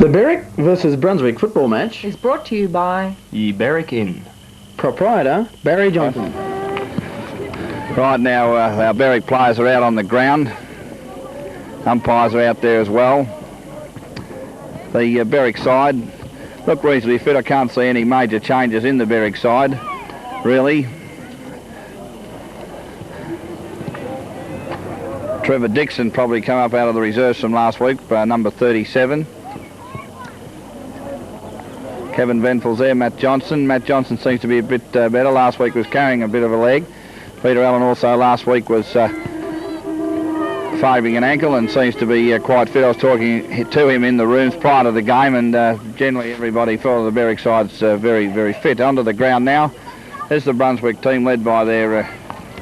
The Berwick versus Brunswick football match is brought to you by Ye Berwick Inn. Proprietor Barry Johnson. Right now, our Berwick players are out on the ground. Umpires are out there as well. The Berwick side look reasonably fit. I can't see any major changes in the Berwick side, really. Trevor Dixon probably come up out of the reserves from last week, number 37. Kevin Venville's there, Matt Johnson. Matt Johnson seems to be a bit better. Last week was carrying a bit of a leg. Peter Allen also last week was favouring an ankle and seems to be quite fit. I was talking to him in the rooms prior to the game, and generally everybody felt the Berwick side's very, very fit. Onto the ground now. There's the Brunswick team led by their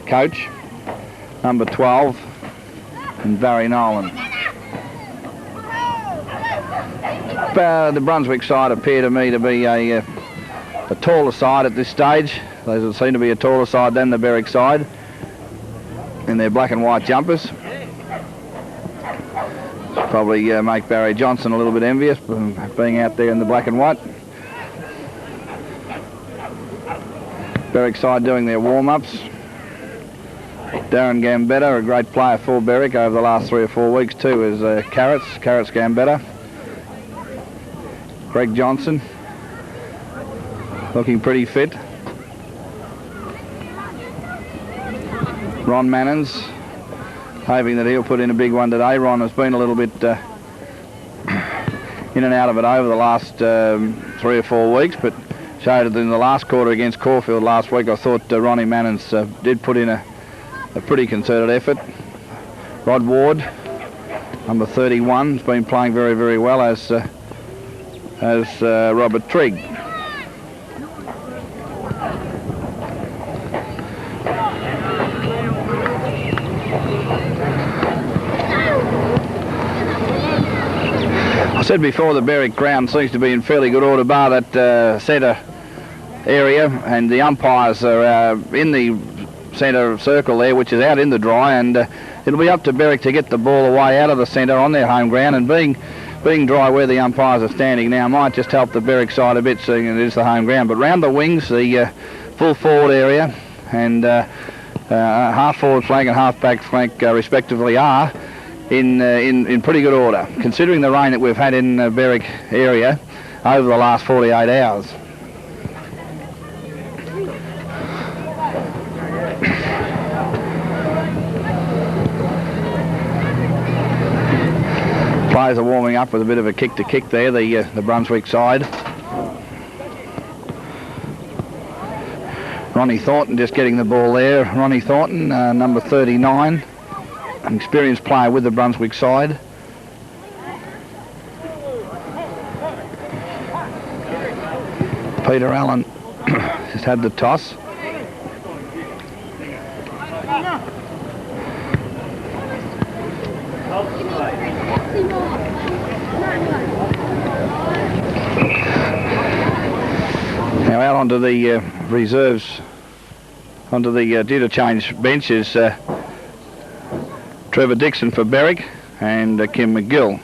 coach, number 12, and Barry Nolan. The Brunswick side appear to me to be a taller side at this stage. They seem to be a taller side than the Berwick side in their black and white jumpers. Probably make Barry Johnson a little bit envious being out there in the black and white. Berwick side doing their warm-ups. Darren Gambetta, a great player for Berwick over the last 3 or 4 weeks too, is Carrots Gambetta. Greg Johnson, looking pretty fit. Ron Mannens, hoping that he'll put in a big one today. Ron has been a little bit in and out of it over the last 3 or 4 weeks, but showed it in the last quarter against Caulfield last week. I thought Ronnie Mannens did put in a pretty concerted effort. Rod Ward, number 31, has been playing very, very well, as Robert Trigg. I said before, the Berwick ground seems to be in fairly good order, bar that centre area, and the umpires are in the centre circle there, which is out in the dry, and it'll be up to Berwick to get the ball away out of the centre on their home ground, and being dry where the umpires are standing now might just help the Berwick side a bit, seeing it is the home ground. But round the wings, the full forward area and half forward flank and half back flank respectively are in pretty good order, considering the rain that we've had in the Berwick area over the last 48 hours. Players are warming up with a bit of a kick to kick there, the Brunswick side. Ronnie Thornton just getting the ball there. Ronnie Thornton, number 39, an experienced player with the Brunswick side. Peter Allen just had the toss. Now out onto the reserves, onto the due to change benches, Trevor Dixon for Berwick and Kim McGill.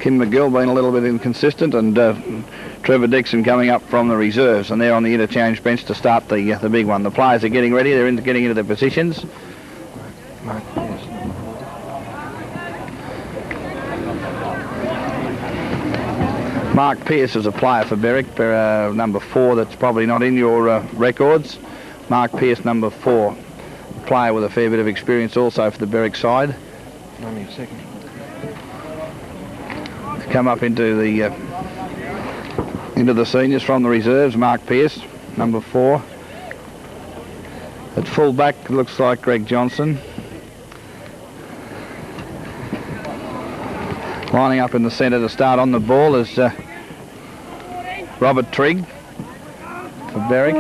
Kim McGill being a little bit inconsistent, and Trevor Dixon coming up from the reserves, and they're on the interchange bench to start the big one. The players are getting ready, they're getting into their positions. Mark Pearce is a player for Berwick, number 4, that's probably not in your records. Mark Pearce, number 4, player with a fair bit of experience also for the Berwick side. Only a second. Come up into the seniors from the reserves. Mark Pearce, number 4. At full back looks like Greg Johnson. Lining up in the centre to start on the ball is Robert Trigg for Berwick.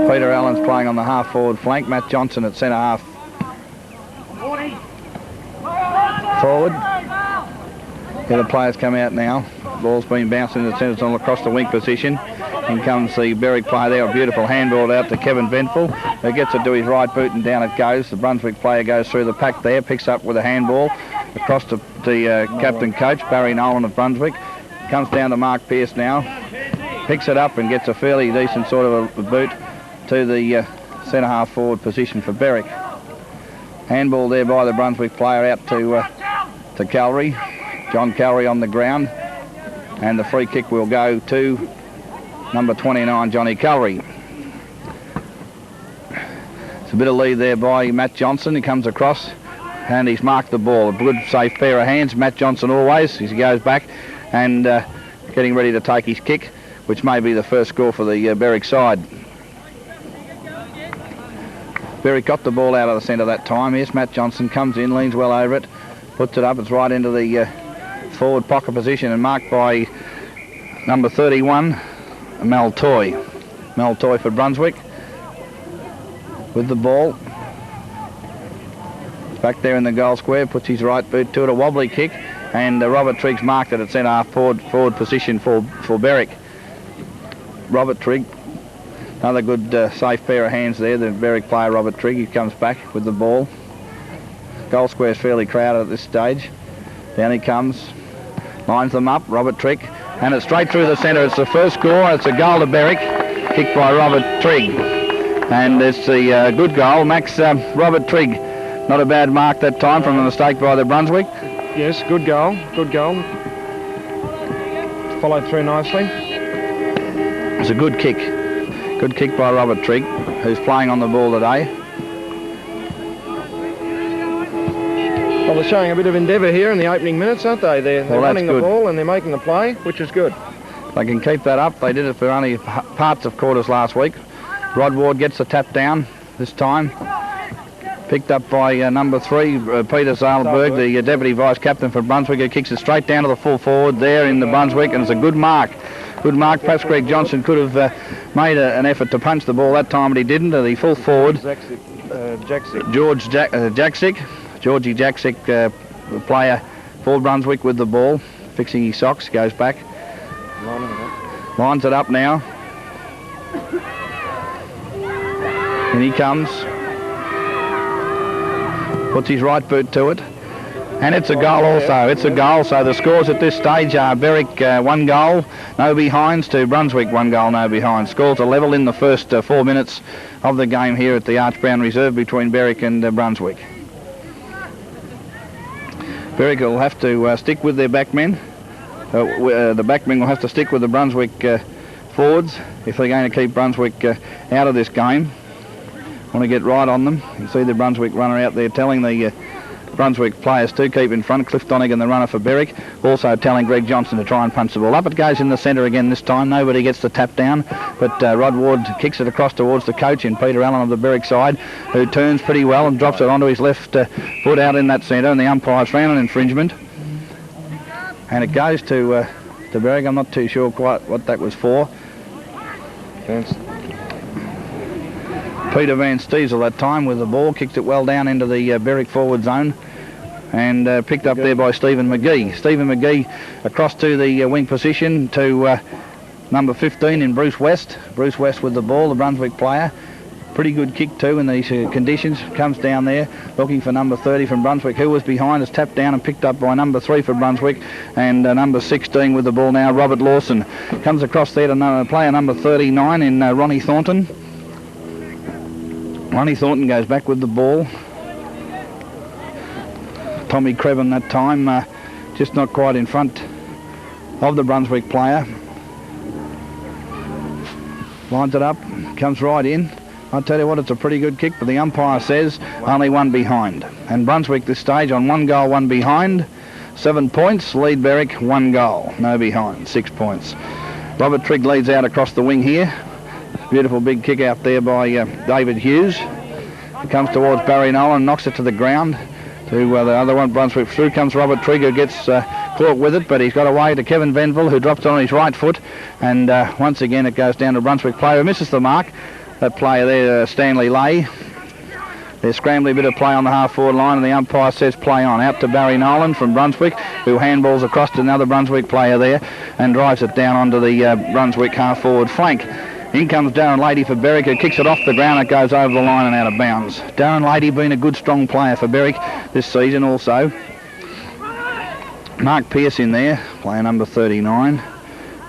Peter Allen's playing on the half forward flank. Matt Johnson at centre half forward. The other players come out now. Ball's been bouncing in the centre, on across the wing position. In comes the Berwick player there, a beautiful handball out to Kevin Venville, who gets it to his right boot and down it goes. The Brunswick player goes through the pack there, picks up with a handball across to the captain coach, Barry Nolan of Brunswick. Comes down to Mark Pearce now, picks it up and gets a fairly decent sort of a boot to the centre half forward position for Berwick. Handball there by the Brunswick player out to Callery. John Callery on the ground, and the free kick will go to number 29, Johnny Callery. It's a bit of lead there by Matt Johnson. He comes across and he's marked the ball. A good safe pair of hands, Matt Johnson always, as he goes back and getting ready to take his kick, which may be the first score for the Berwick side. Berwick got the ball out of the centre that time. Yes, Matt Johnson comes in, leans well over it, puts it up. It's right into the forward pocket position and marked by number 31, Mel Toy. Mel Toy for Brunswick with the ball. Back there in the goal square, puts his right boot to it, a wobbly kick, and Robert Trigg's marked it at centre half forward position for Berwick. Robert Trigg, another good safe pair of hands there, the Berwick player Robert Trigg. He comes back with the ball. Goal square's fairly crowded at this stage. Down he comes, lines them up, Robert Trigg, and it's straight through the centre. It's the first score. It's a goal to Berwick, kicked by Robert Trigg, and it's the good goal. Robert Trigg, not a bad mark that time from a mistake by the Brunswick. Yes, good goal. Followed through nicely. It's a good kick. Good kick by Robert Trigg, who's playing on the ball today. Well, they're showing a bit of endeavour here in the opening minutes, aren't they? They're running the ball and they're making the play, which is good. They can keep that up. They did it for only parts of quarters last week. Rod Ward gets the tap down this time. Picked up by number 3, Peter Sahlberg, the deputy vice captain for Brunswick, who kicks it straight down to the full forward there in the Brunswick, and it's a good mark. Good mark. Perhaps Greg Johnson could have made an effort to punch the ball that time, but he didn't. The full forward, Jaksic. Georgie Jaksic, the player for Brunswick with the ball, fixing his socks, goes back. Lines it up now. And he comes. Puts his right boot to it. And it's a goal also. It's a goal. So the scores at this stage are Berwick 1 goal, no behinds, to Brunswick 1 goal, no behinds. Scores are level in the first 4 minutes of the game here at the Arch Brown Reserve between Berwick and Brunswick. Berwick will have to stick with their backmen. The backmen will have to stick with the Brunswick forwards if they're going to keep Brunswick out of this game. Want to get right on them. You can see the Brunswick runner out there telling the Brunswick players to keep in front. Cliff Donegan, the runner for Berwick, also telling Greg Johnson to try and punch the ball up. It goes in the centre again this time. Nobody gets the tap down, but Rod Ward kicks it across towards the coach in Peter Allen of the Berwick side, who turns pretty well and drops it onto his left foot out in that centre, and the umpires found an infringement. And it goes to Berwick. I'm not too sure quite what that was for. Peter Van Steesel that time with the ball, kicked it well down into the Berwick forward zone, and picked up there by Stephen McGee. Stephen McGee across to the wing position to number 15 in Bruce West. Bruce West with the ball, the Brunswick player. Pretty good kick too in these conditions. Comes down there looking for number 30 from Brunswick, who was behind, is tapped down and picked up by number 3 for Brunswick, and number 16 with the ball now, Robert Lawson. Comes across there to player number 39 in Ronnie Thornton. Ronnie Thornton goes back with the ball. Tommy Crebbin that time, just not quite in front of the Brunswick player. Lines it up, comes right in. I'll tell you what, it's a pretty good kick, but the umpire says only 1 behind. And Brunswick this stage on 1 goal, 1 behind. 7 points, lead Berwick 1 goal, no behind, 6 points. Robert Trigg leads out across the wing here. Beautiful big kick out there by David Hughes. He comes towards Barry Nolan, knocks it to the ground. To the other one, Brunswick. Through comes Robert Trigg, who gets caught with it, but he's got away to Kevin Venville, who drops it on his right foot. And once again it goes down to Brunswick player who misses the mark. That player there, Stanley Leahy. There's scrambling a bit of play on the half-forward line, and the umpire says play on. Out to Barry Nolan from Brunswick, who handballs across to another Brunswick player there and drives it down onto the Brunswick half-forward flank. In comes Darren Leahy for Berwick, who kicks it off the ground. It goes over the line and out of bounds. Darren Leahy been a good, strong player for Berwick this season also. Mark Pearce in there, player number 39.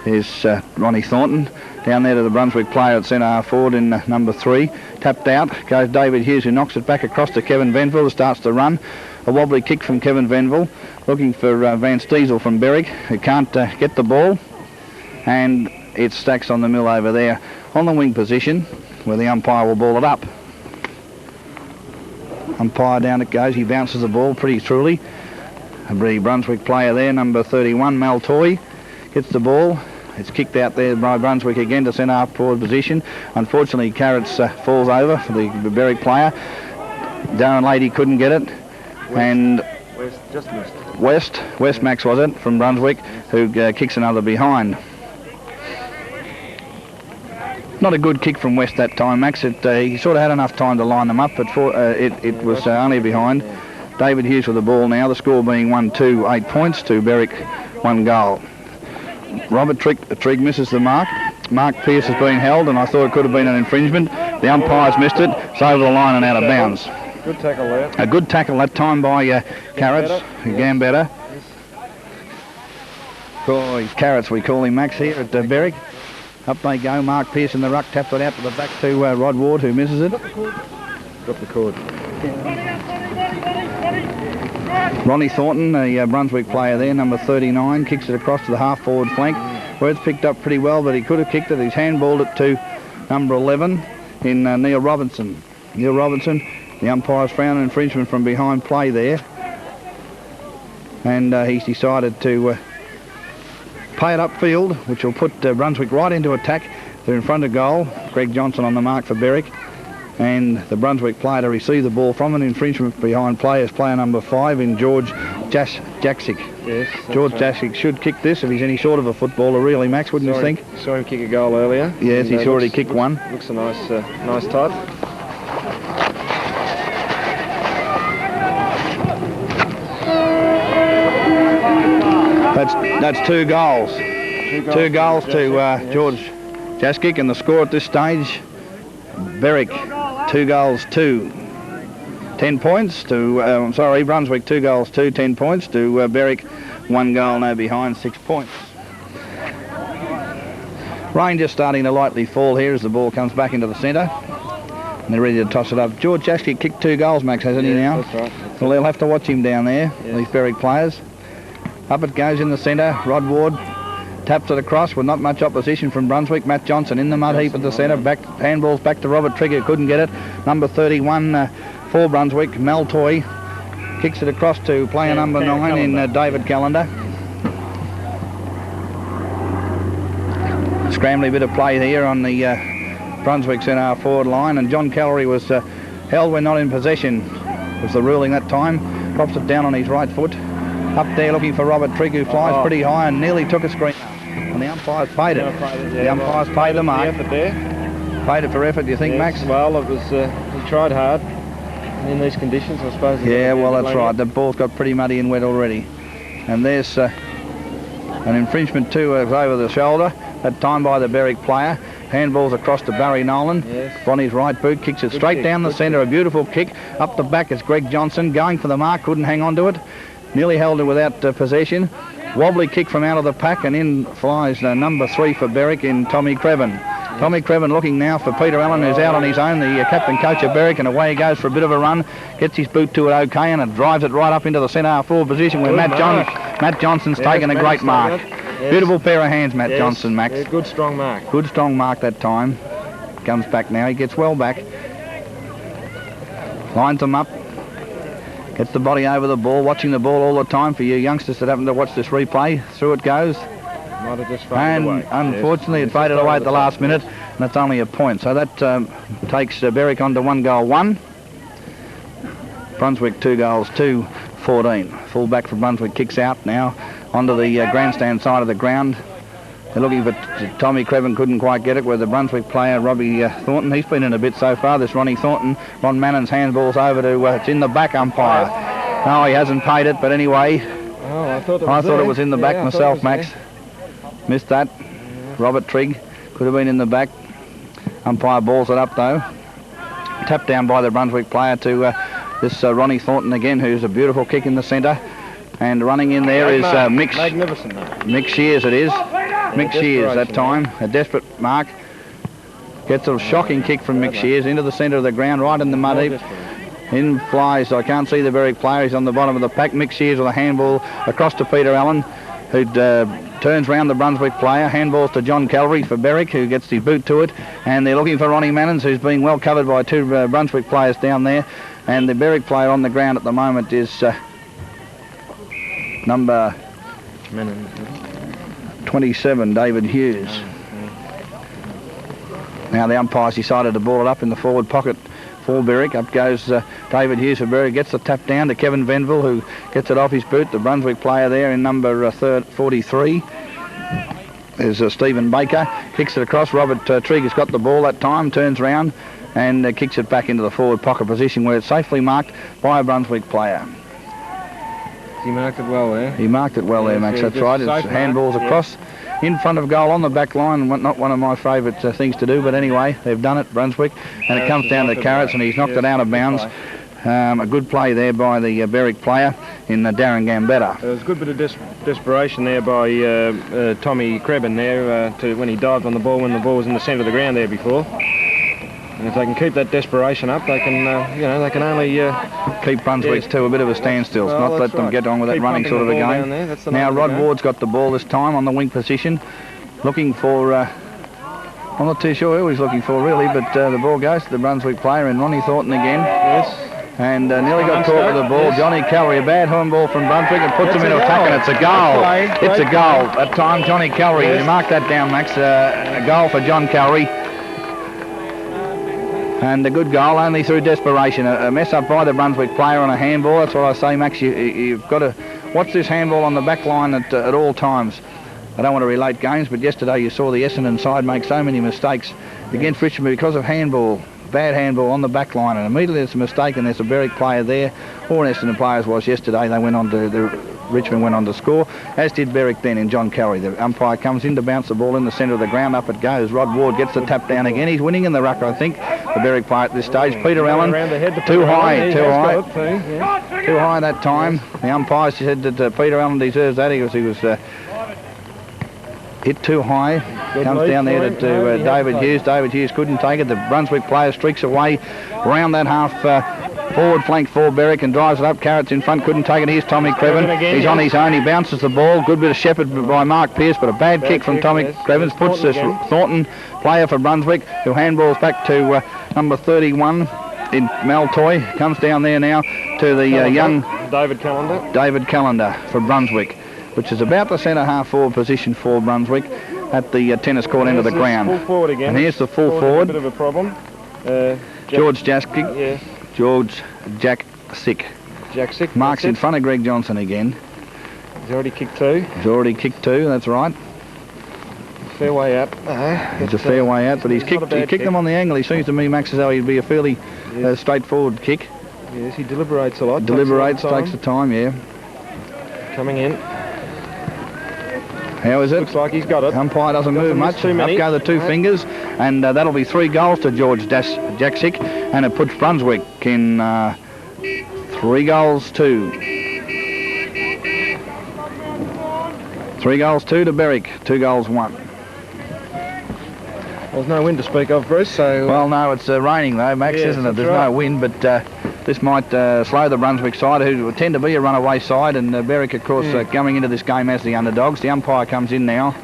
There's Ronnie Thornton. Down there to the Brunswick player at centre half forward in number 3. Tapped out goes David Hughes, who knocks it back across to Kevin Venville, who starts to run. A wobbly kick from Kevin Venville, looking for Van Stiesel from Berwick, who can't get the ball. And it stacks on the mill over there on the wing position, where the umpire will ball it up. Umpire down it goes, he bounces the ball pretty truly. A Brunswick player there, number 31, Mal Toy, gets the ball. It's kicked out there by Brunswick again to centre half forward position. Unfortunately, Carrots falls over for the Berwick player. Darren Leahy couldn't get it. West Max was it, from Brunswick, who kicks another behind. Not a good kick from West that time, Max. He sort of had enough time to line them up, but it was only behind. David Hughes with the ball now, the score being 1-2, 8 points to Berwick, 1 goal. Robert Trigg misses the mark. Mark Pearce has been held, and I thought it could have been an infringement. The umpire's missed it. It's over the line and out of bounds. Good tackle there. A good tackle that time by Carrots. Gambetta. Carrots we call him, Max, here at Berwick. Up they go. Mark Pearce in the ruck, taps it out to the back to Rod Ward, who misses it. Drop the cord. Ronnie Thornton, a Brunswick player there, number 39, kicks it across to the half-forward flank, where it's picked up pretty well, but he could have kicked it. He's handballed it to number 11 in Neil Robertson. Neil Robertson, the umpire's found an infringement from behind play there, and he's decided to play it upfield, which will put Brunswick right into attack. They're in front of goal. Greg Johnson on the mark for Berwick. And the Brunswick player to receive the ball from an infringement behind play is player number 5 in George Jaksic. Yes, George Jaksic should kick this if he's any sort of a footballer, really, Max, wouldn't you think? Saw him kick a goal earlier. Yes, he's already kicked one. Looks a nice type. That's 2 goals. Two goals to George Jaskic, and the score at this stage, Berwick 2 goals 2. 10 points to, Brunswick 2 goals 2, 10 points to Berwick, 1 goal no behind, 6 points. Rain just starting to lightly fall here as the ball comes back into the centre. And they're ready to toss it up. George Jaskic kicked 2 goals, Max, hasn't he now? That's right. Well, they'll have to watch him down there, these Berwick players. Up it goes in the centre. Rod Ward taps it across with not much opposition from Brunswick. Matt Johnson in the mud heap at the centre. Back handballs back to Robert Trigg, who couldn't get it. Number 31 for Brunswick, Maltoy, kicks it across to player number 9 in David Callender. Scrambly bit of play here on the Brunswick centre half forward line, and John Callery was held when not in possession, was the ruling that time. Drops it down on his right foot. Up there looking for Robert Trigg, who flies pretty high and nearly took a screen. And the umpire's paid it. The umpire's paid the mark. Paid it for effort, do you think, Max? Well, it was, he tried hard in these conditions, I suppose. Yeah, well, that's right. The ball's got pretty muddy and wet already. And there's an infringement too over the shoulder, that time by the Berwick player. Handballs across to Barry Nolan. Yes. On his right boot, kicks it straight down the centre. A beautiful kick. Up the back is Greg Johnson, going for the mark, couldn't hang on to it. Nearly held it without possession. Wobbly kick from out of the pack, and in flies number 3 for Berwick in Tommy Crebbin. Tommy Crebbin looking now for Peter Allen, who's out on his own, the captain coach of Berwick, and away he goes for a bit of a run. Gets his boot to it okay, and it drives it right up into the centre half forward position where Matt Johnson's taken a great mark. Yes. Beautiful pair of hands, Matt Johnson, Max. Yeah, good strong mark. Good strong mark that time. Comes back now, he gets well back. Lines them up. Gets the body over the ball, watching the ball all the time for you youngsters that happen to watch this replay. Through it goes. Might have just faded and away. Unfortunately, it faded away at the last minute, and that's only a point. So that takes Berwick on to 1 goal 1. Brunswick 2 goals 2, 14. Full back for Brunswick kicks out now onto the grandstand side of the ground. They're looking for Tommy Crebbin, couldn't quite get it with the Brunswick player, Robbie Thornton. He's been in a bit so far, this Ronnie Thornton. Ron Mannens handballs over to, it's in the back umpire. No, he hasn't paid it, but anyway. Oh, I thought it was in the back myself, Max. Missed that. Yeah. Robert Trigg could have been in the back. Umpire balls it up though. Tapped down by the Brunswick player to this Ronnie Thornton again, who's a beautiful kick in the centre. And running in there is Mick. Magnificent. Mick Shears it is. Mick Shears that time. A desperate mark. Gets a shocking kick from Mick Shears into the centre of the ground, right in the mud heap. In flies, I can't see the Berwick player, he's on the bottom of the pack. Mick Shears with a handball across to Peter Allen, who turns round the Brunswick player, handballs to John Callery for Berwick, who gets his boot to it, and they're looking for Ronnie Mannens, who's being well covered by two Brunswick players down there, and the Berwick player on the ground at the moment is number 27, David Hughes. Now the umpire's decided to ball it up in the forward pocket for Berwick. Up goes David Hughes for Berwick, gets the tap down to Kevin Venville, who gets it off his boot. The Brunswick player there in number 43 is Stephen Baker, kicks it across. Robert Trigg has got the ball that time, turns round and kicks it back into the forward pocket position where it's safely marked by a Brunswick player. He marked it well there. He marked it well there, Max, that's right. It's handballs across in front of goal on the back line. Not one of my favourite things to do, but anyway, they've done it, Brunswick. And it comes down to Carrots, and he's knocked it out of bounds. A good play there by the Berwick player in Darren Gambetta. There was a good bit of desperation there by Tommy Crebbin there when he dived on the ball when the ball was in the centre of the ground there before. And if they can keep that desperation up, they can, they can only keep Brunswick to a bit of a standstill. Not let them get on with that running sort of a game. Now Rod Ward's got the ball this time on the wing position, looking for. I'm not too sure who he's looking for really, but the ball goes to the Brunswick player and Ronnie Thornton again. Yes. And nearly got caught with the ball. Yes. Johnny Callery, a bad handball from Brunswick, and puts him into attack, and it's a goal. It's a goal. That time, Johnny Callery. Yes. You mark that down, Max. A goal for John Callery. And a good goal, only through desperation. A mess up by the Brunswick player on a handball. That's what I say, Max. You've got to watch this handball on the back line at all times. I don't want to relate games, but yesterday you saw the Essendon side make so many mistakes against Richmond because of handball. Bad handball on the back line, and immediately there's a mistake, and there's a Berwick player there, or an Essendon player was yesterday. They went on to Richmond went on to score, as did Berwick then in John Callery. The umpire comes in to bounce the ball in the centre of the ground. Up it goes. Rod Ward gets the tap down again. He's winning in the ruck, I think. The Berwick player at this stage. Peter Allen, too high that time. The umpire said that Peter Allen deserves that because he was hit too high. Comes down there to David Hughes. David Hughes couldn't take it. The Brunswick player streaks away round that half forward flank for Berwick and drives it up. Carrots in front, couldn't take it. Here's Tommy Crebbin. He's on his own. He bounces the ball. Good bit of shepherd by Mark Pearce, but a bad kick from Tommy Crebbin. Puts this Thornton player for Brunswick, who handballs back to number 31 in Maltoy. Comes down there now to the young David Callender for Brunswick, which is about the centre half forward position for Brunswick at the tennis court end of the ground. Full forward again. And here's the full forward. A bit of a problem. George Jaksic. Yes. George Jaksic. Jaksic. Marks in front of Greg Johnson again. He's already kicked two. That's right. Fair way out. It's a fair way out, but he's kicked them on the angle. He seems to me, Max, as though he'd be a fairly straightforward kick. Yes, he deliberates a lot. Takes the time, yeah. Coming in. How is it? Looks like he's got it. Umpire doesn't move much. Up go the two fingers, and that'll be 3 goals to George Jaksic, and it puts Brunswick in 3 goals to 3 goals 2 to Berwick, 2 goals 1. There's no wind to speak of, Bruce. So well, no, it's raining though, Max, isn't it? There's no wind, but this might slow the Brunswick side, who tend to be a runaway side, and Berwick, of course, coming into this game as the underdogs. The umpire comes in now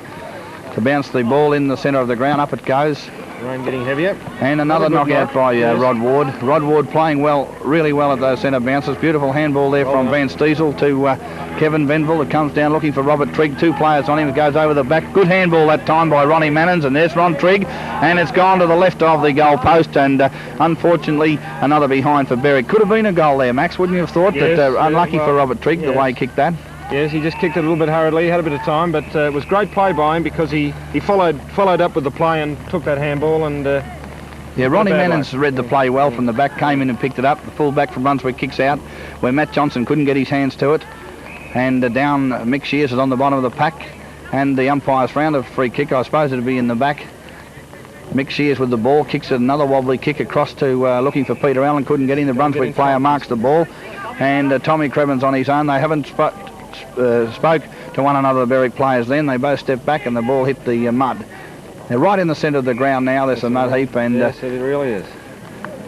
to bounce the ball in the centre of the ground. Up it goes. Rain getting heavier. And another knockout by Rod Ward. Rod Ward playing well, really well at those centre bounces. Beautiful handball there from Van Stiesel to Kevin Venville, that comes down looking for Robert Trigg. 2 players on him. It goes over the back. Good handball that time by Ronnie Mannens, and there's Ron Trigg, and it's gone to the left of the goal post, and unfortunately another behind for Berwick. Could have been a goal there, Max, wouldn't you have thought? Unlucky for Robert Trigg, the way he kicked that. Yes, he just kicked it a little bit hurriedly, had a bit of time, but it was great play by him because he followed up with the play and took that handball and... yeah, Ronnie Mannens read the play well from the back, came in and picked it up. The full-back from Brunswick kicks out where Matt Johnson couldn't get his hands to it. And down, Mick Shears is on the bottom of the pack. And the umpire's found a free kick. I suppose it'll be in the back. Mick Shears with the ball, kicks it, another wobbly kick across to looking for Peter Allen, couldn't get in. The Brunswick player marks the ball. And Tommy Crebbin's on his own. They haven't spoke to one another, the Berwick players then. They both stepped back and the ball hit the mud. They're right in the centre of the ground now. There's a mud heap, and yes, it really is.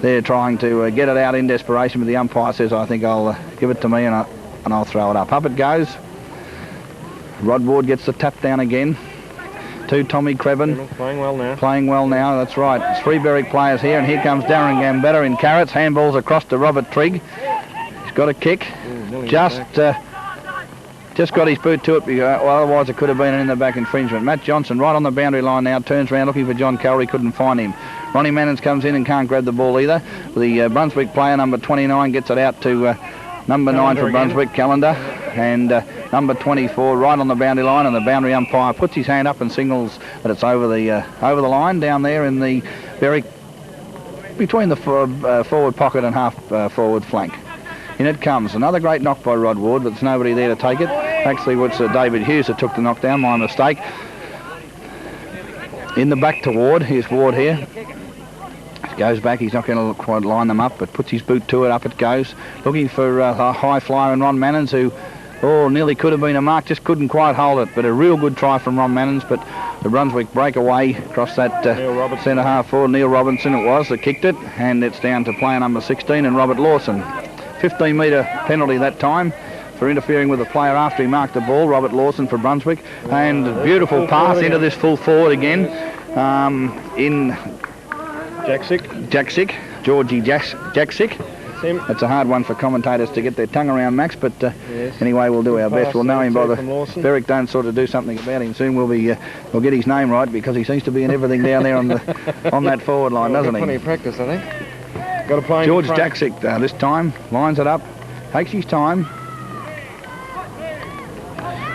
They're trying to get it out in desperation, but the umpire says, I think I'll give it to me and I'll throw it up. Up it goes. Rod Ward gets the tap down again to Tommy Crebbin. Playing well now. Playing well now, that's right. It's 3 Berwick players here, and here comes Darren Gambetta in carrots. Handballs across to Robert Trigg. He's got a kick. Just got his boot to it, well, otherwise it could have been an in-the-back infringement. Matt Johnson right on the boundary line now, turns around looking for John Callery, couldn't find him. Ronnie Mannens comes in and can't grab the ball either. The Brunswick player, number 29, gets it out to number 9 for Brunswick, Callender. And number 24 right on the boundary line, and the boundary umpire puts his hand up and signals that it's over the line down there in the very between the forward pocket and half forward flank. In it comes. Another great knock by Rod Ward, but there's nobody there to take it. Actually, it's David Hughes that took the knockdown, my mistake. In the back to Ward. Here's Ward here. Goes back, he's not going to quite line them up, but puts his boot to it, up it goes. Looking for a high flyer in Ron Mannens, who nearly could have been a mark, just couldn't quite hold it. But a real good try from Ron Mannens, but the Brunswick break away across that centre half forward. Neil Robertson it was that kicked it, and it's down to player number 16 and Robert Lawson. 15-metre penalty that time for interfering with the player after he marked the ball. Robert Lawson for Brunswick, and beautiful pass into this full forward again in Jaksic, Georgie Jaksic. It's a hard one for commentators to get their tongue around, Max, but anyway, we'll do our best. We'll know him by the... Berwick don't sort of do something about him soon. We'll get his name right, because he seems to be in everything down there on that forward line, doesn't he? Plenty of practice, I think. Got to play George Jaksic this time lines it up, takes his time,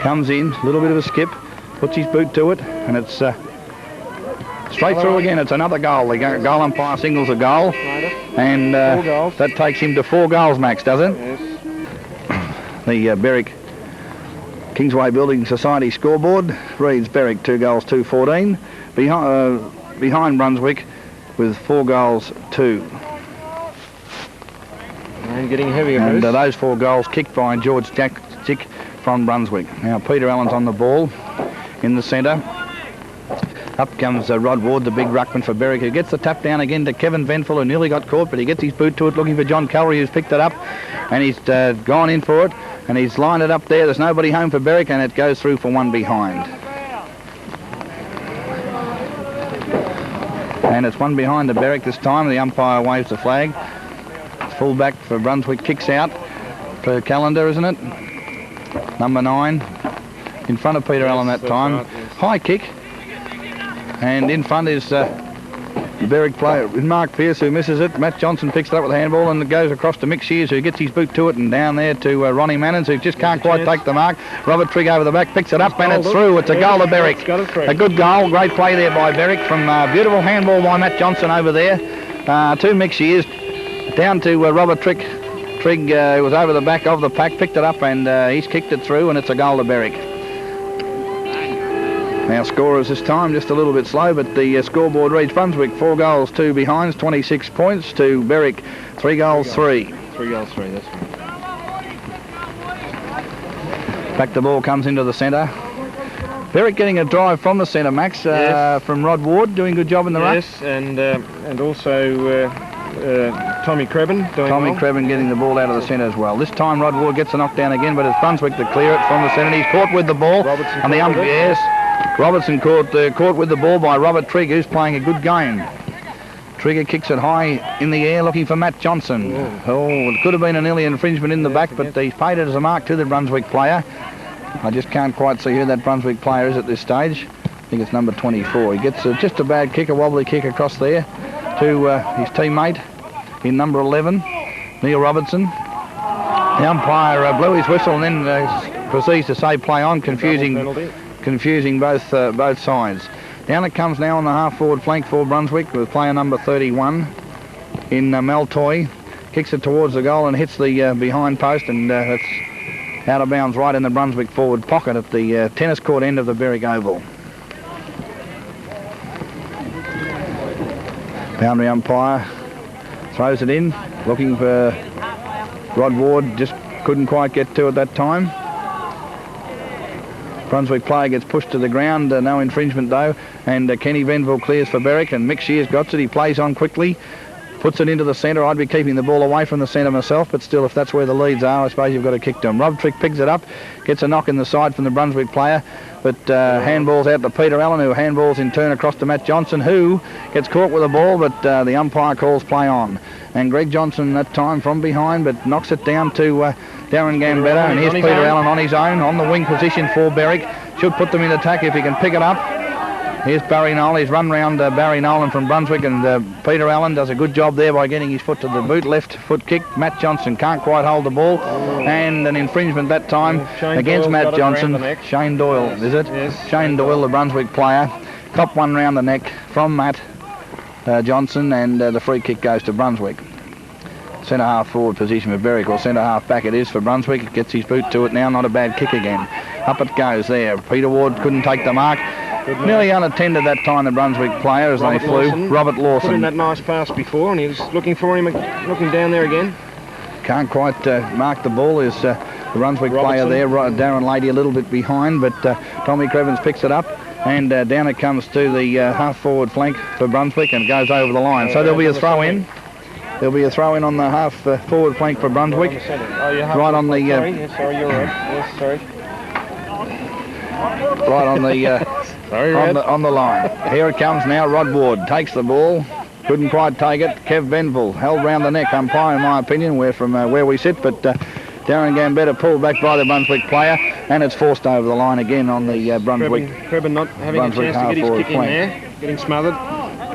comes in, a little bit of a skip, puts his boot to it, and it's straight through again. It's another goal. The goal umpire signals a goal, and that takes him to 4 goals, Max, does it? Yes. The Berwick Kingsway Building Society scoreboard reads Berwick 2 goals 2-14, behind Brunswick with 4 goals 2. And getting heavier, and those 4 goals kicked by George Jaksic from Brunswick. Now Peter Allen's on the ball in the centre. Up comes Rod Ward, the big ruckman for Berwick, who gets the tap down again to Kevin Venville, who nearly got caught, but he gets his boot to it, looking for John Callery, who's picked it up, and he's gone in for it, and he's lined it up there. There's nobody home for Berwick, and it goes through for 1 behind. And it's 1 behind to Berwick this time. The umpire waves the flag. Full back for Brunswick, kicks out for Callender, isn't it? Number 9 in front of Peter Allen that time. Right, yes. High kick, and in front is the Berwick player, Mark Pearce, who misses it. Matt Johnson picks it up with a handball, and it goes across to Mick Shears, who gets his boot to it, and down there to Ronnie Mannens, who just can't quite take the mark. Robert Trigg over the back, picks it up, and it's through. It's a goal to Berwick. A good goal, great play there by Berwick from beautiful handball by Matt Johnson over there to Mick Shears. Down to Robert Trigg, who was over the back of the pack, picked it up, and he's kicked it through, and it's a goal to Berwick. Now scorers this time just a little bit slow, but the scoreboard reads Brunswick 4 goals 2 behinds, 26 points, to Berwick 3 goals 3. 3 goals 3, that's right. Back the ball comes into the centre. Berwick getting a drive from the centre, Max, yes. From Rod Ward, doing a good job in the ruck. Yes, and also Tommy Crebbin doing well. Crebbin getting the ball out of the centre as well. This time Rod Ward gets a knockdown again, but it's Brunswick to clear it from the centre. He's caught with the ball. Robertson caught with the ball by Robert Trigg, who's playing a good game. Trigger kicks it high in the air, looking for Matt Johnson. It could have been an early infringement in the back, but he's paid it as a mark to the Brunswick player. I just can't quite see who that Brunswick player is at this stage. I think it's number 24. He gets just a bad kick, a wobbly kick across there to his teammate in number 11, Neil Robertson. The umpire blew his whistle and then proceeds to say play on, confusing both sides. Down it comes now on the half-forward flank for Brunswick with player number 31 in Maltoy. Kicks it towards the goal and hits the behind post, and it's out of bounds right in the Brunswick forward pocket at the tennis court end of the Berwick Oval. Boundary umpire throws it in, looking for Rod Ward, just couldn't quite get to it that time. Brunswick player gets pushed to the ground, no infringement though, and Kenny Venville clears for Berwick, and Mick Shears got it. He plays on quickly, puts it into the centre. I'd be keeping the ball away from the centre myself, but still, if that's where the leads are, I suppose you've got to kick to them. Rob Trigg picks it up, gets a knock in the side from the Brunswick player, but handballs out to Peter Allen, who handballs in turn across to Matt Johnson, who gets caught with the ball, but the umpire calls play on. And Greg Johnson that time from behind, but knocks it down to Darren Gambetta, and here's Peter Allen on his own, on the wing position for Berwick. Should put them in attack if he can pick it up. Here's Barry Nolan. He's run round Barry Nolan from Brunswick, and Peter Allen does a good job there by getting his foot to the boot. Left foot kick. Matt Johnson can't quite hold the ball, and an infringement that time against Matt Johnson. Shane Doyle, is it? Yes. Shane Doyle, the Brunswick player, copped one round the neck from Matt Johnson, and the free kick goes to Brunswick. Centre half forward position for Berwick, or centre half back it is for Brunswick. It gets his boot to it now, not a bad kick again. Up it goes there. Peter Ward couldn't take the mark. Nearly unattended that time, the Brunswick player, as they flew. Lawson. Robert Lawson. Put in that nice pass before, and he was looking for him, looking down there again. Can't quite mark the ball. Is the Brunswick player there, Darren Leahy a little bit behind, but Tommy Crebbin picks it up, and down it comes to the half-forward flank for Brunswick, and goes over the line. So there'll be a throw-in. There'll be a throw-in on the half-forward flank for Brunswick. Right on the... Yes, sorry, you're right. Yes, sorry. Right on the... on the line. Here it comes now. Rod Ward takes the ball. Couldn't quite take it. Kev Venville held round the neck. Umpire, in my opinion, from where we sit, but Darren Gambetta pulled back by the Brunswick player, and it's forced over the line again on the Brunswick. Crebbin not having Brunswick a chance to get his kick in there, getting smothered,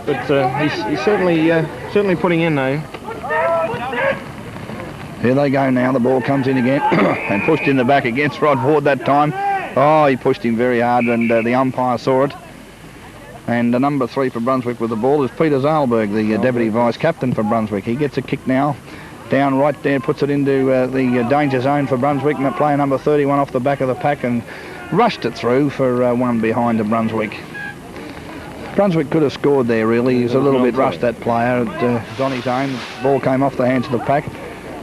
but he's certainly putting in though. Here they go now. The ball comes in again and pushed in the back against Rod Ward that time. Oh, he pushed him very hard, and the umpire saw it. And the number 3 for Brunswick with the ball is Peter Sahlberg, the deputy vice-captain for Brunswick. He gets a kick now, down right there, puts it into the danger zone for Brunswick, and player number 31 off the back of the pack, and rushed it through for one behind to Brunswick. Brunswick could have scored there, really. He's a little bit rushed, that player. It was on his own. Ball came off the hands of the pack.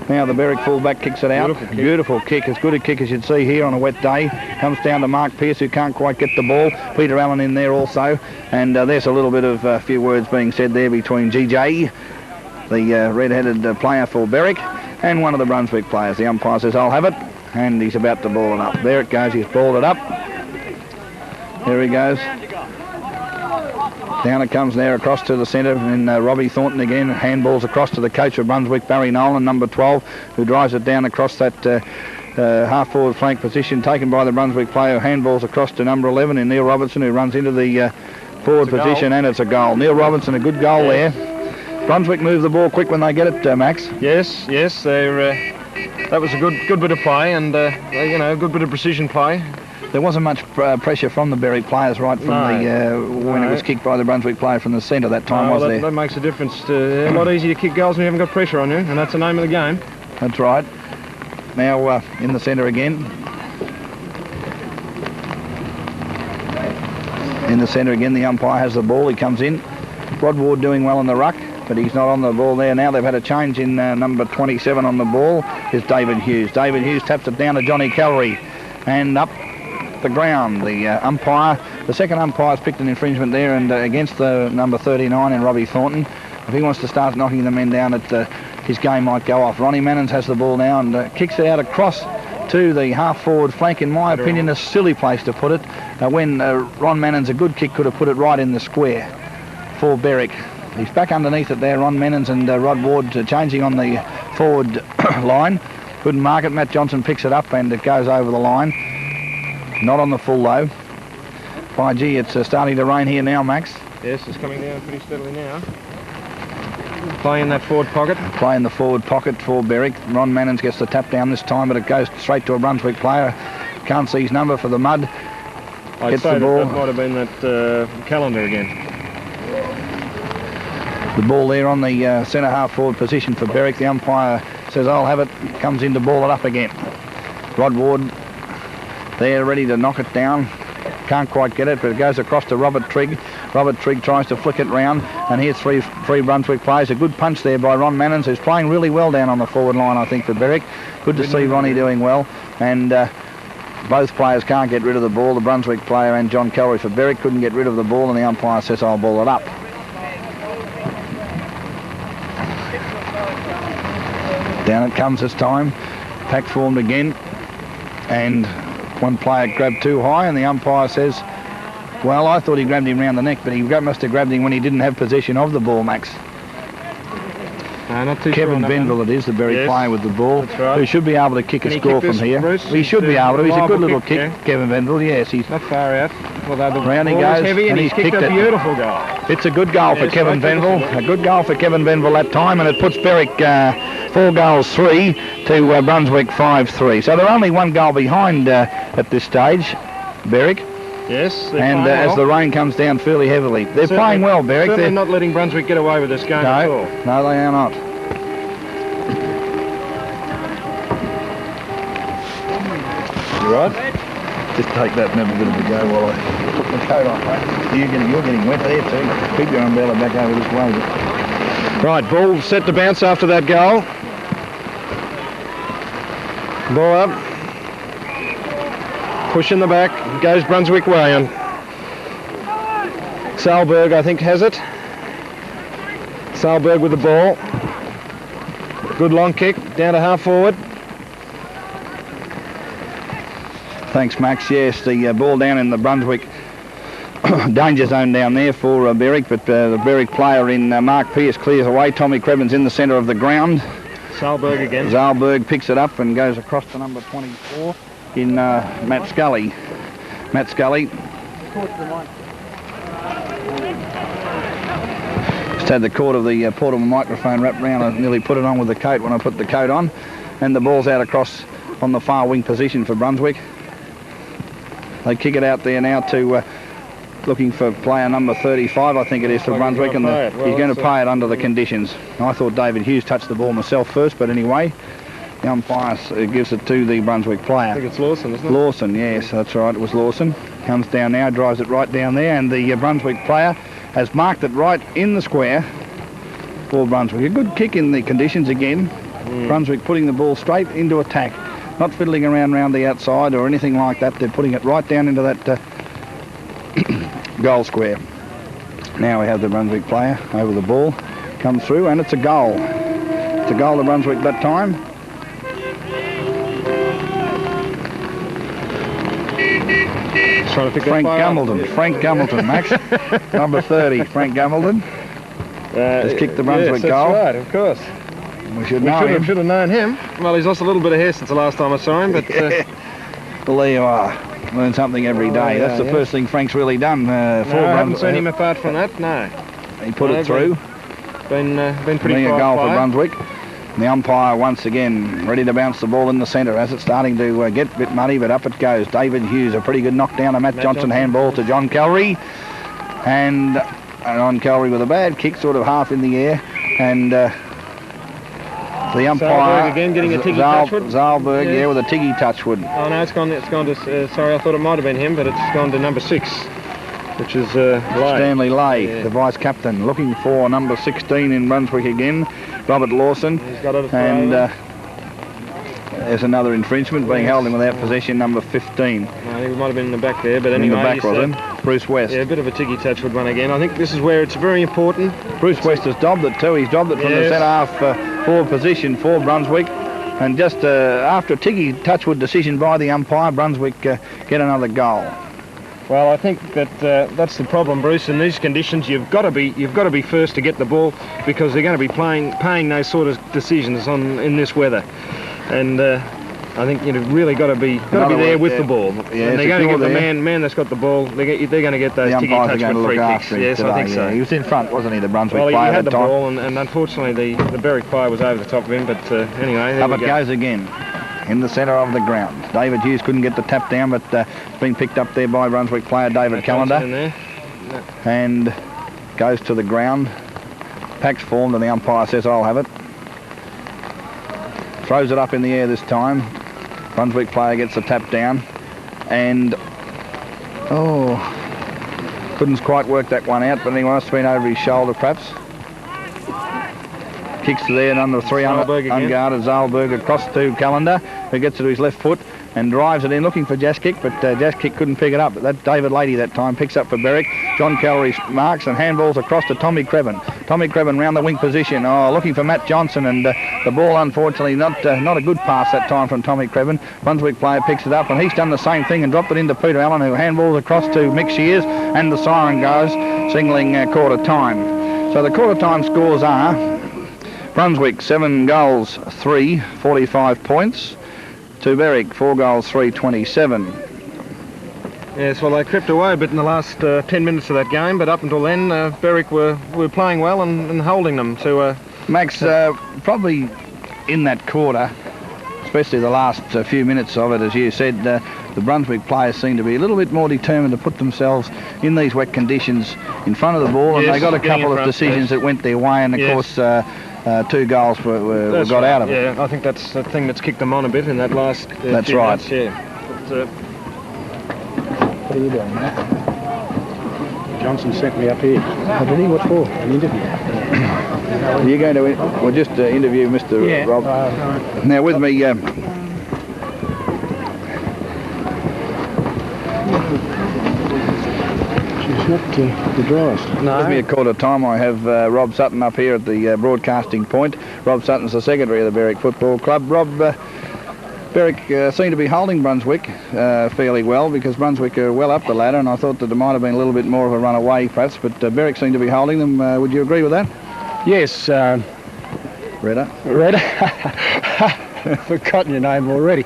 Now the Berwick fullback kicks it out. Beautiful kick. As good a kick as you'd see here on a wet day. Comes down to Mark Pearce, who can't quite get the ball. Peter Allen in there also. And there's a little bit of a few words being said there between GJ, the red-headed player for Berwick, and one of the Brunswick players. The umpire says, I'll have it. And he's about to ball it up. There it goes. He's balled it up. There he goes. Down it comes there across to the centre, and Robbie Thornton again handballs across to the coach of Brunswick, Barry Nolan, number 12, who drives it down across that half-forward flank position, taken by the Brunswick player, who handballs across to number 11 in Neil Robertson, who runs into the forward position, and it's a goal. Neil Robertson, a good goal there. Brunswick move the ball quick when they get it, Max. Yes, that was a good bit of play, and a good bit of precision play. There wasn't much pressure from the Berwick players right from when it was kicked by the Brunswick player from the centre that time, was there? That makes a difference. A lot easier to kick goals when you haven't got pressure on you, and that's the name of the game. That's right. Now in the centre again. In the centre again, the umpire has the ball. He comes in. Rod Ward doing well in the ruck, but he's not on the ball there now. They've had a change in number 27 on the ball. Is David Hughes. David Hughes taps it down to Johnny Callery, and up the ground. The second umpire's picked an infringement there, and against the number 39 in Robbie Thornton. If he wants to start knocking the men down, his game might go off. Ronnie Mannens has the ball now and kicks it out across to the half-forward flank. In my opinion, a silly place to put it, when Ron Mannens, a good kick, could have put it right in the square for Berwick. He's back underneath it there, Ron Mannens, and Rod Ward changing on the forward line. Couldn't mark it. Matt Johnson picks it up, and it goes over the line. Not on the full though. By gee, it's starting to rain here now, Max. Yes, it's coming down pretty steadily now. Play in that forward pocket. Play in the forward pocket for Berwick. Ron Mannens gets the tap down this time, but it goes straight to a Brunswick player. can't see his number for the mud. I'd Gets say the ball. that might have been that Callender again. The ball there on the centre half forward position for Berwick. The umpire says, I'll have it. Comes in to ball it up again. Rod Ward there ready to knock it down. Can't quite get it, but it goes across to Robert Trigg. Robert Trigg tries to flick it round, and here's three Brunswick players. A good punch there by Ron Mannens, who's playing really well down on the forward line, I think, for Berwick. Good to see Ronnie doing well. And both players can't get rid of the ball. The Brunswick player and John Callery for Berwick couldn't get rid of the ball, and the umpire says, I'll ball it up. Down it comes this time. Pack formed again. And one player grabbed too high, and the umpire says, well, I thought he grabbed him round the neck, but he must have grabbed him when he didn't have possession of the ball, Max. Not too Kevin sure Venville it is, the Berwick player with the ball, right. who should be able to kick a score from here. Bruce? He should be able to. He's a good little kick, yeah. Kevin Venville, yes. He's not far out. Although the round he ball goes, was heavy, and he's he's kicked kicked a it. beautiful goal. It's a good goal for Kevin Venville. A good goal for Kevin Venville that time, and it puts Berwick 4 goals 3 to Brunswick 5-3. So they're only 1 goal behind at this stage, Berwick. Yes, and as the rain comes down fairly heavily. They're playing well, Berwick. They're They're not letting Brunswick get away with this game at all. No, they are not. You right? Just take that and have a bit of a go while I put my coat on, mate. You're getting wet there too. Keep your umbrella back over this way. Right, ball set to bounce after that goal. Ball up. Push in the back. Goes Brunswick way on. Sahlberg, I think, has it. Sahlberg with the ball. Good long kick down to half forward. Thanks, Max. Yes, the ball down in the Brunswick danger zone down there for Berwick, but the Berwick player in Mark Pearce clears away. Tommy Crebbin's in the centre of the ground. Sahlberg again. Sahlberg picks it up and goes across to number 24 in Matt Scully. Matt Scully. Just had the cord of the portable microphone wrapped around. I nearly put it on with the coat when I put the coat on. And the ball's out across on the far wing position for Brunswick. They kick it out there now to looking for player number 35, I think it is, for Brunswick, and he's going to pay it under the conditions. I thought David Hughes touched the ball myself first, but anyway, the umpire gives it to the Brunswick player. I think it's Lawson, isn't it? Lawson, yes, that's right, it was Lawson. Comes down now, drives it right down there, and the Brunswick player has marked it right in the square for Brunswick. A good kick in the conditions again. Brunswick putting the ball straight into attack. Not fiddling around the outside or anything like that. They're putting it right down into that goal square. Now we have the Brunswick player over the ball. Comes through, and it's a goal. It's a goal to Brunswick that time. Trying to pick Frank Gumbleton, Max. Number 30, Frank Gumbleton. Just kicked the Brunswick goal. That's right, of course. We should know him. Should have known him. Well, he's lost a little bit of hair since the last time I saw him, but... Well, there you are. Learn something every day. That's the first thing Frank's really done. I haven't seen him apart from that, no. He put it through. Been pretty Being a goal player. for Brunswick. And the umpire once again ready to bounce the ball in the centre as it's starting to get a bit muddy, but up it goes. David Hughes, a pretty good knockdown. A Matt Johnson handball to John Callery. And on Callery with a bad kick, sort of half in the air. And... the umpire Sahlberg again getting a Tiggy Touchwood. Sahlberg, yeah, with a Tiggy Touchwood. Oh no, it's gone to. Sorry, I thought it might have been him, but it's gone to number 6, which is Leigh. Stanley Leahy, the vice captain, looking for number 16 in Brunswick again. Robert Lawson. He's got it. And there's another infringement being held in without possession, number 15. I think it might have been in the back there, but anyway. In the back, was it? Bruce West. Yeah, a bit of a Tiggy Touchwood one again. I think this is where it's very important. Bruce West has dobbed it too. He's dobbed it from the centre half forward position for Brunswick. And just after a Tiggy Touchwood decision by the umpire, Brunswick get another goal. Well, I think that that's the problem, Bruce. In these conditions, you've got to be first to get the ball, because they're going to be paying those sort of decisions in this weather. And I think you've really got to be there with the ball. Yeah, and they're going to give the man that's got the ball. They're going to get those Tiggy Touchwood free kicks. Yes, today, I think so. He was in front, wasn't he, the Brunswick player? Well, he had the time. ball, and unfortunately the Berwick player was over the top of him. But anyway, there up we it go. goes again. in the centre of the ground. David Hughes couldn't get the tap down, but it's been picked up there by Brunswick player David Callender. And goes to the ground. Pack's formed and the umpire says, I'll have it. Throws it up in the air this time. Brunswick player gets the tap down. And, couldn't quite work that one out, but he must have been over his shoulder perhaps. Kicks there, number 3 unguarded Sahlberg across to Callender, who gets it to his left foot and drives it in looking for Jaksic, but Jaksic couldn't pick it up. That David Leahy that time picks up for Berwick. John Callery marks and handballs across to Tommy Crebbin. Tommy Crebbin round the wing position, looking for Matt Johnson, and the ball unfortunately not a good pass that time from Tommy Crebbin. Brunswick player picks it up and he's done the same thing and dropped it into Peter Allen, who handballs across to Mick Shears, and the siren goes, signalling quarter time. So the quarter time scores are Brunswick 7 goals 3, 45 points, to Berwick 4 goals 3, 27. Yes, well, they crept away a bit in the last 10 minutes of that game, but up until then, Berwick were playing well and holding them to... Max, probably in that quarter, especially the last few minutes of it, as you said, the Brunswick players seem to be a little bit more determined to put themselves in these wet conditions in front of the ball, and they got a couple of decisions that went their way, and of course 2 goals were got out of it. Yeah, I think that's the thing that's kicked them on a bit in that last that's right. Minutes, yeah. But, what are you doing, Matt? Johnson sent me up here. Oh, did he? What for? An interview. Are you going to... We'll just interview Mr. Rob. Now with me... She's not the driest. no. With me at quarter time, I have Rob Sutton up here at the broadcasting point. Rob Sutton's the secretary of the Berwick Football Club. Rob, Berwick seem to be holding Brunswick fairly well, because Brunswick are well up the ladder, and I thought that there might have been a little bit more of a run away perhaps, but Berwick seem to be holding them. Would you agree with that? Yes. Redder? Forgotten your name already.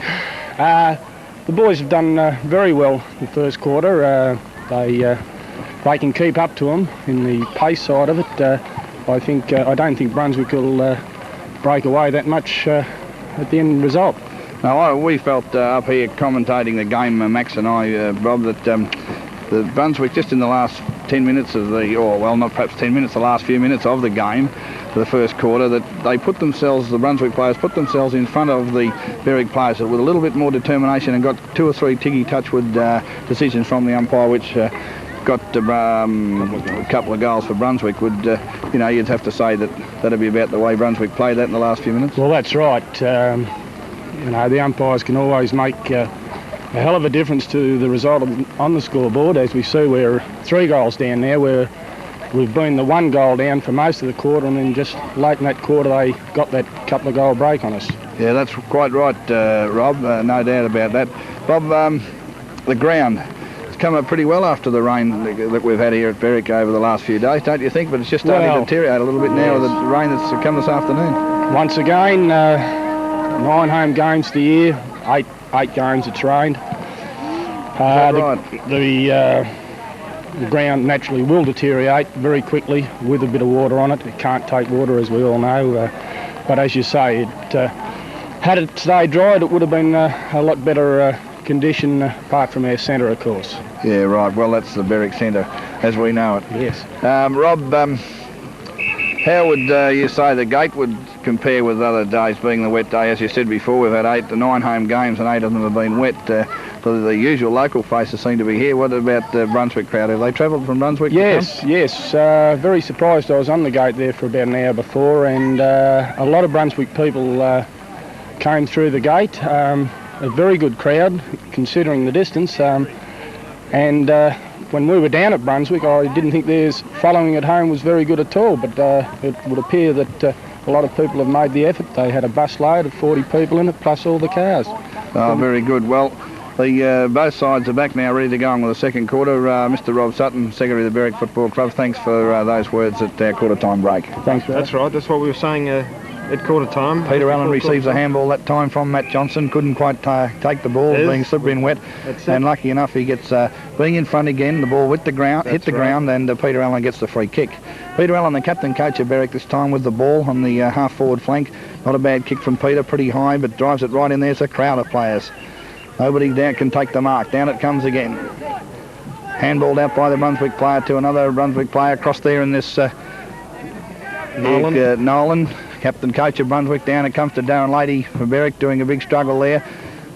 The boys have done very well the first quarter. They can keep up to them in the pace side of it. I don't think Brunswick will break away that much at the end result. Now, we felt up here commentating the game, Max and I, Rob, that the Brunswick just in the last 10 minutes of not perhaps 10 minutes, the last few minutes of the game, for the first quarter, that they put themselves, the Brunswick players put themselves in front of the Berwick players with a little bit more determination, and got 2 or 3 Tiggy Touchwood decisions from the umpire, which got a couple of goals for Brunswick. Would you'd have to say that'd be about the way Brunswick played that in the last few minutes. Well, that's right. The umpires can always make a hell of a difference to the result on the scoreboard. As we see, we're 3 goals down there, where we've been the 1 goal down for most of the quarter, and then just late in that quarter they got that couple of goal break on us. Yeah, that's quite right, Rob, no doubt about that. Bob, the ground has come up pretty well after the rain that we've had here at Berwick over the last few days, don't you think? But it's just starting to deteriorate a little bit now with the rain that's come this afternoon. Once again, 9 home games of the year, 8 games it's rained. The ground naturally will deteriorate very quickly with a bit of water on it. It can't take water, as we all know. But as you say, had it stayed dried, it would have been a lot better condition, apart from our centre, of course. Yeah, right. Well, that's the Berwick centre as we know it. Yes. Rob, how would you say the gate would compare with other days, being the wet day? As you said before, we've had 9 home games and 8 of them have been wet. The usual local faces seem to be here. What about the Brunswick crowd? Have they travelled from Brunswick? Yes. Very surprised. I was on the gate there for about an hour before, and a lot of Brunswick people came through the gate. A very good crowd, considering the distance. And when we were down at Brunswick, I didn't think theirs following at home was very good at all, but it would appear that a lot of people have made the effort. They had a bus load of 40 people in it, plus all the cars. Oh, very good. Well, both sides are back now, ready to go on with the second quarter. Mr. Rob Sutton, Secretary of the Berwick Football Club, thanks for those words at our quarter-time break. Thanks for That's right. That's what we were saying at quarter time. Peter Allen receives a handball that time from Matt Johnson. Couldn't quite take the ball, being slippery and wet. And lucky enough, he gets being in front again. The ball hit the ground, and Peter Allen gets the free kick. Peter Allen, the captain coach of Berwick this time, with the ball on the half-forward flank. Not a bad kick from Peter, pretty high, but drives it right in there. It's a crowd of players. Nobody down can take the mark. Down it comes again. Handballed out by the Brunswick player to another Brunswick player across there in this Nolan, captain coach of Brunswick. Down it comes to Darren Leahy for Berwick, doing a big struggle there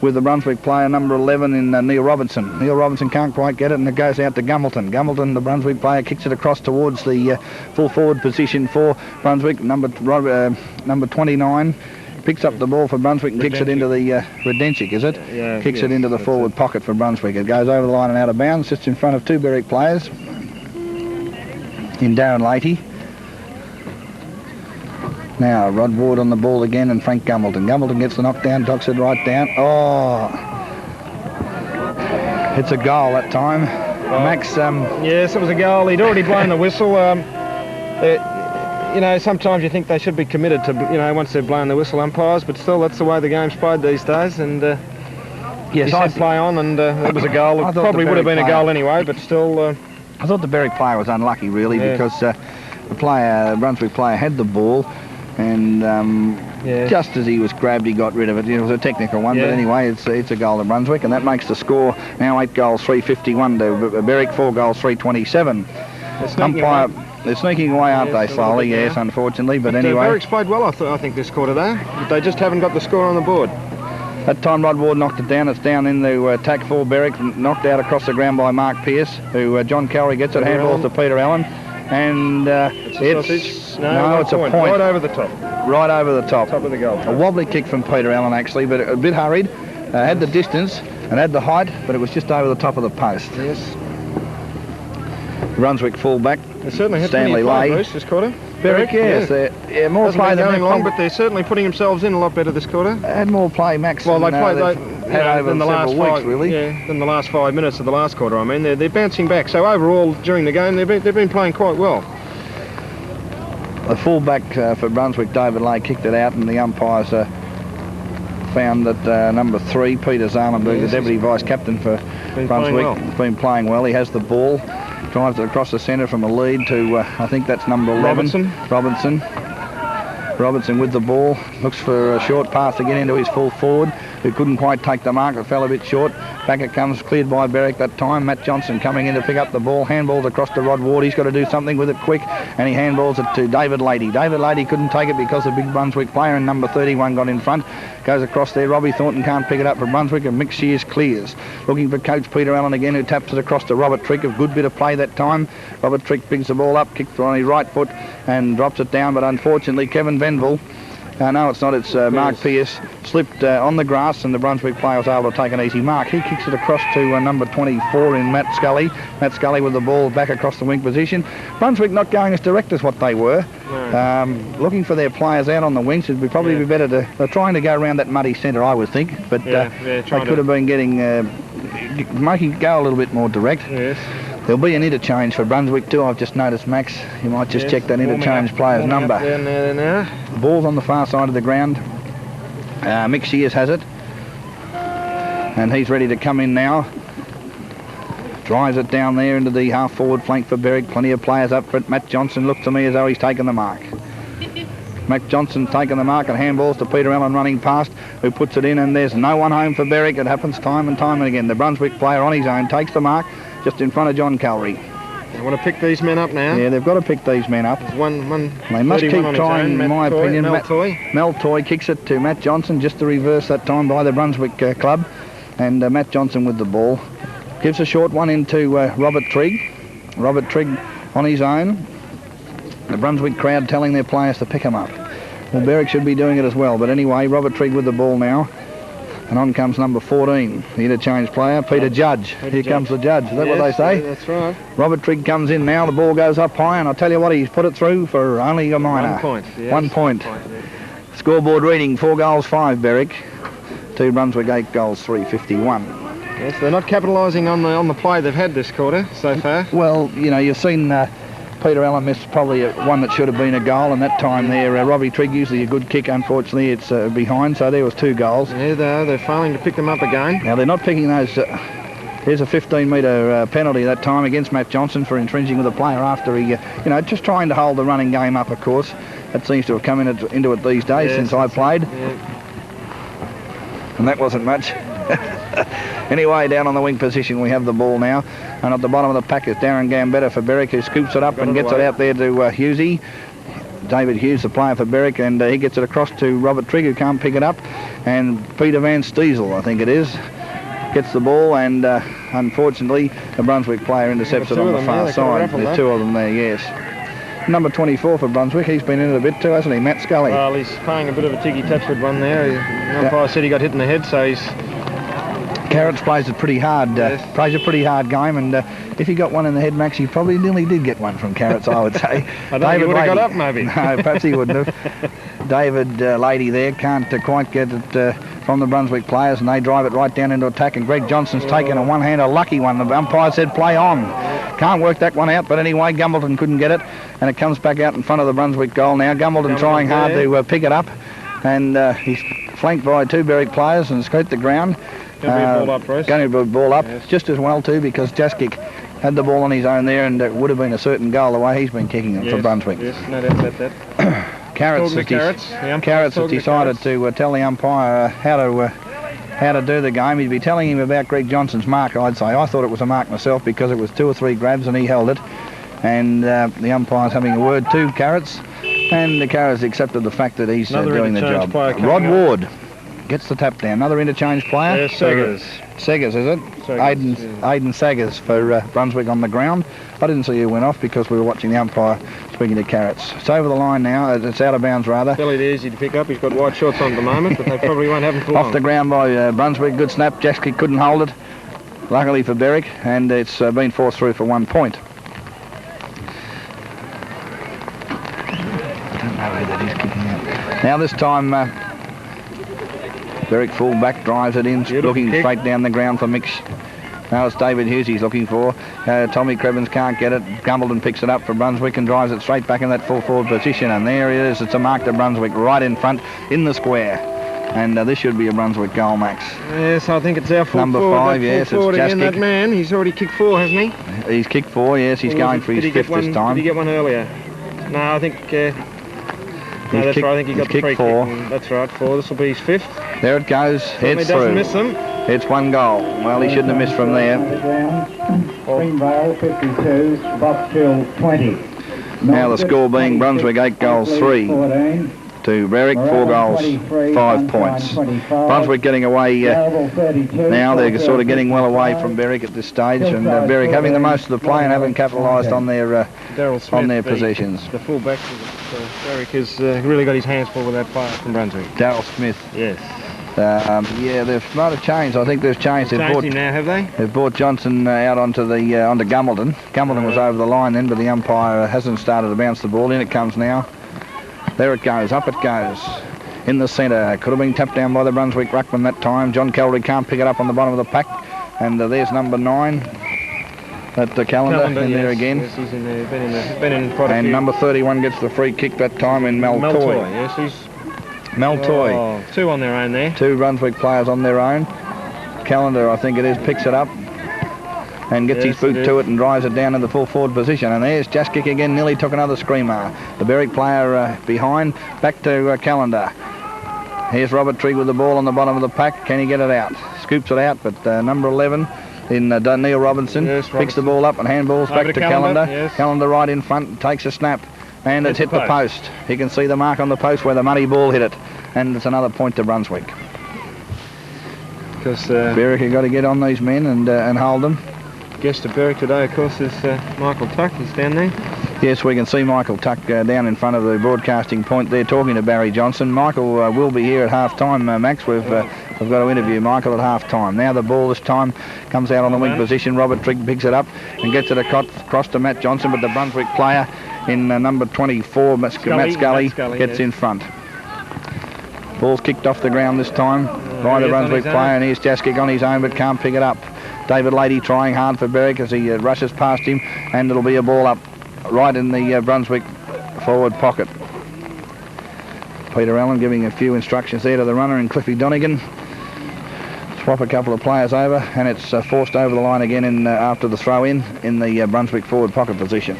with the Brunswick player number 11 in Neil Robertson. Neil Robertson can't quite get it, and it goes out to Gumbleton. Gumbleton, the Brunswick player, kicks it across towards the full forward position for Brunswick. Number 29 picks up the ball for Brunswick and kicks it into the Jaksic, is it? Yeah. Kicks it into the forward pocket for Brunswick. It goes over the line and out of bounds, sits in front of two Berwick players in Darren Leahy. Now Rod Ward on the ball again, and Frank Gumbleton. Gumbleton gets the knockdown, docks it right down. Oh, it's a goal that time. Max. Yes, it was a goal. He'd already blown the whistle. You know, sometimes you think they should be committed to, you know, once they've blown the whistle, umpires, but still, that's the way the game's played these days. And yes, he said play on, and it was a goal. It probably would have been a goal anyway, but still. I thought the Berwick player was unlucky, really, because the Brunswick player had the ball. And just as he was grabbed, he got rid of it. It was a technical one, but anyway, it's a goal to Brunswick, and that makes the score now 8 goals, 351 to Berwick, 4 goals, 327. They're sneaking away, aren't they, slowly? Yes, unfortunately, but anyway. Berwick's played well, I think, this quarter, though. They just haven't got the score on the board. That time Rod Ward knocked it down. It's down into attack for Berwick, knocked out across the ground by Mark Pearce, who John Callery gets it, handballs to Peter Allen. And it's a point. Right over the top. Right over the top. Top of the goal. A wobbly kick from Peter Allen, actually, but a bit hurried. Had the distance and had the height, but it was just over the top of the post. Yes. Brunswick full-back. They certainly had Stanley Leahy this quarter. Berwick, yes. Yeah, more play than going long, but they're certainly putting themselves in a lot better this quarter. Had more play, Max. Well, they played over the last weeks, really. Yeah, than the last 5 minutes of the last quarter. I mean, they're bouncing back. So overall, during the game, they've been playing quite well. The full-back for Brunswick, David Leigh, kicked it out, and the umpires found that number 3, Peter Sahlberg, the deputy vice-captain for Brunswick, has been playing well. He has the ball, drives it across the centre from a lead to, I think that's number 11. Robertson with the ball, looks for a short pass to get into his full forward, who couldn't quite take the mark, it fell a bit short. Back it comes, cleared by Berwick that time. Matt Johnson coming in to pick up the ball, handballs across to Rod Ward. He's got to do something with it quick, and he handballs it to David Leahy. David Leahy couldn't take it because the big Brunswick player in number 31 got in front. Goes across there, Robbie Thornton can't pick it up for Brunswick, and Mick Shears clears. Looking for coach Peter Allen again, who taps it across to Robert Trigg. A good bit of play that time. Robert Trigg picks the ball up, kicks on his right foot and drops it down, but unfortunately Kevin Venville, no it's not, it's Mark Pearce, slipped on the grass, and the Brunswick player was able to take an easy mark. He kicks it across to number 24 in Matt Scully. Matt Scully with the ball back across the wing position. Brunswick not going as direct as what they were. No. Looking for their players out on the wings. It'd probably be better to... They're trying to go around that muddy centre, I would think, but they could have been getting... making it go a little bit more direct. Yes. There'll be an interchange for Brunswick too, I've just noticed, Max. You might just check that interchange player's number. There. The ball's on the far side of the ground. Mick Shears has it. And he's ready to come in now. Drives it down there into the half-forward flank for Berwick. Plenty of players up for it. Matt Johnson looks to me as though he's taken the mark. Matt Johnson taking the mark, and handballs to Peter Allen running past, who puts it in, and there's no one home for Berwick. It happens time and time and again. The Brunswick player on his own takes the mark, just in front of John Callery. They want to pick these men up now. Yeah, they've got to pick these men up. They must keep trying, in my opinion. Mel Toy kicks it to Matt Johnson, just the reverse that time by the Brunswick club. And Matt Johnson with the ball. Gives a short one into Robert Trigg. Robert Trigg on his own. The Brunswick crowd telling their players to pick him up. Well, Berwick should be doing it as well. But anyway, Robert Trigg with the ball now. And on comes number 14, the interchange player, Peter Judge. Here comes the judge. Is that what they say? Yeah, that's right. Robert Trigg comes in now. The ball goes up high, and I'll tell you what, he's put it through for only a minor. 1 point. Yes. 1 point. Scoreboard reading, 4 goals, 5 Berwick. 2 Brunswick, 8 goals, 351. Yes, they're not capitalising on the play they've had this quarter so far. Well, you know, you've seen Peter Allen missed probably one that should have been a goal, and that time there, Robbie Trigg, usually a good kick, unfortunately it's behind, so there was 2 goals. Yeah, they're failing to pick them up again. Now they're not picking those. Here's a 15-metre penalty that time against Matt Johnson for infringing with a player after he, just trying to hold the running game up, of course. That seems to have come into it these days since I played. Yeah. And that wasn't much. Anyway, down on the wing position we have the ball now, and at the bottom of the pack is Darren Gambetta for Berwick, who scoops it up and gets it out there to Hughesy. David Hughes, the player for Berwick, and he gets it across to Robert Trigg, who can't pick it up, and Peter Van Steezel, I think it is, gets the ball, and unfortunately the Brunswick player intercepts it on the far side. There's 2 of them there, yes. Number 24 for Brunswick, he's been in it a bit too, hasn't he, Matt Scully? Well, he's playing a bit of a ticky-touchwood one there. The umpire said he got hit in the head, so he's... Carrots plays a pretty hard plays a pretty hard game, and if he got one in the head, Max, he probably nearly did get one from Carrots, I would say. I don't think he would have got up, maybe. No, perhaps he wouldn't have. David Leahy there can't quite get it from the Brunswick players, and they drive it right down into attack, and Greg Johnson's taken a one-hander, lucky one. The umpire said play on. Can't work that one out, but anyway, Gumbleton couldn't get it, and it comes back out in front of the Brunswick goal now. Gumbleton trying hard to pick it up, and he's flanked by 2 Berwick players and scraped the ground. Going to be a ball up, Bruce. Going to be a ball up, yes. Just as well too, because Jaskic had the ball on his own there, and it would have been a certain goal the way he's been kicking it for Brunswick. Yes, no doubt about that. Carrots has decided to tell the umpire how to do the game. He'd be telling him about Greg Johnson's mark, I'd say. I thought it was a mark myself because it was 2 or 3 grabs and he held it. And the umpire's having a word to Carrots, and the Carrots accepted the fact that he's doing the job. Rod Ward gets the tap down. Another interchange player. Saggers. Saggers, is it? Aidan Saggers for Brunswick on the ground. I didn't see who went off because we were watching the umpire speaking to Carrots. It's over the line now. It's out of bounds, rather. Fairly easy to pick up. He's got white shorts on at the moment, but they probably won't have him for long. Off the ground by Brunswick. Good snap. Jaskic couldn't hold it. Luckily for Berwick, and it's been forced through for 1 point. I don't know who that is kicking out. Now this time, Berwick full back drives it in, looking straight down the ground for Mix. Now it's David Hughes he's looking for. Tommy Crebbins can't get it. Gumbleton picks it up for Brunswick and drives it straight back in that full forward position. And there it is. It's a mark to Brunswick right in front in the square. And this should be a Brunswick goal, Max. Yes, I think it's our full Number forward. 5, yes, it's again, that man. He's already kicked 4, hasn't he? He's kicked 4, yes. He's going for his 5th this time. Did he get one earlier? No, I think... no, that's right. I think he got the free 4. kick. That's right, 4. This will be his 5th. There it goes. Heads through. Doesn't miss them. It's 1 goal. Well, he shouldn't have missed from there. Greenvale 52, Boxhill 20. Now the score being Brunswick 8 goals 3 to Berwick 4 goals 5 points. Brunswick getting away now. They're sort of getting well away from Berwick at this stage, and Berwick having the most of the play and haven't capitalised on their possessions. The full back of Berwick has really got his hands full with that player from Brunswick. Darryl Smith. Yes. Yeah, they've might have changed. I think they've changed. They've changed him now, have they? They've brought Johnson out onto Gumbleton. Gumbleton was over the line then, but the umpire hasn't started to bounce the ball. In it comes now. There it goes. Up it goes. In the centre. Could have been tapped down by the Brunswick ruckman that time. John Callery can't pick it up on the bottom of the pack. And there's number 9. At the Callender in there again. Yes, he's in there. Been in quite a and few. number 31 gets the free kick that time in Meltoy. Yes, he's... Meltoy. 2 on their own there. 2 Brunswick players on their own. Callender, I think it is, picks it up and gets his boot to it and drives it down in the full forward position. And there's Jaskic again, nearly took another screamer. The Berwick player behind, back to Callender. Here's Robert Trigg with the ball on the bottom of the pack. Can he get it out? Scoops it out, but number 11 in Neil Robertson picks the ball up and handballs back to Callender. Yes. Callender right in front, takes a snap. And it's hit the post. You can see the mark on the post where the muddy ball hit it. And it's another point to Brunswick. Because Berwick have got to get on these men and hold them. Guest of Berwick today, of course, is Michael Tuck. He's down there. Yes, we can see Michael Tuck down in front of the broadcasting point there talking to Barry Johnson. Michael will be here at half-time, Max. We've got to interview Michael at half-time. Now the ball this time comes out on the wing position. Robert Trigg picks it up and gets it across to Matt Johnson, but the Brunswick player in number 24, Matt Scully gets in front. Ball's kicked off the ground this time by the Brunswick player, and here's Jaskic on his own but can't pick it up. David Leahy trying hard for Berwick as he rushes past him, and it'll be a ball up right in the Brunswick forward pocket. Peter Allen giving a few instructions there to the runner and Cliffy Donegan. Swap a couple of players over, and it's forced over the line again in after the throw in the Brunswick forward pocket position.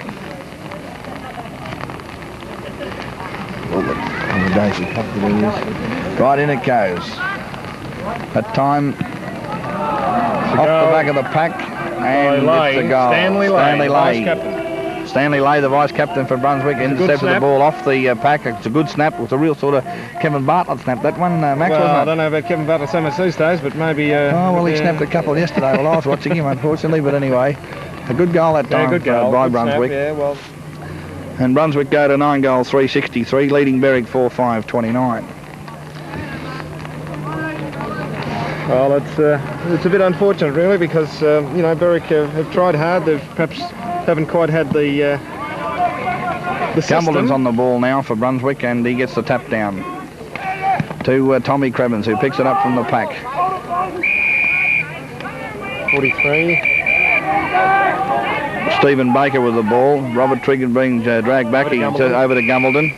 Right in it goes. That time off the back of the pack, and it's a goal. Stanley Leahy, vice captain. Stanley Leahy, the vice captain for Brunswick, intercepted the ball off the pack. It's a good snap. It was a real sort of Kevin Bartlett snap. That one, Max, well, wasn't it? I don't know about Kevin Bartlett so much these days, but maybe... oh, well, he snapped a couple yesterday while I was watching him, unfortunately. But anyway, a good goal that time good goal. by Good Brunswick. Snap, yeah, well. And Brunswick go to 9 goals, 363, leading Berwick 4-5-29. Well, it's a bit unfortunate, really, because, you know, Berwick have tried hard. They perhaps haven't quite had the Gumbleton's on the ball now for Brunswick, and he gets the tap down to Tommy Crebbin, who picks it up from the pack. 43. Stephen Baker with the ball. Robert Trigg being dragged back over to Gumbleton.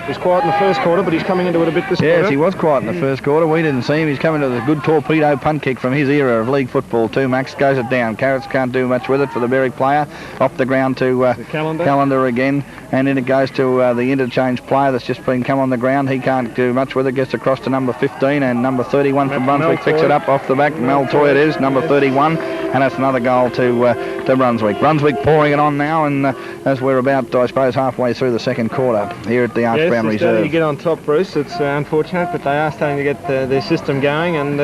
He was quiet in the first quarter, but he's coming into it a bit this quarter. Yes, he was quiet in the first quarter. We didn't see him. He's coming to the good torpedo punt kick from his era of league football too. Max goes it down. Carrots can't do much with it for the Berwick player. Off the ground to Callender again. And then it goes to the interchange player that's just been come on the ground. He can't do much with it. Gets across to number 15, and number 31 from Brunswick picks it up off the back. Mel Toy it is, number 31. And that's another goal to Brunswick. Brunswick pouring it on now, and as we're about, I suppose, halfway through the second quarter here at the Arch Brown Reserve. Yes, to get on top, Bruce. It's unfortunate, but they are starting to get their system going, and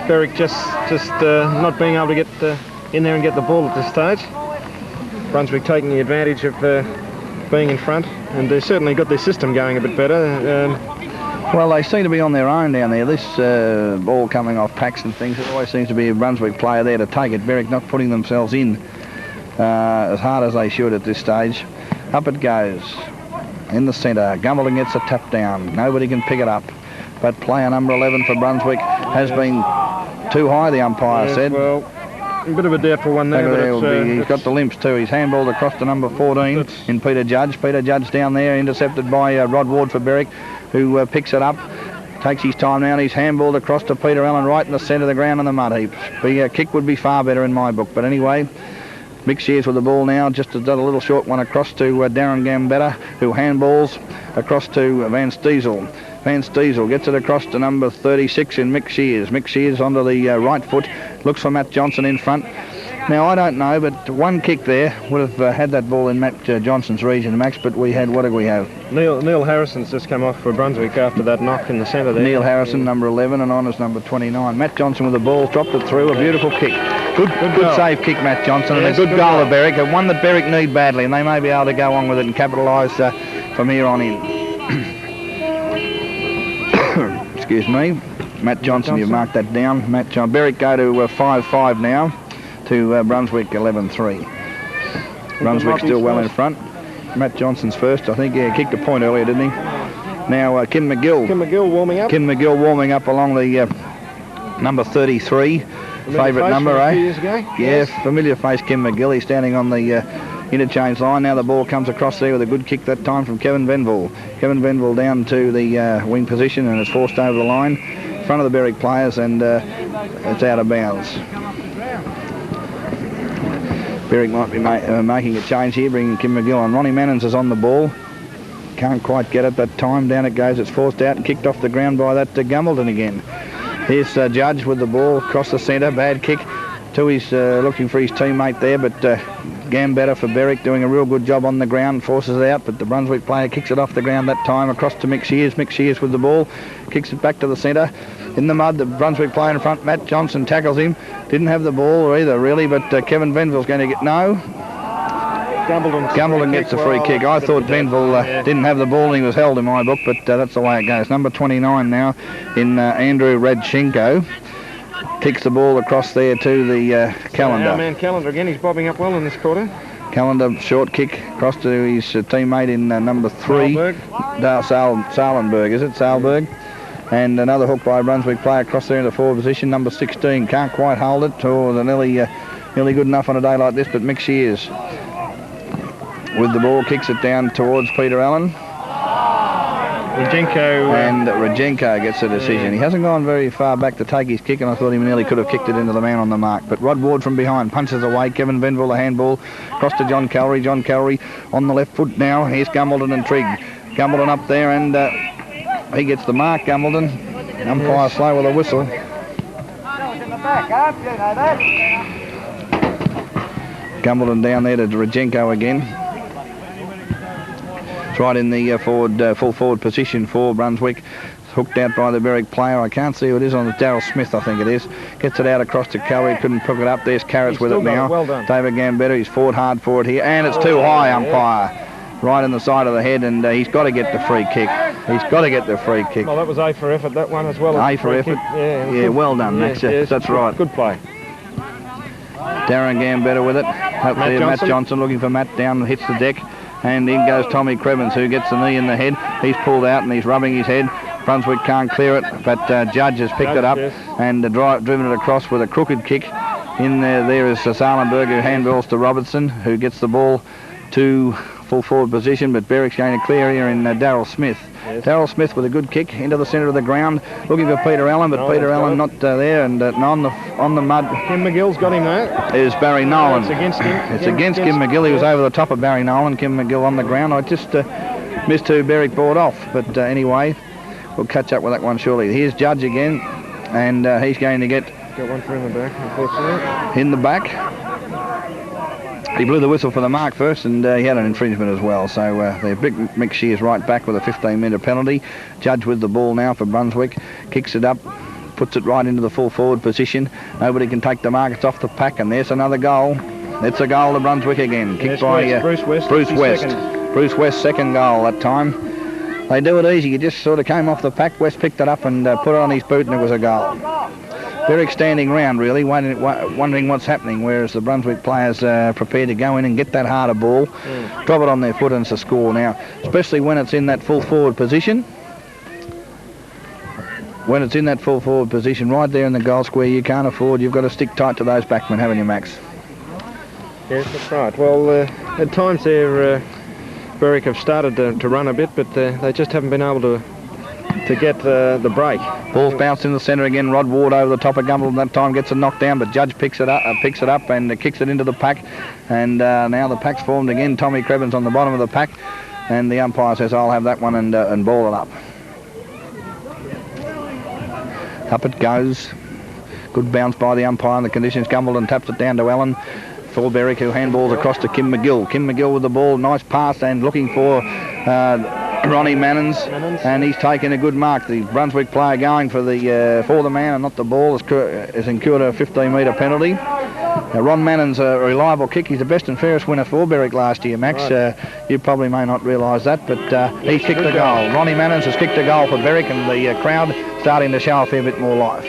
Berwick just not being able to get in there and get the ball at this stage. Brunswick taking the advantage of being in front, and they've certainly got their system going a bit better. Well, they seem to be on their own down there. This ball coming off packs and things, there always seems to be a Brunswick player there to take it. Berwick not putting themselves in as hard as they should at this stage. Up it goes in the centre. Gumbleton gets a tap down. Nobody can pick it up. But player number 11 for Brunswick has been too high, the umpire said. Well, a bit of a doubtful one there. But he's got the limps too. He's handballed across to number 14 in Peter Judge. Peter Judge down there, intercepted by Rod Ward for Berwick, who picks it up. Takes his time now, and he's handballed across to Peter Allen right in the centre of the ground on the mud heap. The kick would be far better in my book. But anyway, Mick Shears with the ball now, just has done a little short one across to Darren Gambetta, who handballs across to Van Stiesel. Van Stiesel gets it across to number 36 in Mick Shears. Mick Shears onto the right foot, looks for Matt Johnson in front. Now, I don't know, but one kick there would have had that ball in Matt Johnson's region, Max, but we had, what did we have? Neil Harrison's just come off for Brunswick after that knock in the centre there. Neil Harrison, number 11, and on is number 29. Matt Johnson with the ball, dropped it through, a beautiful kick. Good save kick, Matt Johnson, and a good goal of Berwick, one that Berwick need badly, and they may be able to go on with it and capitalise from here on in. Excuse me. Matt Johnson, you've marked that down. Berwick go to 5-5 now. To Brunswick 11-3. Brunswick still well in front. Matt Johnson's first, I think. Yeah, kicked a point earlier, didn't he? Now Kim McGill. Kim McGill warming up. Kim McGill warming up along the number 33. Favourite number, eh? Yeah, familiar face Kim McGill. He's standing on the interchange line. Now the ball comes across there with a good kick that time from Kevin Venville. Kevin Venville down to the wing position and is forced over the line in front of the Berwick players, and it's out of bounds. Berwick might be making a change here, bringing Kim McGill on. Ronnie Mannens is on the ball. Can't quite get it that time. Down it goes. It's forced out and kicked off the ground by that Gumbleton again. Here's Judge with the ball across the centre. Bad kick. Tui's looking for his teammate there, but Gambetta for Berwick doing a real good job on the ground. Forces it out, but the Brunswick player kicks it off the ground that time. Across to Mick Shears. Mick Shears with the ball. Kicks it back to the centre. In the mud, the Brunswick player in front, Matt Johnson, tackles him. Didn't have the ball either, really, but Kevin Venville's going to get... No. Gumbleton gets the free kick. I thought Venville didn't have the ball and he was held in my book, but that's the way it goes. Number 29 now in Andrew Radchenko. Kicks the ball across there to the Callender. Our man Callender again, he's bobbing up well in this quarter. Callender, short kick across to his teammate in number 3. Sahlberg, is it? Sahlberg. And another hook by a Brunswick player across there in the forward position, number 16. Can't quite hold it, or the nearly nearly good enough on a day like this, but Mick Shears with the ball, kicks it down towards Peter Allen. Rajenko gets the decision. He hasn't gone very far back to take his kick, and I thought he nearly could have kicked it into the man on the mark. But Rod Ward from behind punches away. Kevin Venville, the handball, across to John Callery. John Callery on the left foot now. Here's Gumbleton and Trigg. Gumbleton up there, and he gets the mark, Gumbleton. Umpire slow with a whistle. Gumbleton down there to Rajenko again. Right in the full forward position for Brunswick. Hooked out by the Berwick player. I can't see who it is on the Daryl Smith, I think it is. Gets it out across to Callery. Couldn't pick it up. There's Carrots with it now. Well done. David Gambetta, he's fought hard for it here. And it's too high, umpire. Right in the side of the head, and he's got to get the free kick. He's got to get the free kick. Well, that was A for effort, that one as well. A for effort. Yeah, well done, Max. Yes, that's right. Good play. Darren Gambetta with it. Matt Johnson looking for Matt down, hits the deck. And in goes Tommy Crebbin, who gets the knee in the head. He's pulled out and he's rubbing his head. Brunswick can't clear it, but Judge has picked it up and driven it across with a crooked kick. In there is Sahlberg, who handballs to Robertson, who gets the ball to full forward position, but Berwick's going to clear here in Daryl Smith. Yes. Daryl Smith with a good kick into the centre of the ground, looking for Peter Allen, but Peter Allen not there, and on the mud. Kim McGill's got him there. Is Barry Nolan. It's against him. It's against Kim McGill. He was over the top of Barry Nolan. Kim McGill on the ground. I just missed who Berwick brought off, but anyway, we'll catch up with that one shortly. Here's Judge again, and he's going to get... Got one for in the back, unfortunately. In the back. He blew the whistle for the mark first, and he had an infringement as well. So the big Mick Shears right back with a 15-metre penalty. Judge with the ball now for Brunswick. Kicks it up, puts it right into the full forward position. Nobody can take the mark. It's off the pack, and there's another goal. It's a goal to Brunswick again. Kicked by Bruce West. Bruce West's second goal that time. They do it easy. He just sort of came off the pack. West picked it up and put it on his boot, and it was a goal. Berwick standing round really, wondering what's happening, whereas the Brunswick players are prepared to go in and get that harder ball, drop it on their foot, and it's a score now, especially when it's in that full forward position. When it's in that full forward position, right there in the goal square, you can't afford, you've got to stick tight to those backmen, haven't you, Max? Yes, that's right. Well, at times there, Berwick have started to run a bit, but they just haven't been able to get the break. Ball's bounced in the centre again. Rod Ward over the top of Gumbleton that time gets a knockdown, but Judge picks it up and kicks it into the pack. And now the pack's formed again. Tommy Crebbin's on the bottom of the pack, and the umpire says, "I'll have that one," and ball it up. Up it goes. Good bounce by the umpire in the conditions. Gumbleton taps it down to Allen. For Berwick, who handballs across to Kim McGill. Kim McGill with the ball, nice pass, and looking for Ronnie Mannens, and he's taken a good mark. The Brunswick player going for the man and not the ball has incurred a 15-metre penalty. Now, Ron Mannens, a reliable kick. He's the best and fairest winner for Berwick last year, Max. Right. You probably may not realise that, but he's kicked a goal. Ronnie Mannens has kicked a goal for Berwick, and the crowd starting to show a fair bit more life.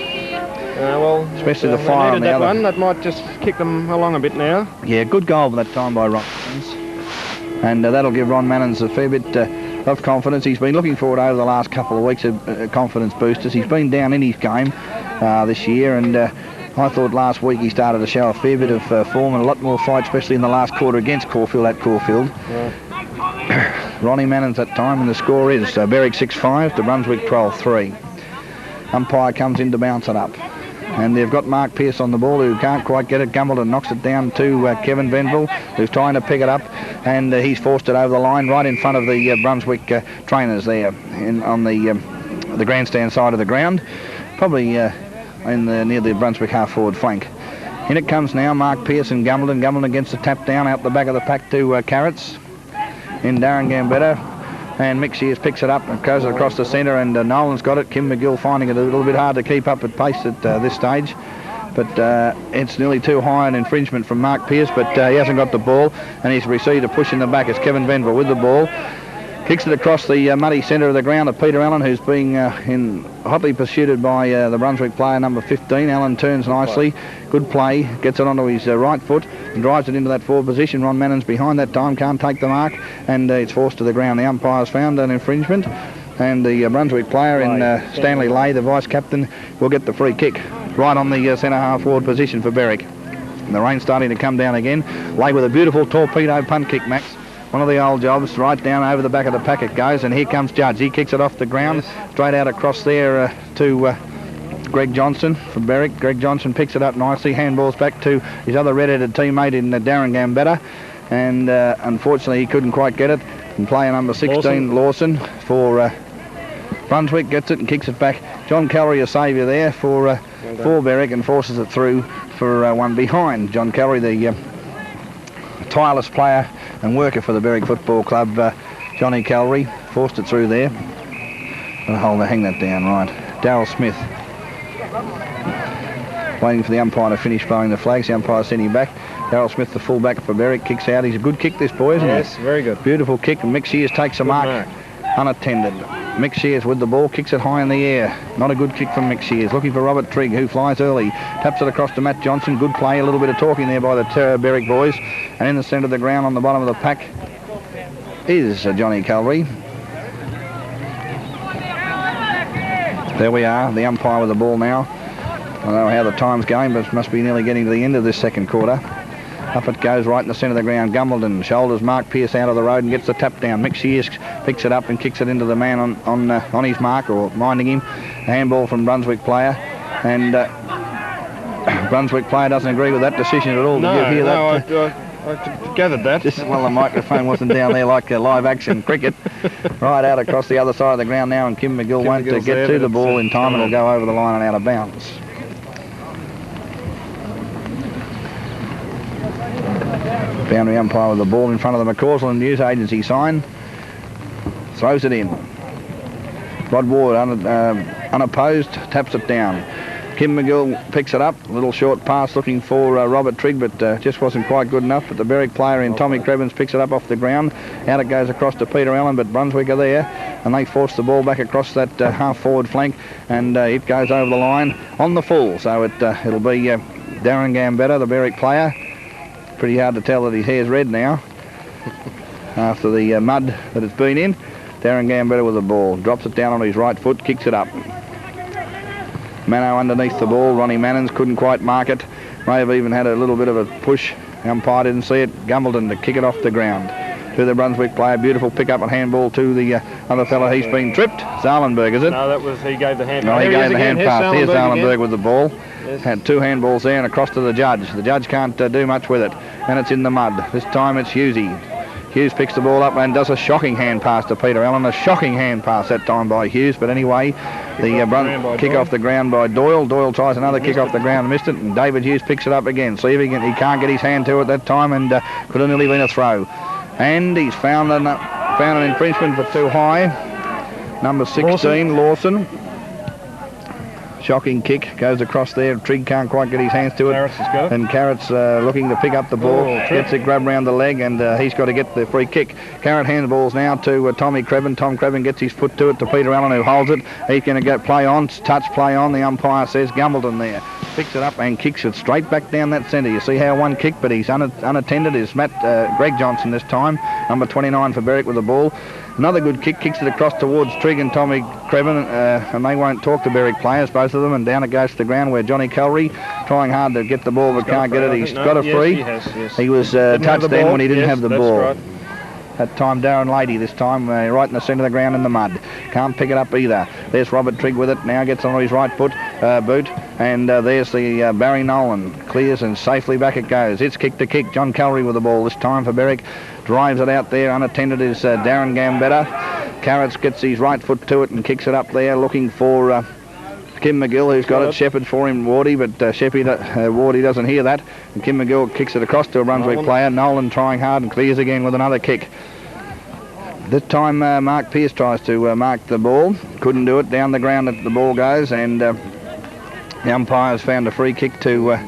Well, especially the fire on the other one. That might just kick them along a bit now. Yeah, good goal that time by Ron Mannens, and that'll give Ron Mannens a fair bit of confidence. He's been looking for it over the last couple of weeks of confidence boosters. He's been down in his game this year, and I thought last week he started to show a fair bit of form and a lot more fight, especially in the last quarter against Caulfield at Caulfield. Yeah. Ronnie Mannens that time, and the score is Berwick 6-5 to Brunswick 12-3. Umpire comes in to bounce it up. And they've got Mark Pearce on the ball, who can't quite get it. Gumbleton knocks it down to Kevin Venville, who's trying to pick it up, and he's forced it over the line right in front of the Brunswick trainers there on the grandstand side of the ground, probably near the Brunswick half-forward flank. In it comes now, Mark Pearce and Gumbleton. Gumbleton gets the tap down out the back of the pack to Carrots in Darren Gambetta. And Mick Shears picks it up and goes it across the centre, and Nolan's got it. Kim McGill finding it a little bit hard to keep up at pace at this stage. But it's nearly too high an infringement from Mark Pearce, but he hasn't got the ball, and he's received a push in the back. It's Kevin Venville with the ball. Kicks it across the muddy centre of the ground to Peter Allen, who's being hotly pursued by the Brunswick player number 15. Allen turns nicely. Good play. Gets it onto his right foot and drives it into that forward position. Ron Mannens behind that time, can't take the mark, and it's forced to the ground. The umpire's found an infringement, and the Brunswick player in Stanley Leahy, the vice-captain, will get the free kick right on the centre half forward position for Berwick. The rain's starting to come down again. Lay with a beautiful torpedo punt kick, Max. One of the old jobs, right down over the back of the pack it goes, and here comes Judge. He kicks it off the ground, straight out across there to Greg Johnson from Berwick. Greg Johnson picks it up nicely, handballs back to his other red-headed teammate in Darren Gambetta, and unfortunately he couldn't quite get it. And player number 16, Lawson for Brunswick, gets it and kicks it back. John Callery, a saviour there for Berwick, and forces it through for one behind. John Callery, the tireless player and worker for the Berwick Football Club, Johnny Callery, forced it through there. Hang that down, right. Darryl Smith waiting for the umpire to finish blowing the flags. The umpire sending back. Darryl Smith, the full-back for Berwick, kicks out. He's a good kick, this boy, isn't he? Yes, very good. Beautiful kick, and Mick Shears takes a mark unattended. Mick Shears with the ball, kicks it high in the air. Not a good kick from Mick Shears. Looking for Robert Trigg, who flies early. Taps it across to Matt Johnson. Good play, a little bit of talking there by the Berwick boys. And in the centre of the ground on the bottom of the pack is Johnny Callery. There we are, the umpire with the ball now. I don't know how the time's going, but it must be nearly getting to the end of this second quarter. Up it goes right in the centre of the ground. Gumbleton shoulders Mark Pearce out of the road and gets the tap down. Mick Shears picks it up and kicks it into the man on his mark, or minding him. A handball from Brunswick player, and Brunswick player doesn't agree with that decision at all. No, Did you hear that? I gathered that. Well, the microphone wasn't down there like live action cricket. Right out across the other side of the ground now, and Kim McGill won't get to the ball in time, and it'll go over the line and out of bounds. Boundary umpire with the ball in front of the McCausland News Agency sign. Throws it in. Rod Ward unopposed, taps it down. Kim McGill picks it up. A little short pass looking for Robert Trigg, but just wasn't quite good enough. But the Berwick player in Tommy Crebbin picks it up off the ground. Out it goes across to Peter Allen, but Brunswick are there, and they force the ball back across that half-forward flank, and it goes over the line on the full. So it'll be Darren Gambetta, the Berwick player. Pretty hard to tell that his hair's red now after the mud that it's been in. Darren Gambetta with the ball, drops it down on his right foot, kicks it up. Mano underneath the ball. Ronnie Mannens couldn't quite mark it. May have even had a little bit of a push. Umpire didn't see it. Gumbleton to kick it off the ground to the Brunswick player. Beautiful pick-up and handball to the other fella. He's been tripped. Sahlberg, is it? No, that was, he gave the hand pass. No, he gave the hand pass. Here's Sahlberg with the ball. Yes. Had two handballs there and across to the judge. The judge can't do much with it, and it's in the mud. This time it's Hughesy. Hughes picks the ball up and does a shocking hand pass to Peter Allen. A shocking hand pass that time by Hughes, but anyway, the kick off the ground by Doyle. Doyle tries another kick off the ground and missed it, and David Hughes picks it up again. See if he can't get his hand to it that time, and could have nearly been a throw. And he's found an infringement for too high. Number 16, Lawson. Shocking kick, goes across there. Trigg can't quite get his hands to it. Carrots has got it. And Carrots looking to pick up the ball. Gets it grabbed round the leg, and he's got to get the free kick. Carrot handballs now to Tommy Crebbin. Tom Crebbin gets his foot to it to Peter Allen, who holds it. He's going to go play on, touch play on. The umpire says Gumbleton there. Picks it up and kicks it straight back down that centre. You see how one kick, but he's unattended is Greg Johnson this time. Number 29 for Berwick with the ball. Another good kick, kicks it across towards Trigg and Tommy Crebbin, and they won't talk to Berwick players, both of them, and down it goes to the ground where Johnny Callery, trying hard to get the ball but can't get it. He's got a free. Yes. He was touched then when he didn't have the ball. Right. That time Darren Leahy this time, right in the centre of the ground in the mud. Can't pick it up either. There's Robert Trigg with it, now gets on his right boot, and there's the Barry Nolan. Clears and safely back it goes. It's kick to kick. John Callery with the ball this time for Berwick. Drives it out there, unattended is Darren Gambetta. Carrots gets his right foot to it and kicks it up there, looking for Kim McGill, who's got it. Shepherd for him, Wardy, but Wardy doesn't hear that. And Kim McGill kicks it across to a Brunswick player. Nolan trying hard and clears again with another kick. This time Mark Pearce tries to mark the ball. Couldn't do it. Down the ground the ball goes, and the umpire's found a free kick to...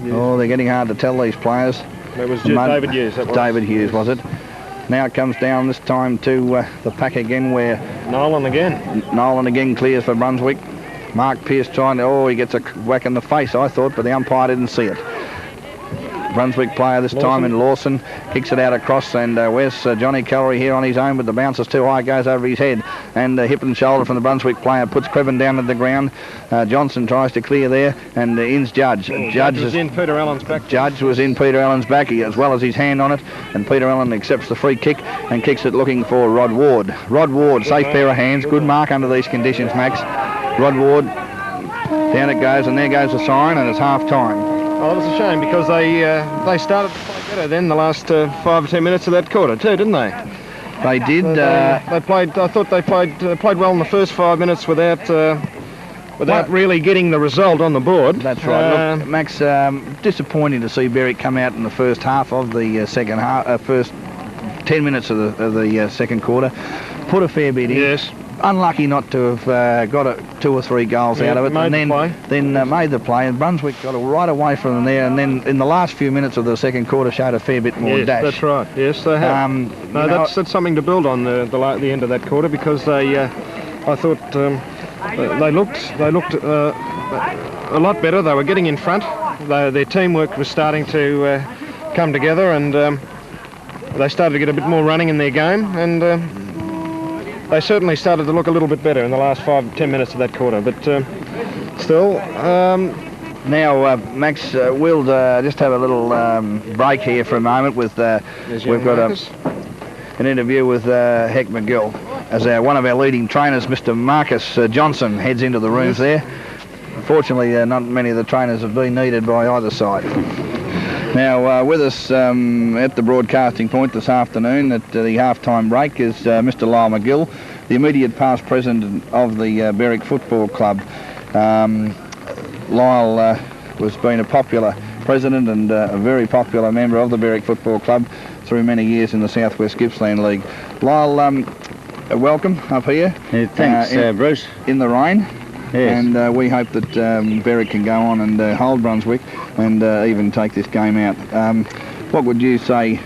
Oh, they're getting hard to tell, these players. That was David Hughes. David Hughes, was it? Now it comes down this time to the pack again, where... Nolan again clears for Brunswick. Mark Pearce trying to... Oh, he gets a whack in the face, I thought, but the umpire didn't see it. Brunswick player this time in Lawson. Kicks it out across, and where's Johnny Callery here on his own, but the bounce is too high, goes over his head, and hip and shoulder from the Brunswick player puts Crebbin down to the ground. Johnson tries to clear there, and in's Judge. Judge was in Peter Allen's back. Judge was in Peter Allen's back, as well as his hand on it, and Peter Allen accepts the free kick and kicks it looking for Rod Ward. Rod Ward, safe pair of hands, good mark under these conditions, Max. Rod Ward, down it goes, and there goes the sign, and it's half-time. Oh, that's a shame, because they started to play better then the last 5 or 10 minutes of that quarter too, didn't they? They did. They played. I thought they played well in the first 5 minutes without really getting the result on the board. That's right. Look, Max, disappointing to see Berwick come out in the first half of the first 10 minutes of the second quarter. Put a fair bit in. Yes. Unlucky not to have got 2 or 3 goals out of it, and then made the play. And Brunswick got it right away from them there, and then in the last few minutes of the second quarter showed a fair bit more dash. That's right. Yes, they have. That's something to build on the end of that quarter, because I thought they looked a lot better. They were getting in front. Their teamwork was starting to come together, and they started to get a bit more running in their game, and they certainly started to look a little bit better in the last 5-10 minutes of that quarter. But still, now Max, we'll just have a little break here for a moment. We've got an interview with Heck McGill, as one of our leading trainers, Mr. Marcus Johnson, heads into the rooms there. Unfortunately, not many of the trainers have been needed by either side. Now, with us at the broadcasting point this afternoon at the half-time break is Mr. Lyle McGill, the immediate past president of the Berwick Football Club. Lyle has been a popular president and a very popular member of the Berwick Football Club through many years in the South West Gippsland League. Lyle, welcome up here. Thanks, Bruce. In the rain. Yes. And we hope that Berwick can go on and hold Brunswick and even take this game out. What would you say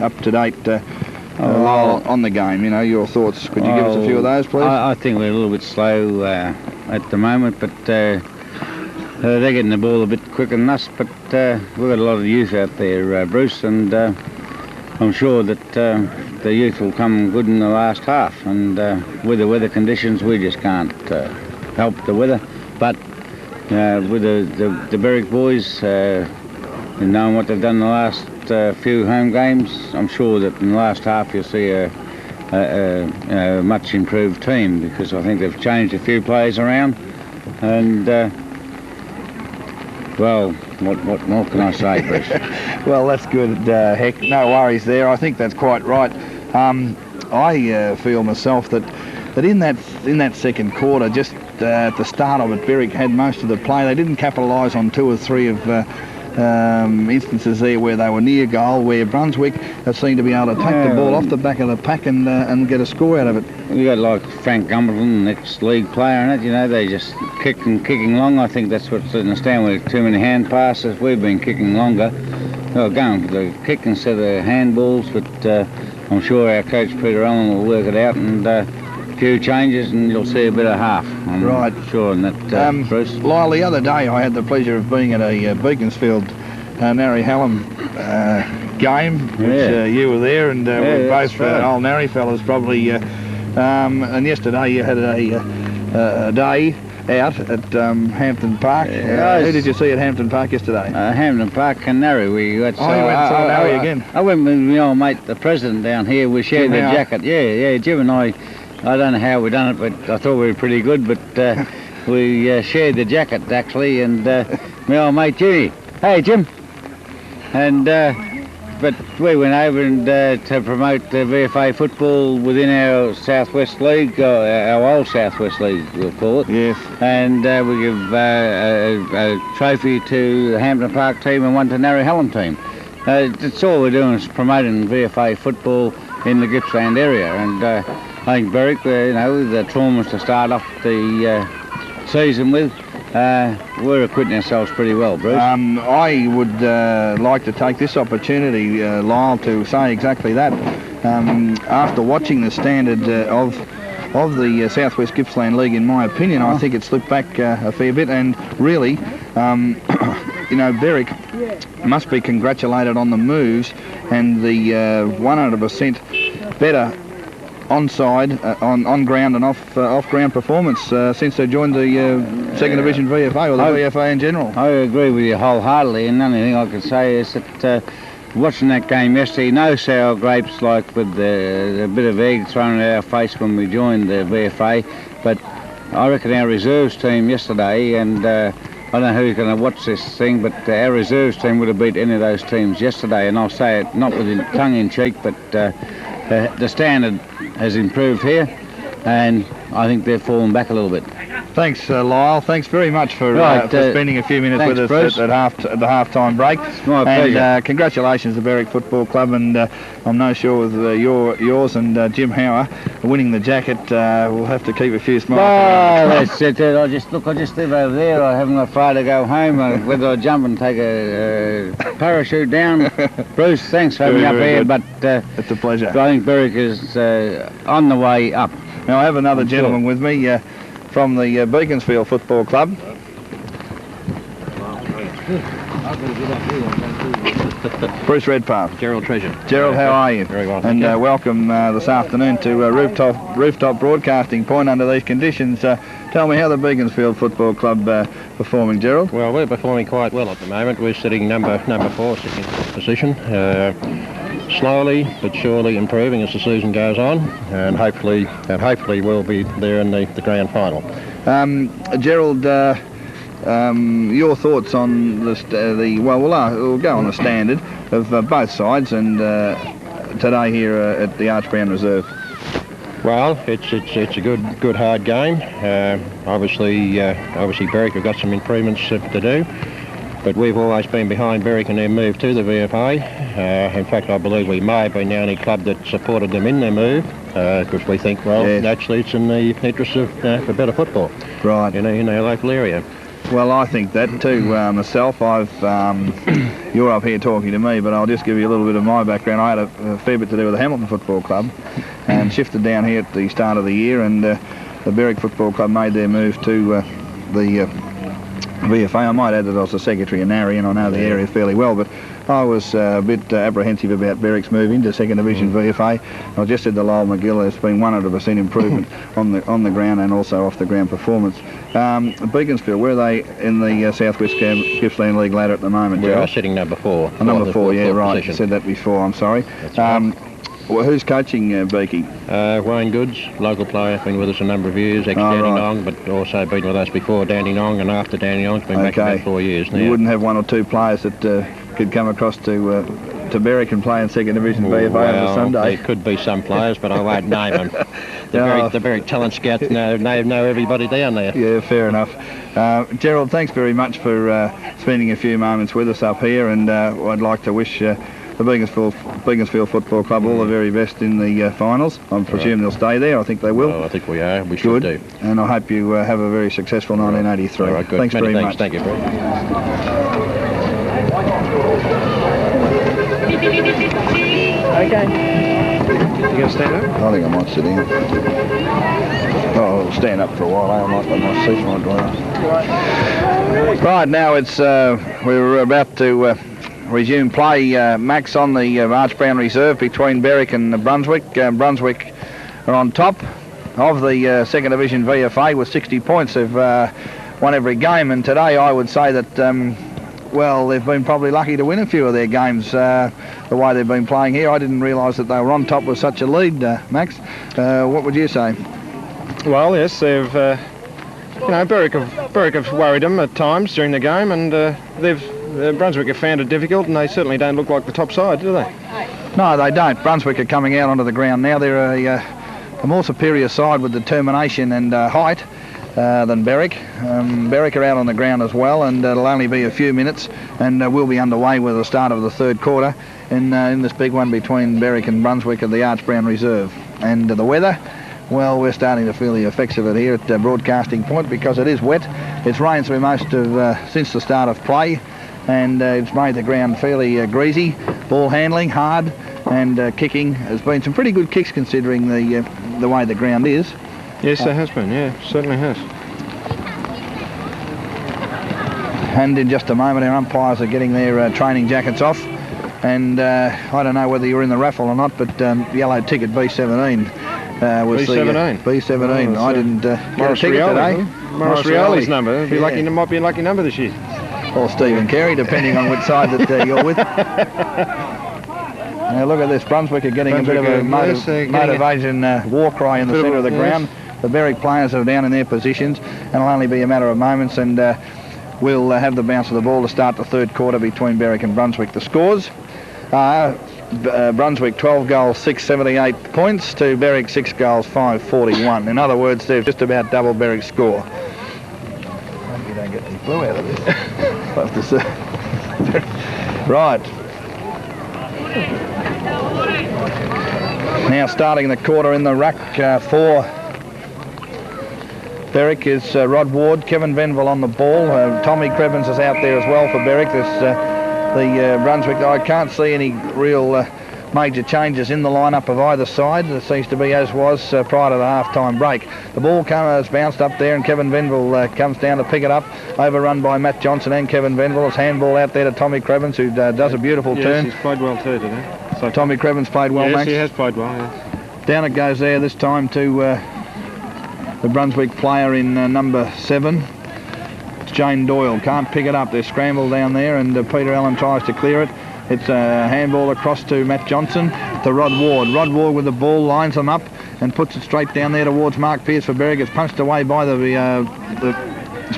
up to date on the game? You know, your thoughts. Could you give us a few of those, please? I think we're a little bit slow at the moment, but they're getting the ball a bit quicker than us. But we've got a lot of youth out there, Bruce, and I'm sure that the youth will come good in the last half. And with the weather conditions, we just can't help the weather, but with the Berwick boys and knowing what they've done in the last few home games, I'm sure that in the last half you'll see a much improved team, because I think they've changed a few players around, and well, what more can I say, Bruce? Well, that's good, Heck. No worries there. I think that's quite right. I feel myself that in that second quarter, just at the start of it, Berwick had most of the play. They didn't capitalise on 2 or 3 of instances there where they were near goal, where Brunswick have seemed to be able to take the ball off the back of the pack and get a score out of it. We got like Frank Gumbleton, ex-league player in it, you know, they just kicking long. I think that's what's in the stand with too many hand passes. We've been kicking longer. Well, going for the kick instead of the handballs, but I'm sure our coach Peter Allen will work it out, and few changes and you'll see a bit of half. I'm right. Sure on that, Bruce. Lyle, the other day I had the pleasure of being at a Beaconsfield Narry Hallam game, which you were there, and we're both old Narry fellas probably. And yesterday you had a day out at Hampton Park. Who did you see at Hampton Park yesterday? Hampton Park and Narry. You went and saw Narry again. I went with my old mate, the president down here. We shared the jacket. Yeah, Jim and I don't know how we done it, but I thought we were pretty good. But we shared the jacket actually, and my old mate Jimmy. Hey, Jim. And but we went over and to promote the VFA football within our Southwest League, our old Southwest League, we'll call it. Yes. And we give a trophy to the Hampton Park team and one to Narry Hallam team. That's all we're doing is promoting VFA football in the Gippsland area, and I think Berwick, the traumas to start off the season with, we're acquitting ourselves pretty well, Bruce. I would like to take this opportunity, Lyle, to say exactly that. After watching the standard of the South West Gippsland League, in my opinion. I think it slipped back a fair bit, and really, you know, Berwick must be congratulated on the moves and the 100% better onside, on ground and off ground performance since they joined the Second Division VFA, or the VFA in general. I agree with you wholeheartedly, and the only thing I can say is that watching that game yesterday, no sour grapes like with the bit of egg thrown in our face when we joined the VFA, but I reckon our reserves team yesterday, and I don't know who's going to watch this thing, but our reserves team would have beat any of those teams yesterday, and I'll say it not with tongue in cheek, but the standard has improved here, and I think they've fallen back a little bit. Thanks, Lyle. Thanks very much for spending a few minutes with us Bruce. at the half-time break. It's my pleasure. And congratulations to Berwick Football Club, and I'm no sure with yours and Jim Hauer winning the jacket. We'll have to keep a few smiles. Oh, that's it. I just live over there. I haven't got far to go home. Whether I jump and take a parachute down. Bruce, thanks for having me up here. Good. But it's a pleasure. I think Berwick is on the way up. Now I have another gentleman with me from the Beaconsfield Football Club. Bruce Redpath. Gerald Treasure. Gerald, how are you? Very well, And thank you. welcome this afternoon to rooftop broadcasting point under these conditions. Tell me how the Beaconsfield Football Club performing, Gerald? Well, we're performing quite well at the moment. We're sitting number 4, second position. Slowly but surely improving as the season goes on, and hopefully we'll be there in the grand final. Gerald, your thoughts on we'll go on the standard of both sides, and today here at the Arch Brown Reserve. Well, it's a good hard game. Obviously Berwick have got some improvements to do. But we've always been behind Berwick in their move to the VFA. In fact, I believe we may have been the only club that supported them in their move, because we think, well, naturally it's in the interest of for better football, Right. in our local area. Well, I think that too myself. You're up here talking to me, but I'll just give you a little bit of my background. I had a fair bit to do with the Hamilton Football Club, and shifted down here at the start of the year, and the Berwick Football Club made their move to the VFA. I might add that I was the secretary in Narry, and I know the area fairly well, but I was a bit apprehensive about Berwick's move into Second Division VFA. I just said to Lyle McGill, there's been 100% improvement on the ground and also off the ground performance. Beaconsfield, where are they in the South West Gippsland League ladder at the moment, We are Gerald? sitting number 4. Number 4, yeah, right. Position. You said that before, I'm sorry. That's right. Well, who's coaching Beaky? Wayne Goods, local player, been with us a number of years, ex-Dandenong, but also been with us before Dandenong, and after Dandenong's been back about 4 years now. You wouldn't have one or two players that could come across to Berwick and play in Second Division VFA on a Sunday? There could be some players, but I won't name them. The Berwick talent scouts know everybody down there. Yeah, fair enough. Gerald, thanks very much for spending a few moments with us up here, and I'd like to wish the Beaconsfield Football Club all the very best in the finals. I presume they'll stay there. I think they will. Oh, I think we are. We should do. And I hope you have a very successful 1983. All right, good. Thanks Many very thanks. much. Thank you, Brett. Okay. You going to stand up? I think I might sit down. Oh, I'll stand up for a while. I might see my drive. Right, now it's we're about to resume play, Max, on the Arch Brown Reserve between Berwick and Brunswick. Brunswick are on top of the Second Division VFA with 60 points. They've won every game, and today I would say that they've been probably lucky to win a few of their games the way they've been playing here. I didn't realise that they were on top with such a lead, Max. What would you say? Well, yes, they've, Berwick have worried them at times during the game, and Brunswick have found it difficult, and they certainly don't look like the top side, do they? No, they don't. Brunswick are coming out onto the ground now. They're a more superior side with determination and height than Berwick. Berwick are out on the ground as well, and it'll only be a few minutes, and we'll be underway with the start of the third quarter in this big one between Berwick and Brunswick at the Arch Brown Reserve. And the weather, well, we're starting to feel the effects of it here at Broadcasting Point, because it is wet. It's rained through most of since the start of play, and it's made the ground fairly greasy. Ball handling hard, and kicking has been some pretty good kicks considering the way the ground is. Yes, there has been, yeah, certainly has. And in just a moment, our umpires are getting their training jackets off. And I don't know whether you were in the raffle or not, but yellow ticket B17 was B17? B17. I didn't get a ticket today. Morris Rioli's number. It'd be lucky, it might be a lucky number this year. Or Stephen Carey, depending on which side that you're with. Now look at this. Brunswick are getting a bit of a motivation war cry in the centre of the ground. The Berwick players are down in their positions, and it'll only be a matter of moments, and we'll have the bounce of the ball to start the third quarter between Berwick and Brunswick. The scores are Brunswick 12 goals, 678 points to Berwick 6 goals, 541. In other words, they've just about double Berwick's score. Hope you don't get any blue out of this. We'll have to see. Right. Now starting the quarter in the ruck for Berwick is Rod Ward, Kevin Venville on the ball. Tommy Crebbin is out there as well for Berwick. The Brunswick, I can't see any real major changes in the lineup of either side. It seems to be as was prior to the half-time break. The ball has bounced up there, and Kevin Venville comes down to pick it up, overrun by Matt Johnson and Kevin Venville. It's handball out there to Tommy Crebbin, who does a beautiful turn. Yes, he's played well too today. So Tommy Crebbin's played well, yes, Max. He has played well, yes. Down it goes there this time to the Brunswick player in number 7. It's Jane Doyle. Can't pick it up. They're scrambled down there, and Peter Allen tries to clear it. It's a handball across to Matt Johnson to Rod Ward. Rod Ward with the ball lines them up and puts it straight down there towards Mark Pearce for Berwick. It's punched away by the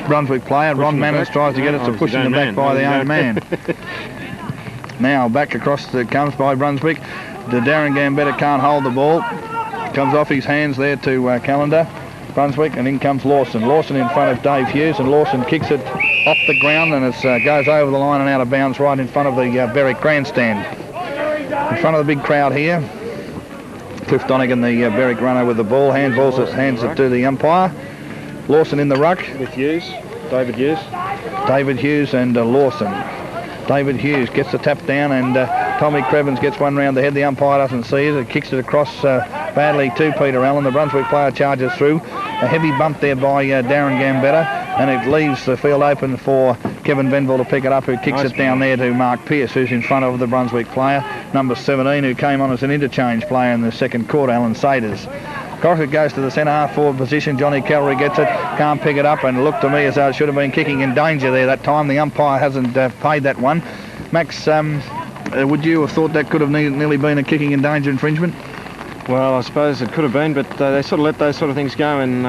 Brunswick player. Ron Mannens tries to get it, so pushing it back by the own man. Now back across comes by Brunswick. The Darren Gambetta can't hold the ball. Comes off his hands there to Callender. Brunswick, and in comes Lawson. Lawson in front of Dave Hughes, and Lawson kicks it off the ground, and it goes over the line and out of bounds right in front of the Berwick grandstand. In front of the big crowd here, Cliff Donegan, the Berwick runner with the ball, hands it to the umpire. Lawson in the ruck. With Hughes, David Hughes. David Hughes and Lawson. David Hughes gets the tap down, and Tommy Crebbins gets one round the head. The umpire doesn't see it. It kicks it across badly to Peter Allen. The Brunswick player charges through. A heavy bump there by Darren Gambetta, and it leaves the field open for Kevin Venville to pick it up, who kicks it down there to Mark Pearce, who's in front of the Brunswick player, number 17, who came on as an interchange player in the second quarter, Alan Saders. Crockett goes to the centre half forward position. Johnny Callery gets it, can't pick it up, and it looked to me as though it should have been kicking in danger there that time. The umpire hasn't paid that one. Max, would you have thought that could have nearly been a kicking in danger infringement? Well, I suppose it could have been, but they sort of let those sort of things go, and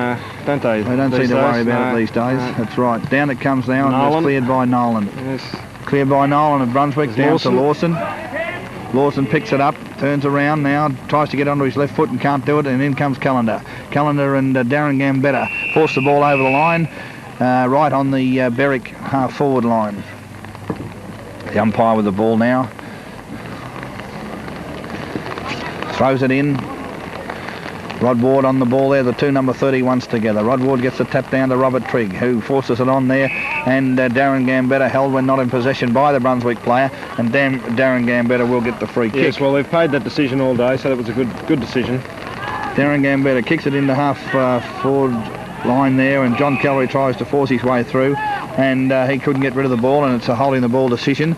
don't they? They don't seem to worry about it these days. That's right. Down it comes now, and it's cleared by Nolan. Yes. Cleared by Nolan of Brunswick, down to Lawson. Lawson picks it up, turns around now, tries to get onto his left foot and can't do it, and in comes Callender. Callender and Darren Gambetta force the ball over the line, right on the Berwick half-forward line. The umpire with the ball now. Throws it in. Rod Ward on the ball there, the two number 31s together. Rod Ward gets the tap down to Robert Trigg, who forces it on there, and Darren Gambetta held when not in possession by the Brunswick player, and Darren Gambetta will get the free kick. Yes, well, they've paid that decision all day, so that was a good decision. Darren Gambetta kicks it into half forward line there, and John Callery tries to force his way through, and he couldn't get rid of the ball, and it's a holding the ball decision,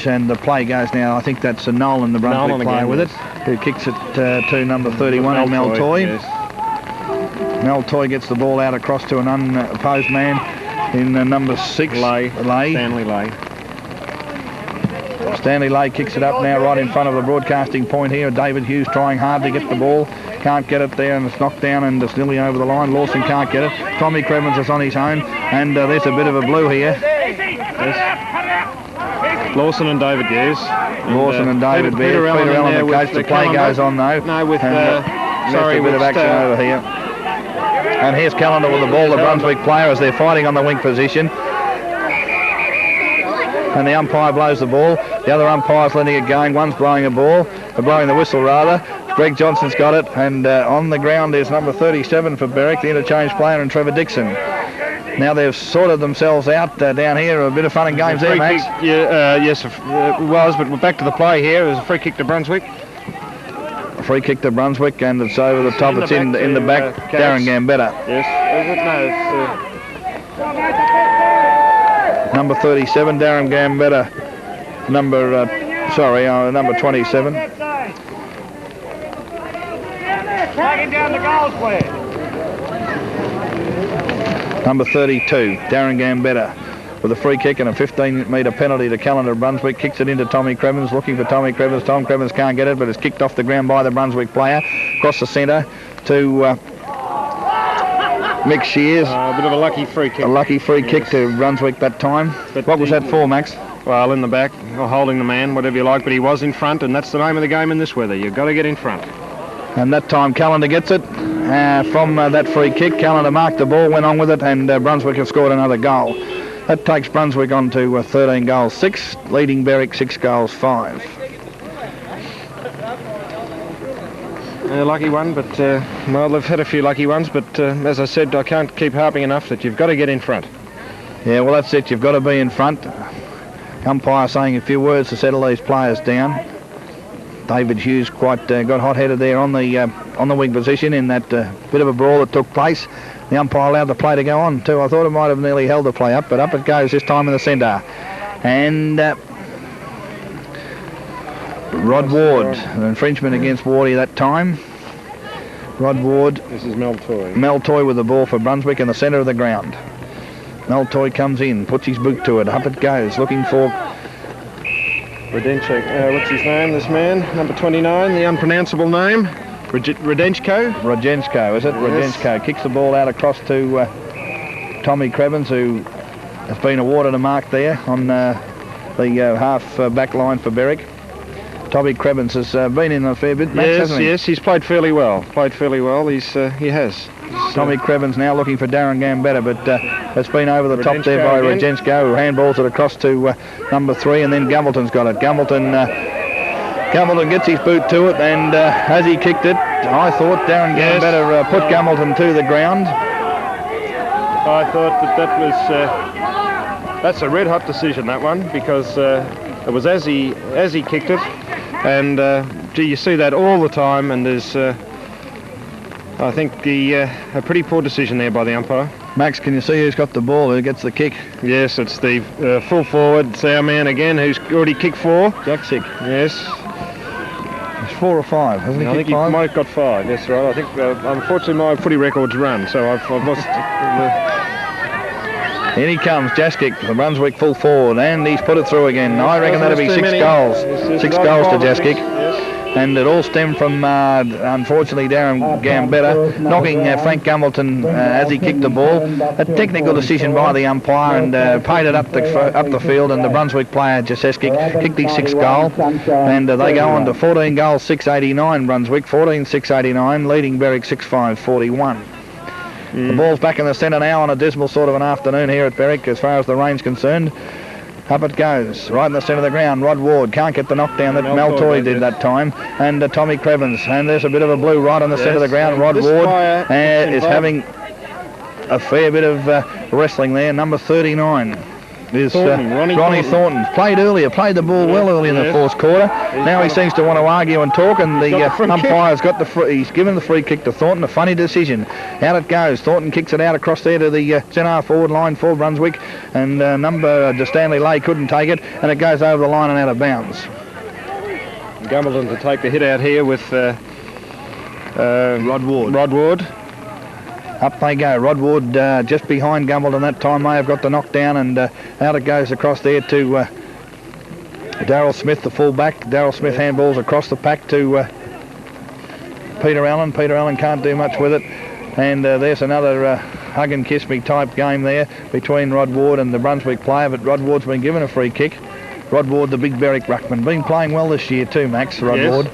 and the play goes now. I think that's Nolan, the Brunswick player, with it, who kicks it to number 31, Mel Toy. Yes. Mel Toy gets the ball out across to an unopposed man in number 6, Leigh. Stanley Leigh. Stanley Leigh kicks it up now right in front of the broadcasting point here. David Hughes trying hard to get the ball. Can't get it there, and it's knocked down and it's nearly over the line. Lawson can't get it. Tommy Crebbins is on his own, and there's a bit of a blue here. Yes. Lawson and David Hughes. Lawson and David Peter Allen the coach. The play goes on though. No, with a bit of action over here. And here's Callender with the ball, the Brunswick player, as they're fighting on the wing position. And the umpire blows the ball. The other umpire's letting it going. One's blowing the whistle rather. Greg Johnson's got it, and on the ground is number 37 for Berwick, the interchange player, and Trevor Dixon. Now they've sorted themselves out down here. A bit of fun and games there, Max. Yes, it was, but we're back to the play here. There's a free kick to Brunswick. free kick to Brunswick, and it's over the top. It's in the back. Darren Gambetta. Yes. Number 37, Darren Gambetta. Number 27. Taking down the goals, please. Number 32, Darren Gambetta, with a free kick and a 15-metre penalty to Callender. Brunswick kicks it into Tommy Crebbins, looking for Tommy Crebbins. Tom Crebbins can't get it, but it's kicked off the ground by the Brunswick player. Across the centre to Mick Shears. A bit of a lucky free kick. A lucky free kick to Brunswick that time. But what was that for, Max? Well, in the back, or holding the man, whatever you like, but he was in front, and that's the name of the game in this weather. You've got to get in front. And that time Callender gets it from that free kick. Callender marked the ball, went on with it, and Brunswick have scored another goal. That takes Brunswick on to 13 goals 6, leading Berwick 6 goals 5. A lucky one, but well, they've had a few lucky ones, but as I said, I can't keep harping enough that you've got to get in front. Yeah, well, that's it. You've got to be in front. Umpire saying a few words to settle these players down. David Hughes quite got hot-headed there on the wing position in that bit of a brawl that took place. The umpire allowed the play to go on too. I thought it might have nearly held the play up, but up it goes this time in the centre. And Rod Ward, an infringement against Wardy that time. Rod Ward. This is Mel Toy. Mel Toy with the ball for Brunswick in the centre of the ground. Mel Toy comes in, puts his boot to it. Up it goes, looking for Rodenchko. What's his name, this man? Number 29, the unpronounceable name. Rodenchko? Rodenchko, is it? Yes. Rodenchko kicks the ball out across to Tommy Crebbins, who has been awarded a mark there on the half back line for Berwick. Tommy Crebbins has been in a fair bit, Max, hasn't he? Yes, he's played fairly well. He has. Tommy Crebbins now looking for Darren Gambetta, but it's been over the top there by Rodenchko, who handballs it across to number 3, and then Gumbleton's got it. Gumbleton gets his boot to it, and as he kicked it, I thought Darren Gambetta put Gumbleton to the ground. I thought that was that's a red-hot decision, that one, because it was as he kicked it, and gee, you see that all the time, and there's I think a pretty poor decision there by the umpire. Max, can you see who's got the ball, who gets the kick? Yes, it's the full forward, it's our man again, who's already kicked 4. Jaksic. Yes. It's 4 or 5, hasn't he? I think he might have got 5, that's right. I think, unfortunately, my footy record's run, so I've lost... In he comes, Jaskic, the Brunswick full forward, and he's put it through again. I reckon that'll be 6 goals. 6 goals to Jaskic. Yes. And it all stemmed from, unfortunately, Darren Gambetta knocking Frank Gumbleton as he kicked the ball. A technical decision by the umpire, and paid it up the field, and the Brunswick player, Jaksic, kicked his 6th goal. And they go on to 14 goals, 689, Brunswick, 14-689, leading Berwick 6-5-41. The ball's back in the centre now on a dismal sort of an afternoon here at Berwick as far as the rain's concerned. Up it goes, right in the centre of the ground. Rod Ward can't get the knockdown that Mel Toy did that time. And Tommy Crebbins, and there's a bit of a blue right on the centre of the ground. Rod Ward is having a fair bit of wrestling there. Number 39 is Ronnie Thornton. Played the ball well early in the fourth quarter. Now he seems to want to argue and talk, and the umpire's got he's given the free kick to Thornton. A funny decision. Out it goes. Thornton kicks it out across there to the centre forward line for Brunswick, and number Stanley Leahy couldn't take it, and it goes over the line and out of bounds. Gumbleton to take the hit out here with Rod Ward. Up they go. Rod Ward just behind Gumbleton that time may have got the knockdown, and out it goes across there to Darryl Smith, the full-back. Darryl Smith handballs across the pack to Peter Allen. Peter Allen can't do much with it, and there's another hug and kiss me type game there between Rod Ward and the Brunswick player, but Rod Ward's been given a free kick. Rod Ward, the big Berwick ruckman, been playing well this year too, Max. Rod Ward.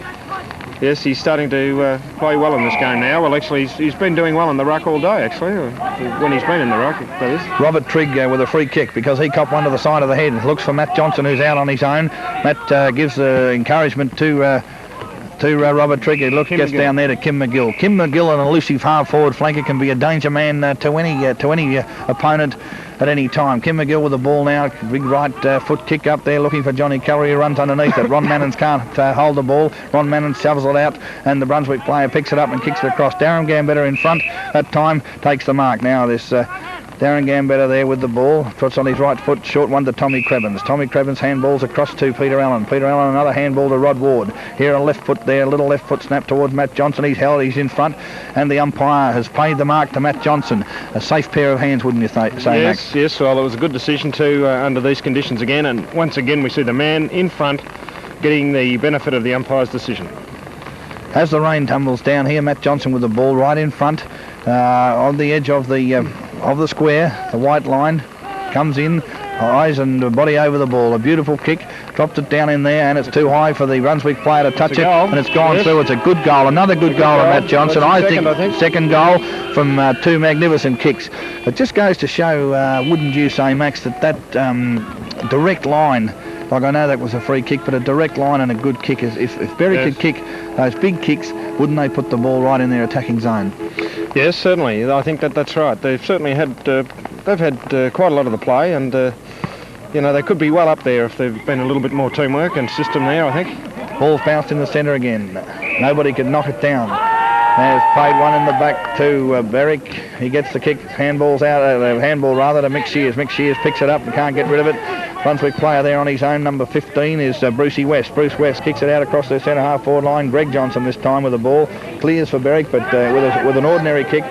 Yes, he's starting to play well in this game now. Well, actually, he's been doing well in the ruck all day, actually, when he's been in the ruck, that is. Robert Trigg with a free kick because he copped one to the side of the head. Looks for Matt Johnson, who's out on his own. Matt gives encouragement to to Robert Trigg, who gets down there to Kim McGill. Kim McGill, an elusive half-forward flanker, can be a danger man to any opponent at any time. Kim McGill with the ball now, big right foot kick up there, looking for Johnny Callery, who runs underneath it. Ron Mannens can't hold the ball. Ron Mannens shovels it out, and the Brunswick player picks it up and kicks it across. Darren Gambetta in front, that time takes the mark. Now this Darren Gambetta there with the ball, trots on his right foot, short one to Tommy Crebbins. Tommy Crebbins handballs across to Peter Allen. Peter Allen, another handball to Rod Ward. Here a left foot there, a little left foot snap towards Matt Johnson. He's held, he's in front, and the umpire has paid the mark to Matt Johnson. A safe pair of hands, wouldn't you say, Max? Yes, well, it was a good decision too under these conditions again, and once again we see the man in front getting the benefit of the umpire's decision. As the rain tumbles down here, Matt Johnson with the ball right in front on the edge of the square. The white line comes in, eyes and body over the ball. A beautiful kick, dropped it down in there, and it's too high for the Brunswick player to touch it, and it's gone through. It's a good goal, another good goal of Matt Johnson. I think second goal from two magnificent kicks. It just goes to show, wouldn't you say, Max, that direct line, like I know that was a free kick, but a direct line and a good kick is, if Berwick could kick those big kicks, wouldn't they put the ball right in their attacking zone? Yes, certainly. I think that's right. They've certainly had quite a lot of the play, and you know, they could be well up there if there've been a little bit more teamwork and system there, I think. Ball's bounced in the centre again. Nobody could knock it down. There's played one in the back to Berwick. He gets the kick, handball to Mick Shears. Mick Shears picks it up and can't get rid of it. Brunswick player there on his own, number 15, is Brucey West. Bruce West kicks it out across the centre half forward line. Greg Johnson this time with the ball. Clears for Berwick, but with an ordinary kick.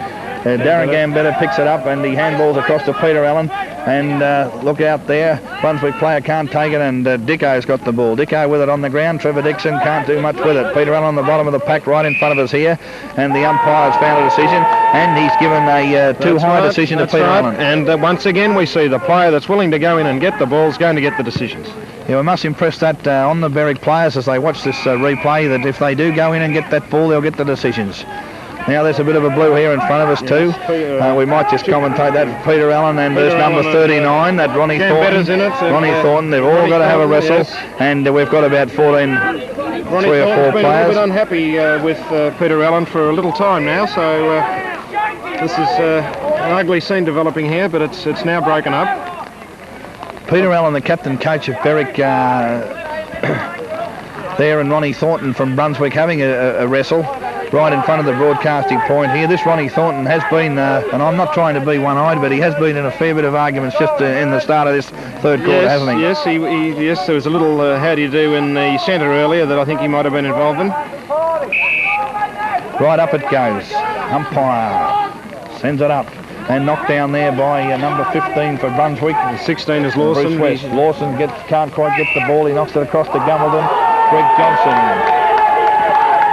Darren Gambetta picks it up and he handballs across to Peter Allen. And look out there, Brunswick player can't take it, and Dicko's got the ball. Dicko with it on the ground. Trevor Dixon can't do much with it. Peter Allen on the bottom of the pack right in front of us here, and the umpire's found a decision, and he's given a too high decision to Peter Allen. And once again we see the player that's willing to go in and get the ball is going to get the decisions. Yeah, we must impress that on the Berwick players as they watch this replay, that if they do go in and get that ball, they'll get the decisions. Now there's a bit of a blue here in front of us too. We might just commentate that for Peter Allen, and there's number 39, that Ronnie Thornton. Ronnie Thornton, they've all got to have a wrestle, and we've got about 3 or 4 players. Been a little bit unhappy with Peter Allen for a little time now, so this is an ugly scene developing here, but it's now broken up. Peter Allen, the captain coach of Berwick, there, and Ronnie Thornton from Brunswick having a wrestle right in front of the broadcasting point here. This Ronnie Thornton has been, and I'm not trying to be one-eyed, but he has been in a fair bit of arguments just in the start of this third quarter, hasn't he? Yes, yes, there was a little how do you do in the centre earlier that I think he might have been involved in. Right up it goes. Umpire sends it up and knocked down there by number 15 for Brunswick. 16 is Lawson. Bruce West. Lawson can't quite get the ball. He knocks it across to Gumbleton.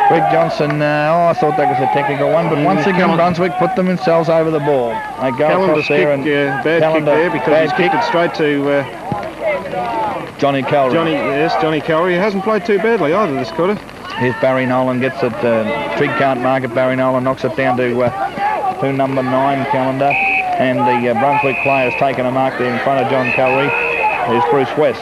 Greg Johnson, I thought that was a technical one, but once again Brunswick put themselves over the ball. They go across there, and bad kick there because he's kicked it straight to Johnny Callery. Johnny Callery. He hasn't played too badly either this quarter. Here's Barry Nolan, gets it. Trigg can't mark it. Barry Nolan knocks it down to number 9, Callender, and the Brunswick player's taken a mark there in front of John Callery. Here's Bruce West.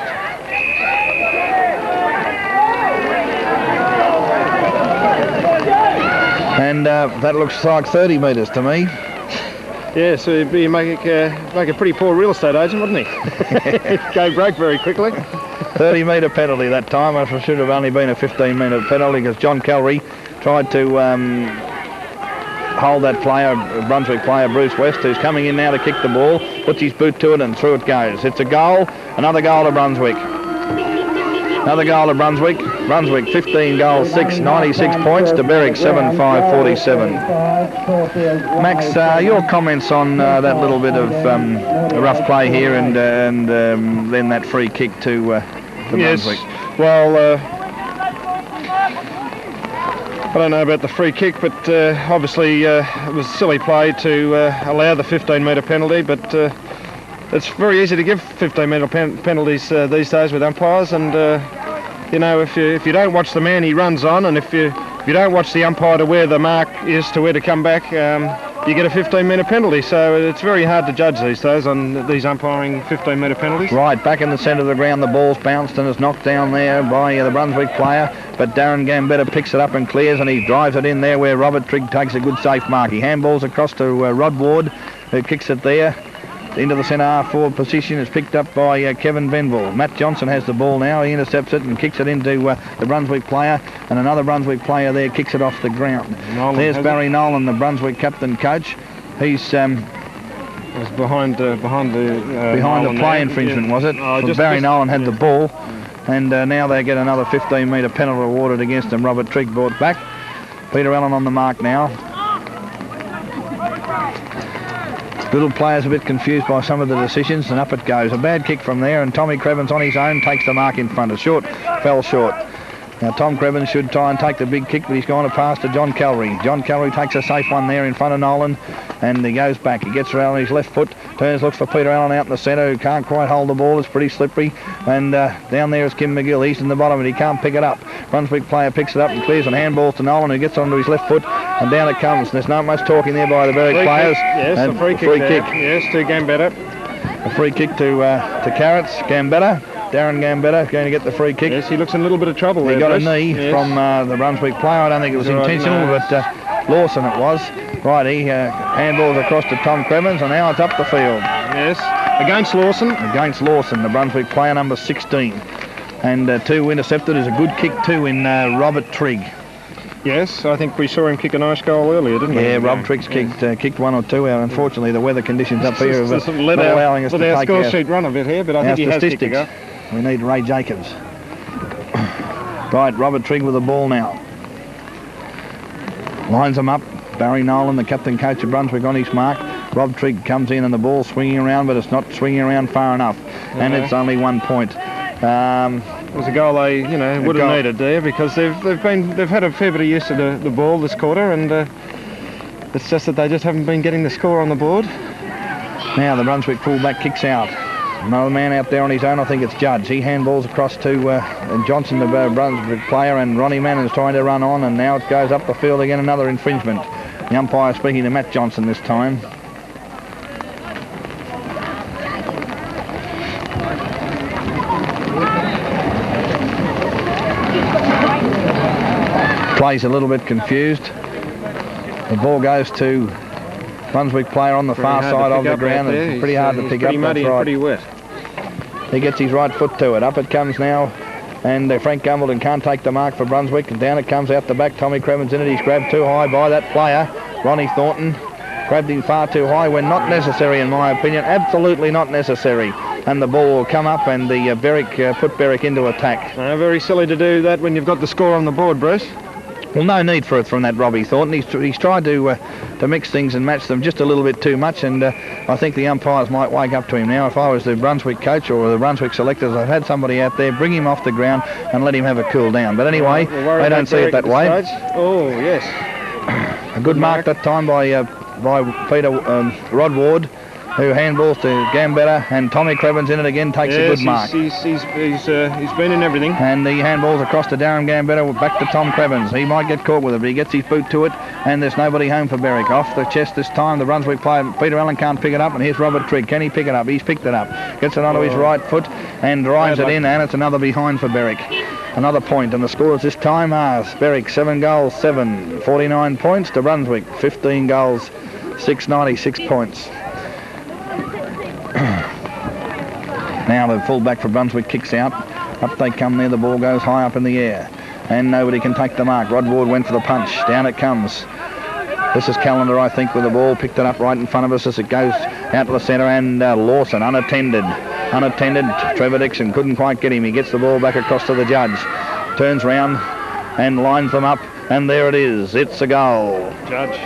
And that looks like 30 metres to me. Yeah, so he'd make a pretty poor real estate agent, wouldn't he? Go broke very quickly. 30-metre penalty that time. It should have only been a 15-metre penalty because John Callery tried to hold that player, Brunswick player, Bruce West, who's coming in now to kick the ball, puts his boot to it and through it goes. It's a goal, another goal to Brunswick. Another goal to Brunswick. Brunswick 15 goals, 6, 96 points to Berwick 7-5, 47. Max, your comments on that little bit of rough play here and then that free kick to Brunswick. Well, I don't know about the free kick, but obviously it was silly play to allow the 15-metre penalty, but it's very easy to give 15-metre penalties these days with umpires, and you know, if you don't watch the man he runs on, and if you don't watch the umpire to where the mark is to where to come back, you get a 15-metre penalty. So it's very hard to judge these days on these umpiring 15-metre penalties. Right, back in the centre of the ground, the ball's bounced and is knocked down there by the Brunswick player, but Darren Gambetta picks it up and clears, and he drives it in there where Robert Trigg takes a good safe mark. He handballs across to Rod Ward, who kicks it there into the centre half forward position. It's picked up by Kevin Venville. Matt Johnson has the ball now. He intercepts it and kicks it into the Brunswick player, and another Brunswick player there kicks it off the ground. There's Barry Nolan, the Brunswick captain coach. He's was behind the play infringement, was it? Barry Nolan had the ball, and now they get another 15-metre penalty awarded against them. Robert Trigg brought back. Peter Allen on the mark now. Little player's a bit confused by some of the decisions, and up it goes. A bad kick from there, and Tommy Crebbin's on his own, takes the mark in front. Fell short. Now Tom Crebbin should try and take the big kick, but he's gone to pass to John Callery. John Callery takes a safe one there in front of Nolan, and he goes back. He gets around on his left foot, turns, looks for Peter Allen out in the centre, who can't quite hold the ball. It's pretty slippery, and down there is Kim McGill. He's in the bottom, and he can't pick it up. Brunswick player picks it up and clears and handballs to Nolan, who gets onto his left foot, and down it comes. There's not much talking there by the Berwick players. Yes, and a free kick. Yes, to Gambetta. A free kick to Carrots. Gambetta. Darren Gambetta going to get the free kick. Yes, he looks in a little bit of trouble there. He got a knee from the Brunswick player. I don't think it was intentional, but Lawson it was. Right, he handballs across to Tom Crebbins, and now it's up the field. Yes, against Lawson. Against Lawson, the Brunswick player, number 16. And 2 intercepted is a good kick too in Robert Trigg. Yes, I think we saw him kick a nice goal earlier, didn't we? Yeah, Rob Trigg's kicked 1 or 2 out. Unfortunately, the weather conditions up here have not allowing us to take our score sheet run a bit here, but I think he has kicked a goal. We need Ray Jacobs. Right, Robert Trigg with the ball now. Lines them up. Barry Nolan, the captain coach of Brunswick, on his mark. Rob Trigg comes in and the ball's swinging around, but it's not swinging around far enough. And it's only 1 point. It was a goal they, would have needed there, because they've had a fair bit of use of the ball this quarter, and it's just that they just haven't been getting the score on the board. Now the Brunswick fullback kicks out. Another man out there on his own, I think it's Judge. He handballs across to Johnson, the Brunswick player, and Ronnie Mannens trying to run on, and now it goes up the field again, another infringement. The umpire speaking to Matt Johnson this time. Play's a little bit confused. The ball goes to Brunswick player on the far side of the ground. It's pretty hard to pick up. Pretty muddy and pretty wet. He gets his right foot to it. Up it comes now, and Frank Gumbleton can't take the mark for Brunswick, and down it comes out the back. Tommy Crebbin's in it. He's grabbed too high by that player, Ronnie Thornton. Grabbed him far too high when not necessary, in my opinion. Absolutely not necessary. And the ball will come up, and the Berwick put Berwick into attack. Very silly to do that when you've got the score on the board, Bruce. Well, no need for it from that Robbie Thornton. He's tried to mix things and match them just a little bit too much, and I think the umpires might wake up to him now. If I was the Brunswick coach or the Brunswick selectors, I've had somebody out there, bring him off the ground and let him have a cool down. But anyway, they don't see it that way. Oh, yes. A good mark that time by Peter Rod Ward, who handballs to Gambetta, and Tommy Crebbin's in it again, takes a good mark. He's been in everything. And the handballs across to Darren Gambetta, back to Tom Crebbins. He might get caught with it, but he gets his boot to it, and there's nobody home for Berwick. Off the chest this time, the Brunswick player, Peter Allen, can't pick it up, and here's Robert Trigg. Can he pick it up? He's picked it up. Gets it onto his right foot and drives it in, and it's another behind for Berwick. Another point, and the scores this time are Berwick 7 goals, 7, 49 points to Brunswick, 15 goals, 6, 96 points. Now the fullback for Brunswick kicks out. Up they come there, the ball goes high up in the air. And nobody can take the mark. Rod Ward went for the punch. Down it comes. This is Callender, I think, with the ball. Picked it up right in front of us as it goes out to the centre. And Lawson, unattended. Trevor Dixon couldn't quite get him. He gets the ball back across to the Judge. Turns round and lines them up. And there it is. It's a goal. Judge.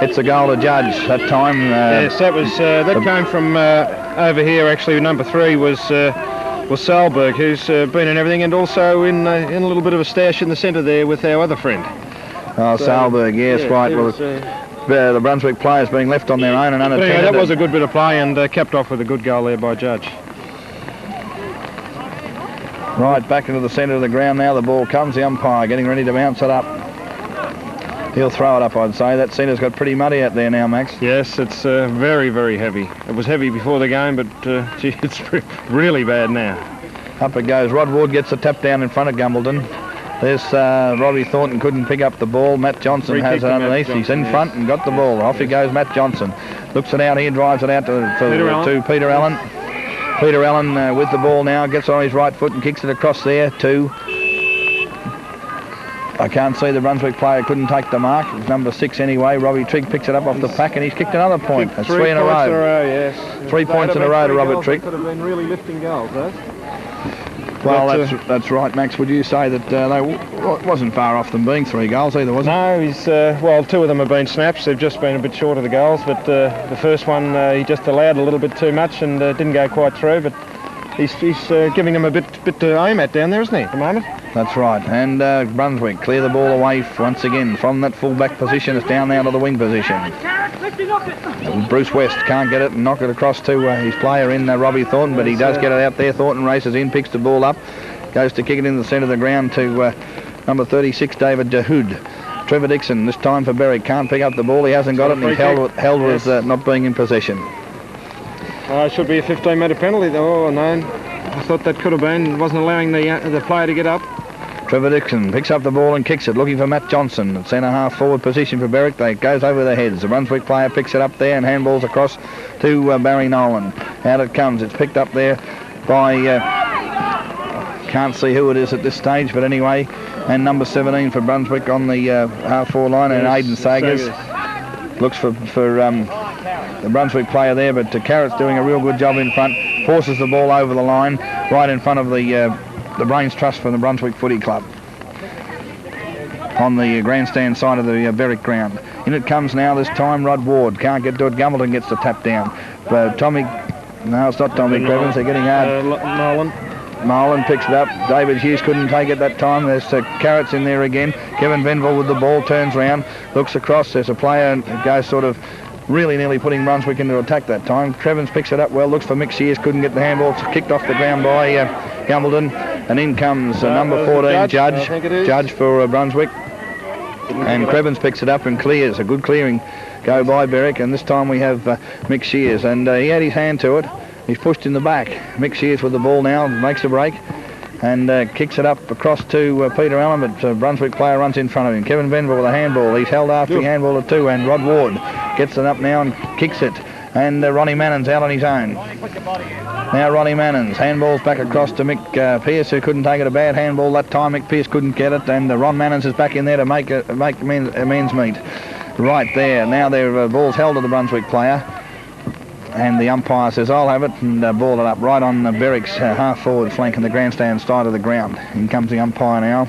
It's a goal to Judge that time. Yes, that came from over here. Actually, number 3 was Sahlberg, who's been in everything, and also in a little bit of a stash in the centre there with our other friend. Oh, so, Sahlberg, yes, right. Well, the Brunswick players being left on their own and unattended. Anyway, that was a good bit of play, and capped off with a good goal there by Judge. Right, back into the centre of the ground now. The ball comes. The umpire getting ready to bounce it up. He'll throw it up, I'd say. That centre's got pretty muddy out there now, Max. Yes, it's very, very heavy. It was heavy before the game, but gee, it's really bad now. Up it goes. Rod Ward gets the tap down in front of Gumbleton. There's Robbie Thornton couldn't pick up the ball. Matt Johnson has it underneath. He's in front and got the ball. Off he goes, Matt Johnson. Looks it out here, drives it out to Peter Allen. Peter Allen with the ball now, gets on his right foot and kicks it across there to... I can't see the Brunswick player couldn't take the mark. It's number 6 anyway. Robbie Trigg picks it up off the pack and he's kicked another point. That's 3 in a row. Yes. 3 points in a row to Robert Trigg. Could have been really lifting goals, though. Well, that's right, Max. Would you say that they wasn't far off them being 3 goals either, was it? No, he's well, 2 of them have been snaps. They've just been a bit short of the goals, but the first one he just allowed a little bit too much and didn't go quite through. But he's giving them a bit to aim at down there, isn't he, at the moment? That's right. And Brunswick clear the ball away once again from that full-back position. It's down now to the wing position. Bruce West can't get it and knock it across to his player in Robbie Thornton, but he does get it out there. Thornton races in, picks the ball up, goes to kick it in the centre of the ground to number 36, David Dahoud. Trevor Dixon, this time for Berwick, can't pick up the ball. He hasn't got it, and he's held with not being in possession. It should be a 15-metre penalty, though. Oh, no. I thought that could have been. Wasn't allowing the player to get up. Trevor Dixon picks up the ball and kicks it, looking for Matt Johnson. At centre-half forward position for Berwick. It goes over their heads. The Brunswick player picks it up there and handballs across to Barry Nolan. Out it comes. It's picked up there by... can't see who it is at this stage, but anyway. And number 17 for Brunswick on the half-forward line, and Aidan Sagers. Looks for the Brunswick player there, but Carrot's doing a real good job in front. Forces the ball over the line, right in front of the Brains Trust from the Brunswick Footy Club. On the grandstand side of the Berwick ground. In it comes now, this time Rod Ward. Can't get to it. Gumbleton gets the tap down. But no, it's not Tommy Crebbin. They're getting hard. Nolan picks it up. David Hughes couldn't take it that time. There's Carrots in there again. Kevin Venville with the ball, turns round, looks across. There's a player and goes sort of really nearly putting Brunswick into attack that time. Crevins picks it up well, looks for Mick Shears, couldn't get the handball. It's kicked off the ground by Gumbleton. And in comes number 14, Judge for Brunswick. And Crevins picks it up and clears. A good clearing go by Berwick. And this time we have Mick Shears. And he had his hand to it. He's pushed in the back. Mick Shears with the ball now, makes the break. And kicks it up across to Peter Allen, but Brunswick player runs in front of him. Kevin Venville with a handball. He's held after the handball at 2, and Rod Ward gets it up now and kicks it. And Ronnie Mannens out on his own. Now Ronnie Mannens handballs back across to Mick Pearce, who couldn't take it. A bad handball that time. Mick Pearce couldn't get it, and Ron Mannens is back in there to make men's meet. Right there. Now their ball's held to the Brunswick player. And the umpire says, I'll have it, and ball it up right on Berwick's half-forward flank on the grandstand side of the ground. In comes the umpire now.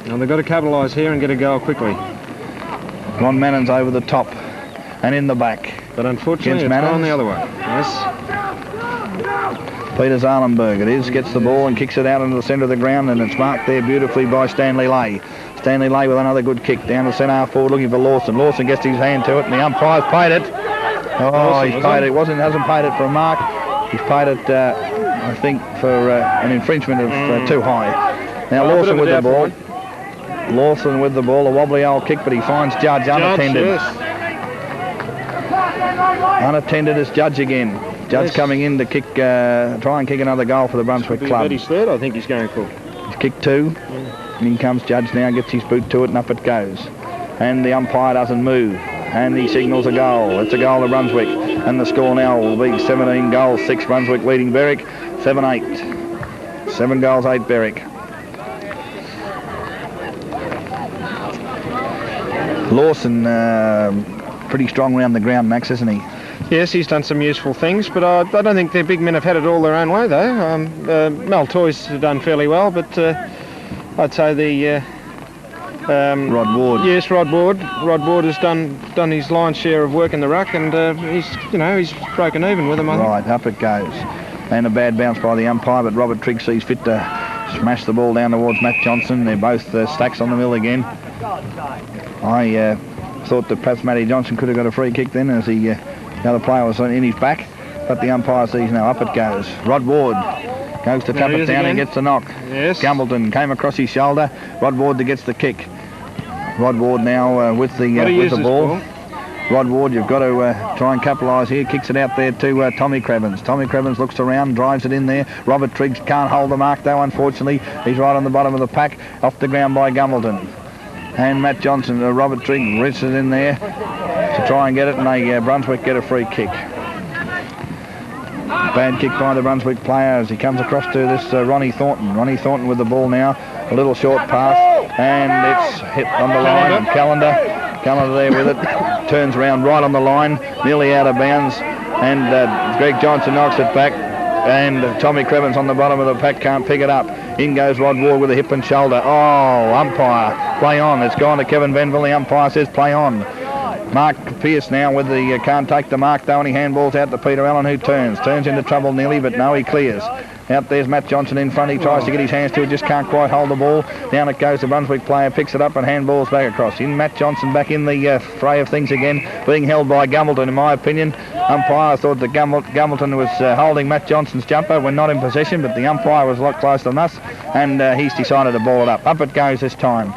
Well, they've got to capitalise here and get a goal quickly. Ron Mannens over the top and in the back. But unfortunately, it's gone the other way. Yes. Peter Sahlberg it is, gets the ball and kicks it out into the centre of the ground, and it's marked there beautifully by Stanley Leahy. Stanley Leahy with another good kick down the centre half-forward looking for Lawson. Lawson gets his hand to it, and the umpire's paid it. Oh, he's paid it. Hasn't paid it for a mark. He's paid it, I think, for an infringement of too high. Now Lawson with the ball. Lawson with the ball. A wobbly old kick, but he finds Judge unattended. Yes. Unattended is Judge again. Judge coming in to kick, try and kick another goal for the Brunswick club. He's third, I think he's going for. He's kicked 2. And in comes Judge now, gets his boot to it, and up it goes. And the umpire doesn't move. And he signals a goal. It's a goal to Brunswick. And the score now will be 17 goals, 6 Brunswick leading Berwick, 7-8. 7 goals, 8 Berwick. Lawson, pretty strong round the ground, Max, isn't he? Yes, he's done some useful things, but I don't think the big men have had it all their own way, though. Mel Toy's done fairly well, but I'd say the... Rod Ward. Yes, Rod Ward. Rod Ward has done his lion's share of work in the ruck, and he's broken even with them. Right, up it goes, and a bad bounce by the umpire. But Robert Trigg sees fit to smash the ball down towards Matt Johnson. They're both stacks on the mill again. I thought that perhaps Matty Johnson could have got a free kick then, as the other player was in his back. But the umpire sees now. Up it goes. Rod Ward goes to tap it down and gets the knock. Yes. Gumbleton came across his shoulder. Rod Ward gets the kick. Rod Ward now with the ball. Rod Ward, you've got to try and capitalise here. Kicks it out there to Tommy Crebbins. Tommy Crebbins looks around, drives it in there. Robert Trigg can't hold the mark though, unfortunately. He's right on the bottom of the pack, off the ground by Gumbleton. And Matt Johnson, Robert Trigg rips it in there to try and get it, and they Brunswick get a free kick. Bad kick by the Brunswick player as he comes across to this Ronnie Thornton. Ronnie Thornton with the ball now. A little short pass, and it's hit on the line. And Callender there with it. Turns around right on the line, nearly out of bounds. And Greg Johnson knocks it back. And Tommy Crebbins on the bottom of the pack can't pick it up. In goes Rod Ward with a hip and shoulder. Oh, umpire, play on. It's gone to Kevin Venville. The umpire says play on. Mark Pearce now with the can't take the mark though, and he handballs out to Peter Allen, who turns into trouble nearly, but no, he clears. Out there's Matt Johnson in front. He tries to get his hands to it, just can't quite hold the ball. Down it goes. The Brunswick player picks it up and handballs back across. In Matt Johnson back in the fray of things again, being held by Gumbleton in my opinion. Umpire thought that Gumbleton was holding Matt Johnson's jumper when not in possession, but the umpire was a lot closer than us, and he's decided to ball it up. Up it goes this time.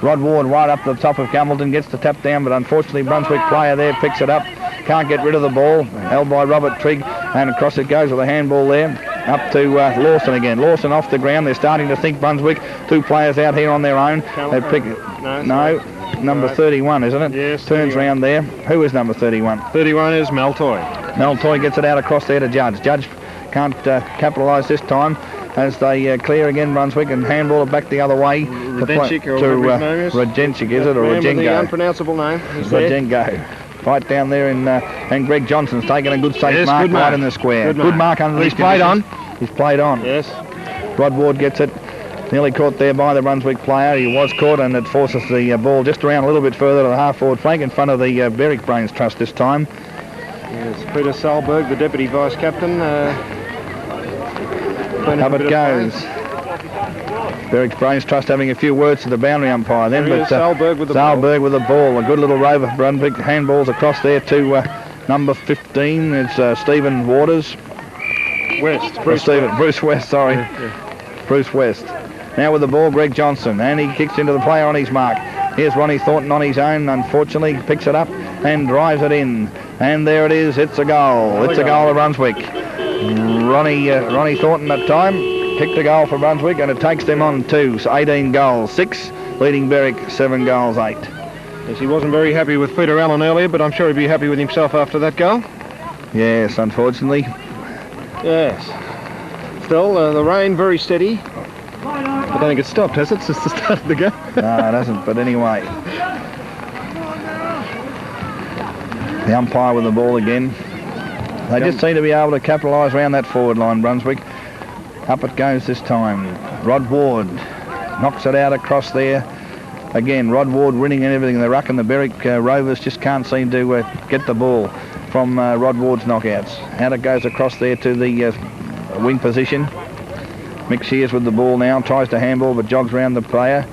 Rod Ward right up the top of Gumbleton, gets the tap down, but unfortunately Brunswick player there picks it up. Can't get rid of the ball, held by Robert Trigg, and across it goes with a handball there. Up to Lawson again. Lawson off the ground. They're starting to think Brunswick. Two players out here on their own. They pick no, number 31, isn't it? Yes. Turns around there. Who is number 31? 31 is Maltoy. Maltoy gets it out across there to Judge. Judge can't capitalise this time as they clear again Brunswick and handball it back the other way to Rajencic, is it, or Rajenko? The unpronounceable name. Rajenko. Right down there, and Greg Johnson's taken a good safe mark right in the square. Good mark under He's played on. He's played on. Yes. Rod Ward gets it. Nearly caught there by the Brunswick player. He was caught, and it forces the ball just around a little bit further to the half-forward flank in front of the Berwick Brains Trust this time. Yes, Peter Sahlberg, the deputy vice-captain. Up it goes. Berwick Brains Trust having a few words to the boundary umpire then, but Sahlberg with the ball. A good little rover. Brunswick handballs across there to number 15. It's Stephen Waters. Bruce West, sorry. Yeah. Bruce West. Now with the ball, Greg Johnson, and he kicks into the player on his mark. Here's Ronnie Thornton on his own, unfortunately, picks it up and drives it in. And there it is, it's a goal. It's a goal to Brunswick. Ronnie Thornton that time kicked a goal for Brunswick, and it takes them on to 18 goals, 6, leading Berwick 7 goals, 8. Yes, he wasn't very happy with Peter Allen earlier, but I'm sure he'd be happy with himself after that goal. Yes, unfortunately. Yes. Still, the rain very steady. I don't think it's stopped, has it, since the start of the game? No, it hasn't, but anyway. The umpire with the ball again. They just seem to be able to capitalise around that forward line, Brunswick. Up it goes this time. Rod Ward knocks it out across there. Again, Rod Ward winning and everything. The ruck and the Berwick Rovers just can't seem to get the ball from Rod Ward's knockouts. Out it goes across there to the wing position. Mick Shears with the ball now, tries to handball but jogs around the player.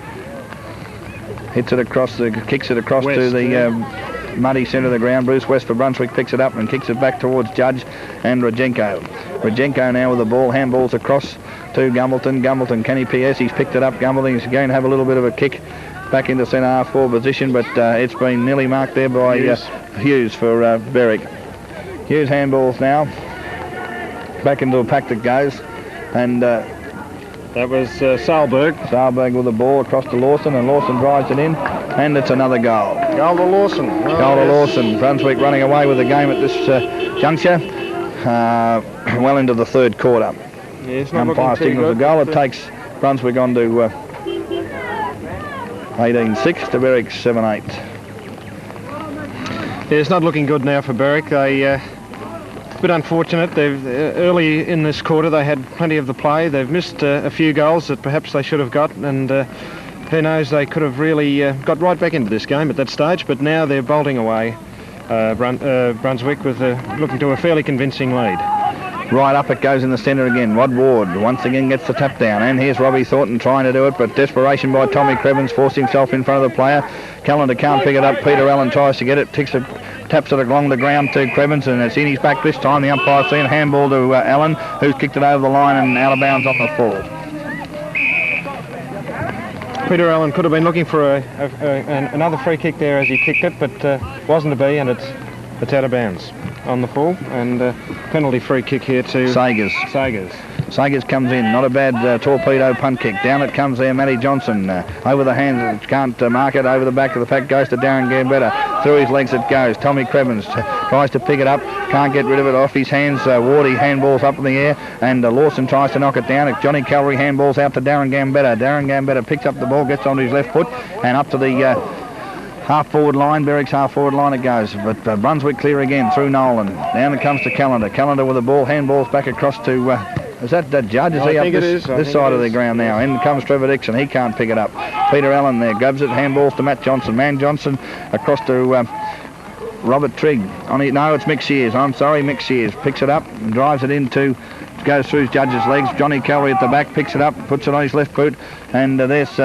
Hits it across, kicks it across West, to the muddy centre of the ground. Bruce West for Brunswick picks it up and kicks it back towards Judge and Rajenko. Rajenko now with the ball, handballs across to Gumbleton. Gumbleton, can he PS? He's picked it up. Gumbleton is going to have a little bit of a kick back into centre half forward position, but it's been nearly marked there by Hughes for Berwick. Hughes handballs now. Back into a pack that goes, and that was Sahlberg. Sahlberg with the ball across to Lawson, and Lawson drives it in, and it's another goal. Goal to Lawson. Goal to Lawson. Brunswick running away with the game at this juncture, well into the third quarter. Yes, not umpire signals the goal. It takes Brunswick on to 18-6 to Berwick 7-8. Yeah, it's not looking good now for Berwick. They a bit unfortunate. They've early in this quarter they had plenty of the play. They've missed a few goals that perhaps they should have got, and who knows, they could have really got right back into this game at that stage. But now they're bolting away. Brunswick with looking to a fairly convincing lead. Right up it goes in the centre again. Rod Ward once again gets the tap down, and here's Robbie Thornton trying to do it, but desperation by Tommy Crebbins forced himself in front of the player. Callender can't pick it up. Peter Allen tries to get it, taps it along the ground to Crebbins, and it's in his back this time. The umpire's seen handball to Allen, who's kicked it over the line and out of bounds on the full. Peter Allen could have been looking for another free kick there as he kicked it, but wasn't to be, and it's out of bounds on the full, and penalty free kick here to Sagers. Sagers comes in, not a bad torpedo punt kick. Down it comes there, Matty Johnson. Over the hands, can't mark it, over the back of the pack, goes to Darren Gambetta. Through his legs it goes. Tommy Crebbin tries to pick it up, can't get rid of it off his hands. Wardy handballs up in the air, and Lawson tries to knock it down. Johnny Callery handballs out to Darren Gambetta. Darren Gambetta picks up the ball, gets onto his left foot, and up to the half-forward line, Berwick's half-forward line it goes. But Brunswick clear again through Nolan. Down it comes to Callender. Callender with the ball, handballs back across to... is that Judge? Is he up this side of the ground now? In comes Trevor Dixon. He can't pick it up. Peter Allen there grabs it. Handballs to Matt Johnson. Man Johnson across to Robert Trigg. No, it's Mick Sears. I'm sorry, Mick Sears picks it up and drives it into... Goes through Judge's legs. Johnny Callery at the back picks it up, puts it on his left boot, and there's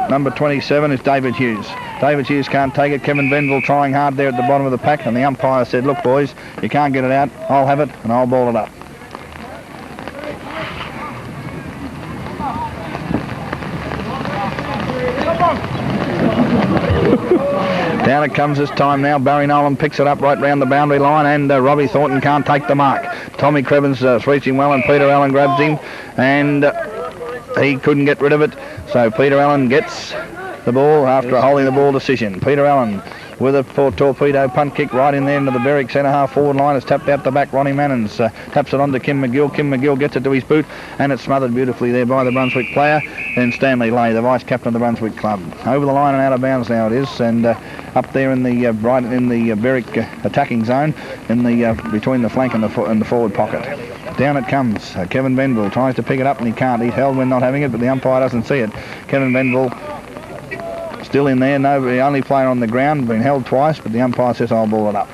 number 27 is David Hughes. David Hughes can't take it. Kevin Venville trying hard there at the bottom of the pack, and the umpire said, look boys, you can't get it out, I'll have it and I'll ball it up. Down it comes this time now. Barry Nolan picks it up right round the boundary line, and Robbie Thornton can't take the mark. Tommy Crebbin's reaching well, and Peter Allen grabs him, and he couldn't get rid of it. So Peter Allen gets the ball after a holding the ball decision. Peter Allen with a torpedo punt kick right in there into the Berwick centre half forward line. It's tapped out the back. Ronnie Mannens taps it on to Kim McGill. Kim McGill gets it to his boot, and it's smothered beautifully there by the Brunswick player. Then Stanley Leahy, the vice captain of the Brunswick club. Over the line and out of bounds now it is, and up there in the right in the Berwick attacking zone, in the between the flank and the forward pocket. Down it comes. Kevin Venville tries to pick it up and he can't. He's held when not having it, but the umpire doesn't see it. Kevin Venville still in there. No, the only player on the ground, been held twice, but the umpire says I'll ball it up.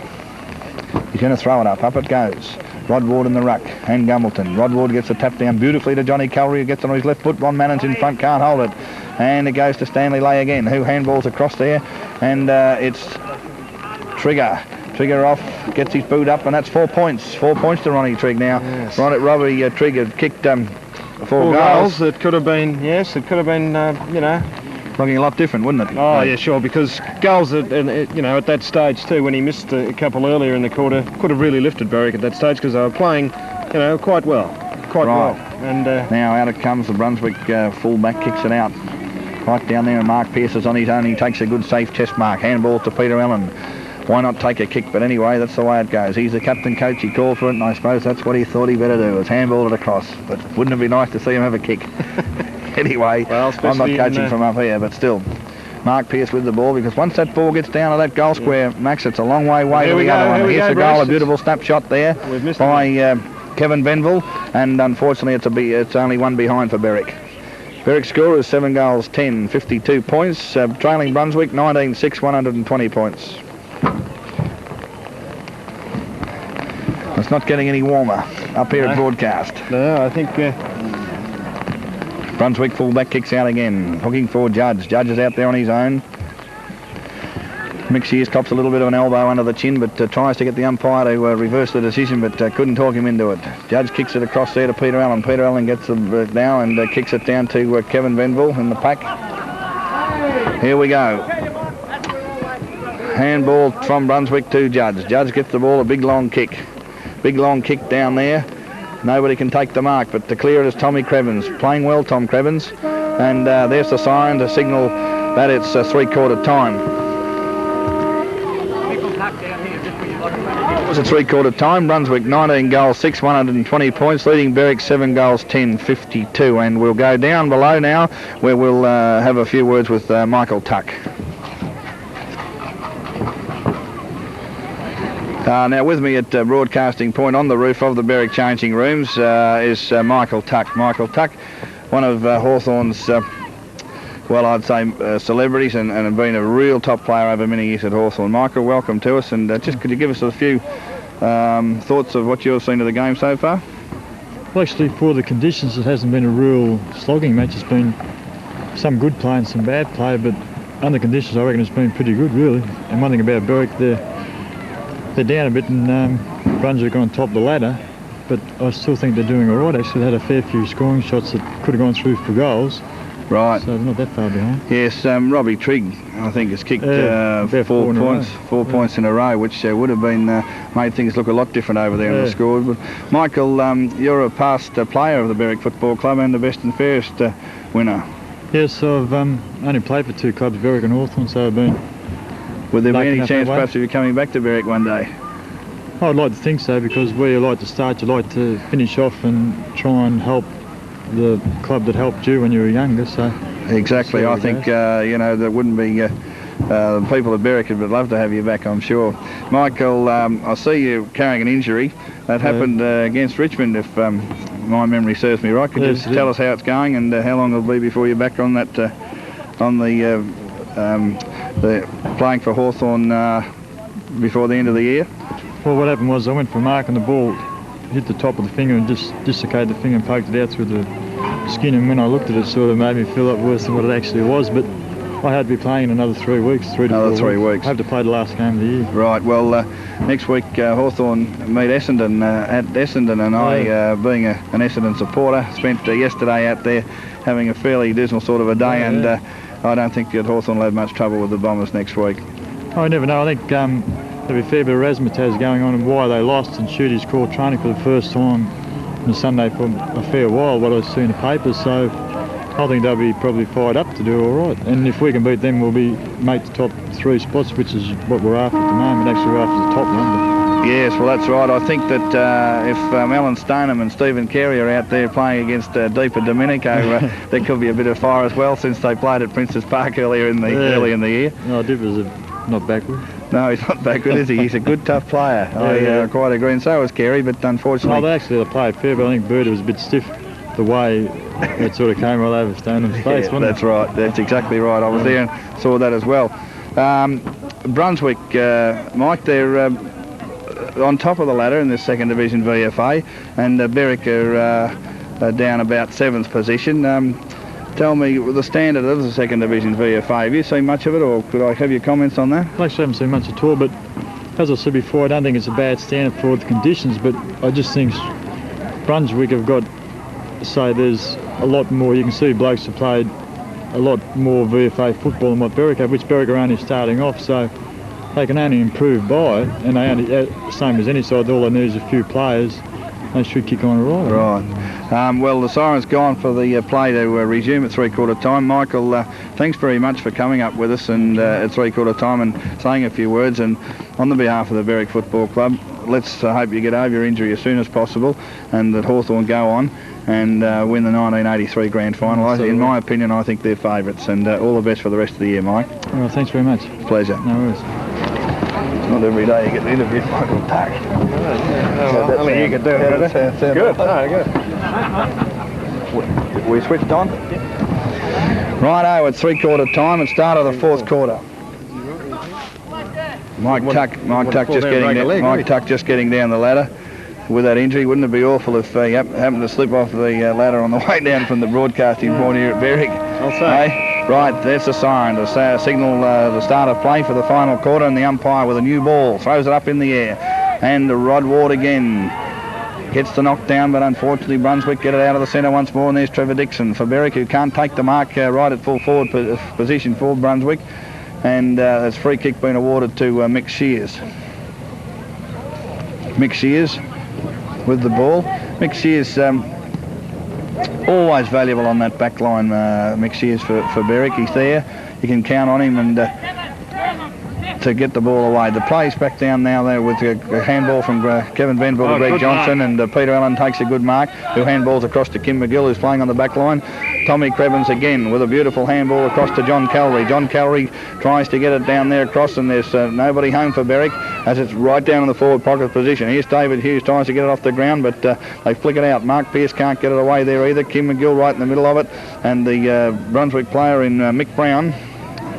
He's going to throw it up. Up it goes. Rod Ward in the ruck, and Gumbleton. Rod Ward gets the tap down beautifully to Johnny Callery, who gets on his left foot. Ron Mannens in front, can't hold it. And it goes to Stanley Leahy again, who handballs across there, and it's Trigger. Trigger off, gets his boot up, and that's 4 points. 4 points to Ronnie Trigg now. Yes. Robbie Trigg had kicked 4 goals. It could have been, yes, it could have been, looking a lot different, wouldn't it? Oh, yeah, sure, because goals, at that stage too, when he missed a couple earlier in the quarter, could have really lifted Berwick at that stage because they were playing, quite well. Well. And now out it comes. The Brunswick full-back kicks it out. Right down there, and Mark Pearce is on his own. He takes a good safe chest mark. Handball to Peter Allen. Why not take a kick? But anyway, that's the way it goes. He's the captain coach. He called for it, and I suppose that's what he thought he better do, was handball it across. But wouldn't it be nice to see him have a kick? Anyway, well, I'm not coaching from up here, but still. Mark Pearce with the ball, because once that ball gets down to that goal square, Max, it's a long way to the other one. Here's the goal, a beautiful snapshot there by Kevin Venville, and unfortunately it's only one behind for Berwick. Berwick score is 7 goals, 10, 52 points. Trailing Brunswick, 19-6, 120 points. It's not getting any warmer up here at broadcast. No, I think... Brunswick fullback kicks out again, hooking for Judge. Judge is out there on his own. Mick Sears cops a little bit of an elbow under the chin, but tries to get the umpire to reverse the decision, but couldn't talk him into it. Judge kicks it across there to Peter Allen. Peter Allen gets it now and kicks it down to Kevin Venville in the pack. Here we go. Handball from Brunswick to Judge. Judge gets the ball, a big long kick. Big long kick down there. Nobody can take the mark, but to clear it is Tommy Crebbins. Playing well, Tom Crebbins. And there's the siren to signal that it's three-quarter time. It was a three-quarter time. Brunswick 19 goals, 6, 120 points, leading Berwick 7 goals, 10, 52. And we'll go down below now, where we'll have a few words with Michael Tuck. Now with me at broadcasting point on the roof of the Berwick changing rooms is Michael Tuck. Michael Tuck, one of Hawthorn's, well, I'd say celebrities, and been a real top player over many years at Hawthorn. Michael, welcome to us, and just could you give us a few thoughts of what you've seen of the game so far? Well, actually, for the conditions, it hasn't been a real slogging match. It's been some good play and some bad play, but under conditions, I reckon it's been pretty good, really. And one thing about Berwick, they're down a bit, and Brunswick on top of the ladder, but I still think they're doing all right. Actually, they had a fair few scoring shots that could have gone through for goals, Right. So not that far behind. Yes, Robbie Trigg, I think, has kicked about 4 points, 4 points in a row, which would have been made things look a lot different over there in the score. But Michael, you're a past player of the Berwick Football Club and the best and fairest winner. Yes, I've only played for 2 clubs, Berwick and Hawthorn, so I've been. Would there be any chance perhaps of you coming back to Berwick one day? I'd like to think so, because where you like to start, you like to finish off and try and help the club that helped you when you were younger. So exactly, I think you know, there wouldn't be the people at Berwick would love to have you back, I'm sure. Michael, I see you carrying an injury that happened against Richmond, if my memory serves me right. Could you just tell us how it's going and how long it'll be before you're back on that on the playing for Hawthorn before the end of the year? Well, what happened was I went for a mark and the ball hit the top of the finger and just dislocated the finger and poked it out through the skin, and when I looked at it, sort of made me feel a lot worse than what it actually was. But I had to be playing in another 3 weeks, 3 to 4 weeks. Another 3 weeks. I have to play the last game of the year. Right, well, next week Hawthorn meet Essendon at Essendon, and I, being an Essendon supporter, spent yesterday out there having a fairly dismal sort of a day, and I don't think that Hawthorn will have much trouble with the Bombers next week. I never know. I think there'll be a fair bit of razzmatazz going on and why they lost, and Shooty's called training for the first time on Sunday for a fair while, what I see in the papers, so I think they'll be probably fired up to do all right. And if we can beat them, we'll make the top 3 spots, which is what we're after at the moment. Actually, we're after the top one. Yes, well, that's right. I think that if Alan Stoneham and Stephen Carey are out there playing against Deepa Domenico, there could be a bit of fire as well, since they played at Princes Park early in the year. No, Deepa's not backward. No, he's not backward, is he? He's a good, tough player. I quite agree, and so was Carey, but unfortunately... They played fair, but I think Bird was a bit stiff the way it sort of came right over Stoneham's face, wasn't that's it? Right, that's exactly right. I was there and saw that as well. Brunswick, Mike, they're on top of the ladder in the 2nd Division VFA, and Berwick are down about 7th position. Tell me the standard of the 2nd Division VFA. Have you seen much of it, or could I have your comments on that? I actually haven't seen much at all, but as I said before, I don't think it's a bad standard for the conditions, but I just think Brunswick have got, say, there's a lot more. You can see blokes have played a lot more VFA football than what Berwick have, which Berwick are only starting off, so they can only improve by it, and they only, same as any side, all they need is a few players. They should kick on all right. Right. Well, the siren's gone for the play to resume at 3/4 time. Michael, thanks very much for coming up with us and at 3/4 time and saying a few words. And on the behalf of the Berwick Football Club, let's hope you get over your injury as soon as possible and that Hawthorn go on and win the 1983 grand final. In my opinion, I think they're favourites, and all the best for the rest of the year, Mike. Well, thanks very much. Pleasure. No worries. Not every day you get interviewed Michael Tuck. Only you could do it. Good. We switched on? Righto, it's 3/4 time and start of the 4th quarter. Mike Tuck just getting down the ladder with that injury. Wouldn't it be awful if he happened to slip off the ladder on the way down from the broadcasting point here at Berwick? I'll say. Hey? Right, there's the siren to signal the start of play for the final quarter, and the umpire with a new ball throws it up in the air. And Rod Ward again gets the knock down, but unfortunately Brunswick get it out of the centre once more, and there's Trevor Dixon for Berwick, who can't take the mark right at full forward position for Brunswick. And there's free kick being awarded to Mick Shears. Mick Shears with the ball. Mick Shears... always valuable on that back line, Mick Shears for Berwick. He's there. You can count on him and to get the ball away. The play's back down now there with a handball from Kevin Venville to Greg Johnson, and Peter Allen takes a good mark, who handballs across to Kim McGill, who's playing on the back line. Tommy Crebbins again with a beautiful handball across to John Callery. John Callery tries to get it down there across, and there's nobody home for Berwick as it's right down in the forward pocket position. Here's David Hughes, tries to get it off the ground, but they flick it out. Mark Pearce can't get it away there either. Kim McGill right in the middle of it, and the Brunswick player in Mick Brown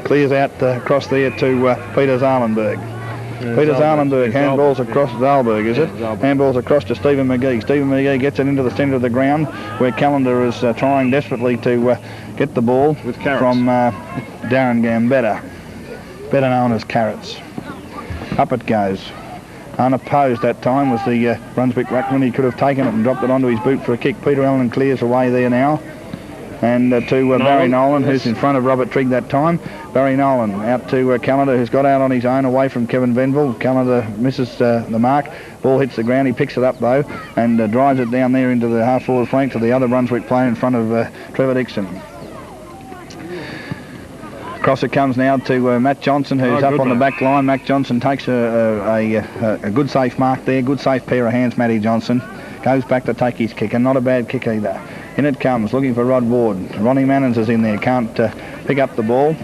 clears out across there to Peter Sahlberg. Peter Sahlberg handballs across Sahlberg, is it? Handballs across to Stephen McGee. Stephen McGee gets it into the centre of the ground, where Callender is trying desperately to get the ball from Darren Gambetta, better known as Carrots. Up it goes. Unopposed that time was the Brunswick ruckman. He could have taken it and dropped it onto his boot for a kick. Peter Allen clears away there now. and to Barry Nolan, who's in front of Robert Trigg that time. Barry Nolan out to Callender, who's got out on his own away from Kevin Venville. Callender misses the mark. Ball hits the ground. He picks it up though and drives it down there into the half-forward flank to the other Brunswick player in front of Trevor Dixon. Across it comes now to Matt Johnson, who's up on the back line. Matt Johnson takes a good safe mark there. Good safe pair of hands, Matty Johnson. Goes back to take his kick, and not a bad kick either. In it comes, looking for Rod Ward. Ronnie Mannens is in there, can't pick up the ball.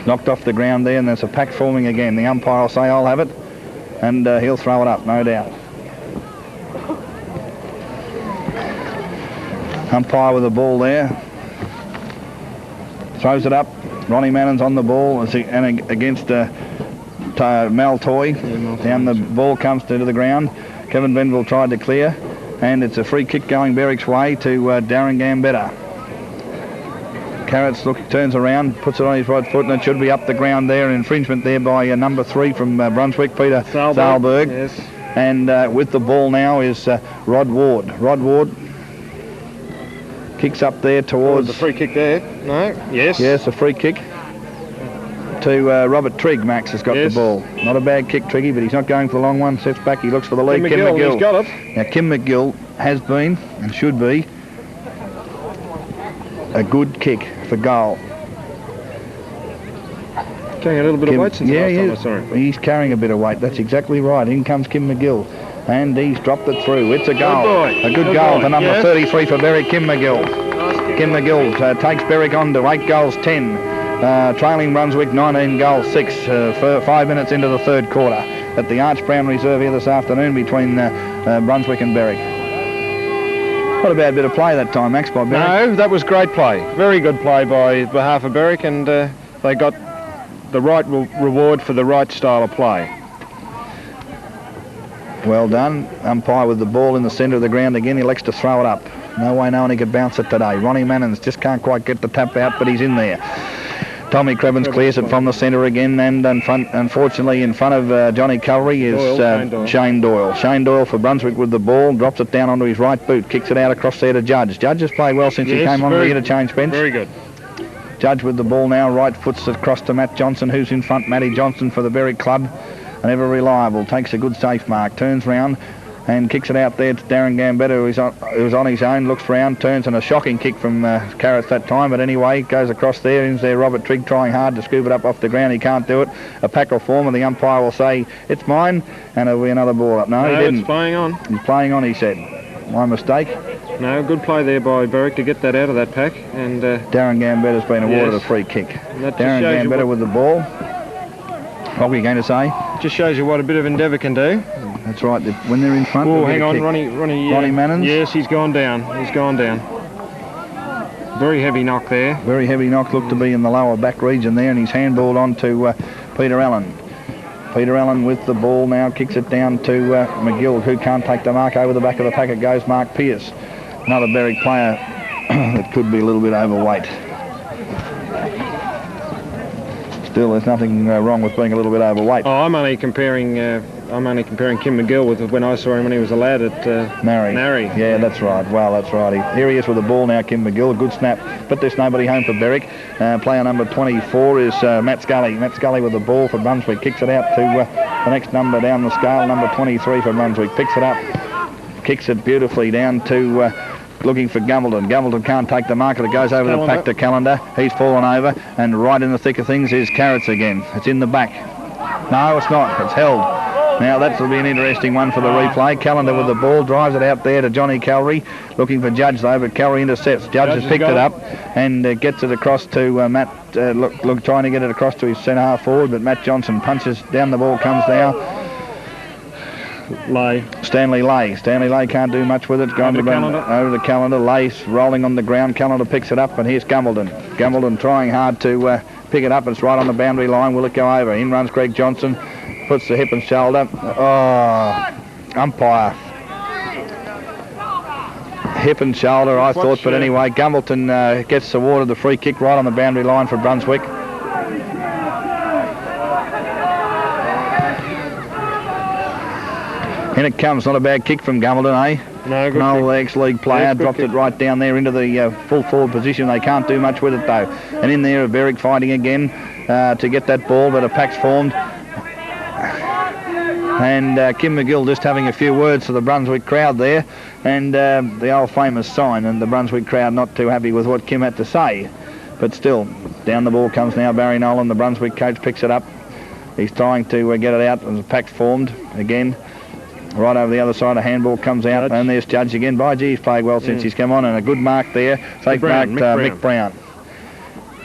Knocked off the ground there, and there's a pack forming again. The umpire will say, I'll have it, and he'll throw it up, no doubt. Umpire with the ball there. Throws it up. Ronnie Mannens on the ball and against Mal Toy. Down the ball comes to the ground. Kevin Venville tried to clear, and it's a free kick going Berwick's way to Darren Gambetta. Carrots turns around, puts it on his right foot, and it should be up the ground there. Infringement there by number 3 from Brunswick, Peter Sahlberg. Yes. And with the ball now is Rod Ward. Rod Ward kicks up there towards... The free kick there. No? Yes. Yes, a free kick to Robert Trigg. Max has got the ball. Not a bad kick, Triggy, but he's not going for the long one. Steps back, he looks for the lead. Kim McGill, he's got it. Now, Kim McGill has been, and should be, a good kick for goal. Carrying a little bit of weight since last time I saw him. He's carrying a bit of weight, that's exactly right. In comes Kim McGill, and he's dropped it through. It's a goal. Good goal boy. for number 33 for Berwick, Kim McGill. Kim McGill takes Berwick on to 8 goals 10. Trailing Brunswick 19 goals 6 for 5 minutes into the third quarter at the Arch Brown Reserve here this afternoon between Brunswick and Berwick. Not a bad bit of play that time, Max, by Berwick. No, that was great play. Very good play by behalf of Berwick, and they got the right reward for the right style of play. Well done. Umpire with the ball in the centre of the ground again. He elects to throw it up. No way no one he could bounce it today. Ronnie Mannens just can't quite get the tap out, but he's in there. Tommy Crebbin clears it from the centre again, and unfortunately in front of Johnny Callery is Shane Doyle. Shane Doyle for Brunswick with the ball, drops it down onto his right boot, kicks it out across there to Judge. Judge has played well since he came on the interchange bench. Very good. Judge with the ball now, right foots it across to Matt Johnson, who's in front. Matty Johnson for the Berwick club, and ever reliable, takes a good safe mark, turns round and kicks it out there to Darren Gambetta, who's on his own, looks round, turns, and a shocking kick from Carrots that time, but anyway, goes across there, in there Robert Trigg trying hard to scoop it up off the ground. He can't do it. A pack will form, and the umpire will say, it's mine, and it'll be another ball up. No, he didn't. It's playing on. He's playing on, he said. My mistake. No, good play there by Berwick to get that out of that pack. And Darren Gambetta's been awarded a free kick. Darren Gambetta with the ball. What were you going to say? Just shows you what a bit of endeavour can do. That's right. When they're in front. Oh, hang on, Ronnie Mannens. Yes, he's gone down. He's gone down. Very heavy knock there. Very heavy knock. Looked to be in the lower back region there, and he's handballed on to Peter Allen. Peter Allen with the ball now, kicks it down to McGill, who can't take the mark. Over the back of the packet goes Mark Pearce. Another Berwick player that could be a little bit overweight. Still, there's nothing wrong with being a little bit overweight. Oh, I'm only comparing Kim McGill with when I saw him when he was a lad at Narry. Yeah, that's right. Well, that's right. Here he is with the ball now, Kim McGill. A good snap, but there's nobody home for Berwick. Player number 24 is Matt Scully. Matt Scully with the ball for Brunswick. Kicks it out to the next number down the scale, number 23 for Brunswick. Picks it up, kicks it beautifully down to... looking for Gumbleton. Gumbleton can't take the mark. It goes over the pack to Callender. He's fallen over, and right in the thick of things is Carrots again. It's in the back. No, it's not. It's held. Now that'll be an interesting one for the replay. Callender with the ball, drives it out there to Johnny Callery, looking for Judge though, but Callery intercepts. Judge has picked it up and gets it across to Matt. Trying to get it across to his centre half forward, but Matt Johnson punches down. The ball comes now. Stanley Leahy. Stanley Leahy can't do much with it. Over the Callender. Leahy's rolling on the ground. Callender picks it up, and here's Gumbleton. Gumbleton trying hard to pick it up. It's right on the boundary line. Will it go over? In runs Greg Johnson. Puts the hip and shoulder. Oh, umpire. Hip and shoulder, I thought, but anyway, Gumbleton gets awarded the free kick right on the boundary line for Brunswick. In it comes, not a bad kick from Gumbleton, eh? No, good Noel, kick. the ex-league player, Yeah, good dropped kick. it right down there into the full forward position. They can't do much with it though. And in there, Berwick fighting again to get that ball, but a pack's formed. And Kim McGill just having a few words to the Brunswick crowd there, and the old famous sign, and the Brunswick crowd not too happy with what Kim had to say. But still, down the ball comes now Barry Nolan. The Brunswick coach picks it up. He's trying to get it out, and the pack's formed again. Right over the other side, a handball comes out, Judge. and there's Judge again. By gee, he's played well since he's come on, and a good mark there. Safe Brown, marked Mick Brown. Mick Brown.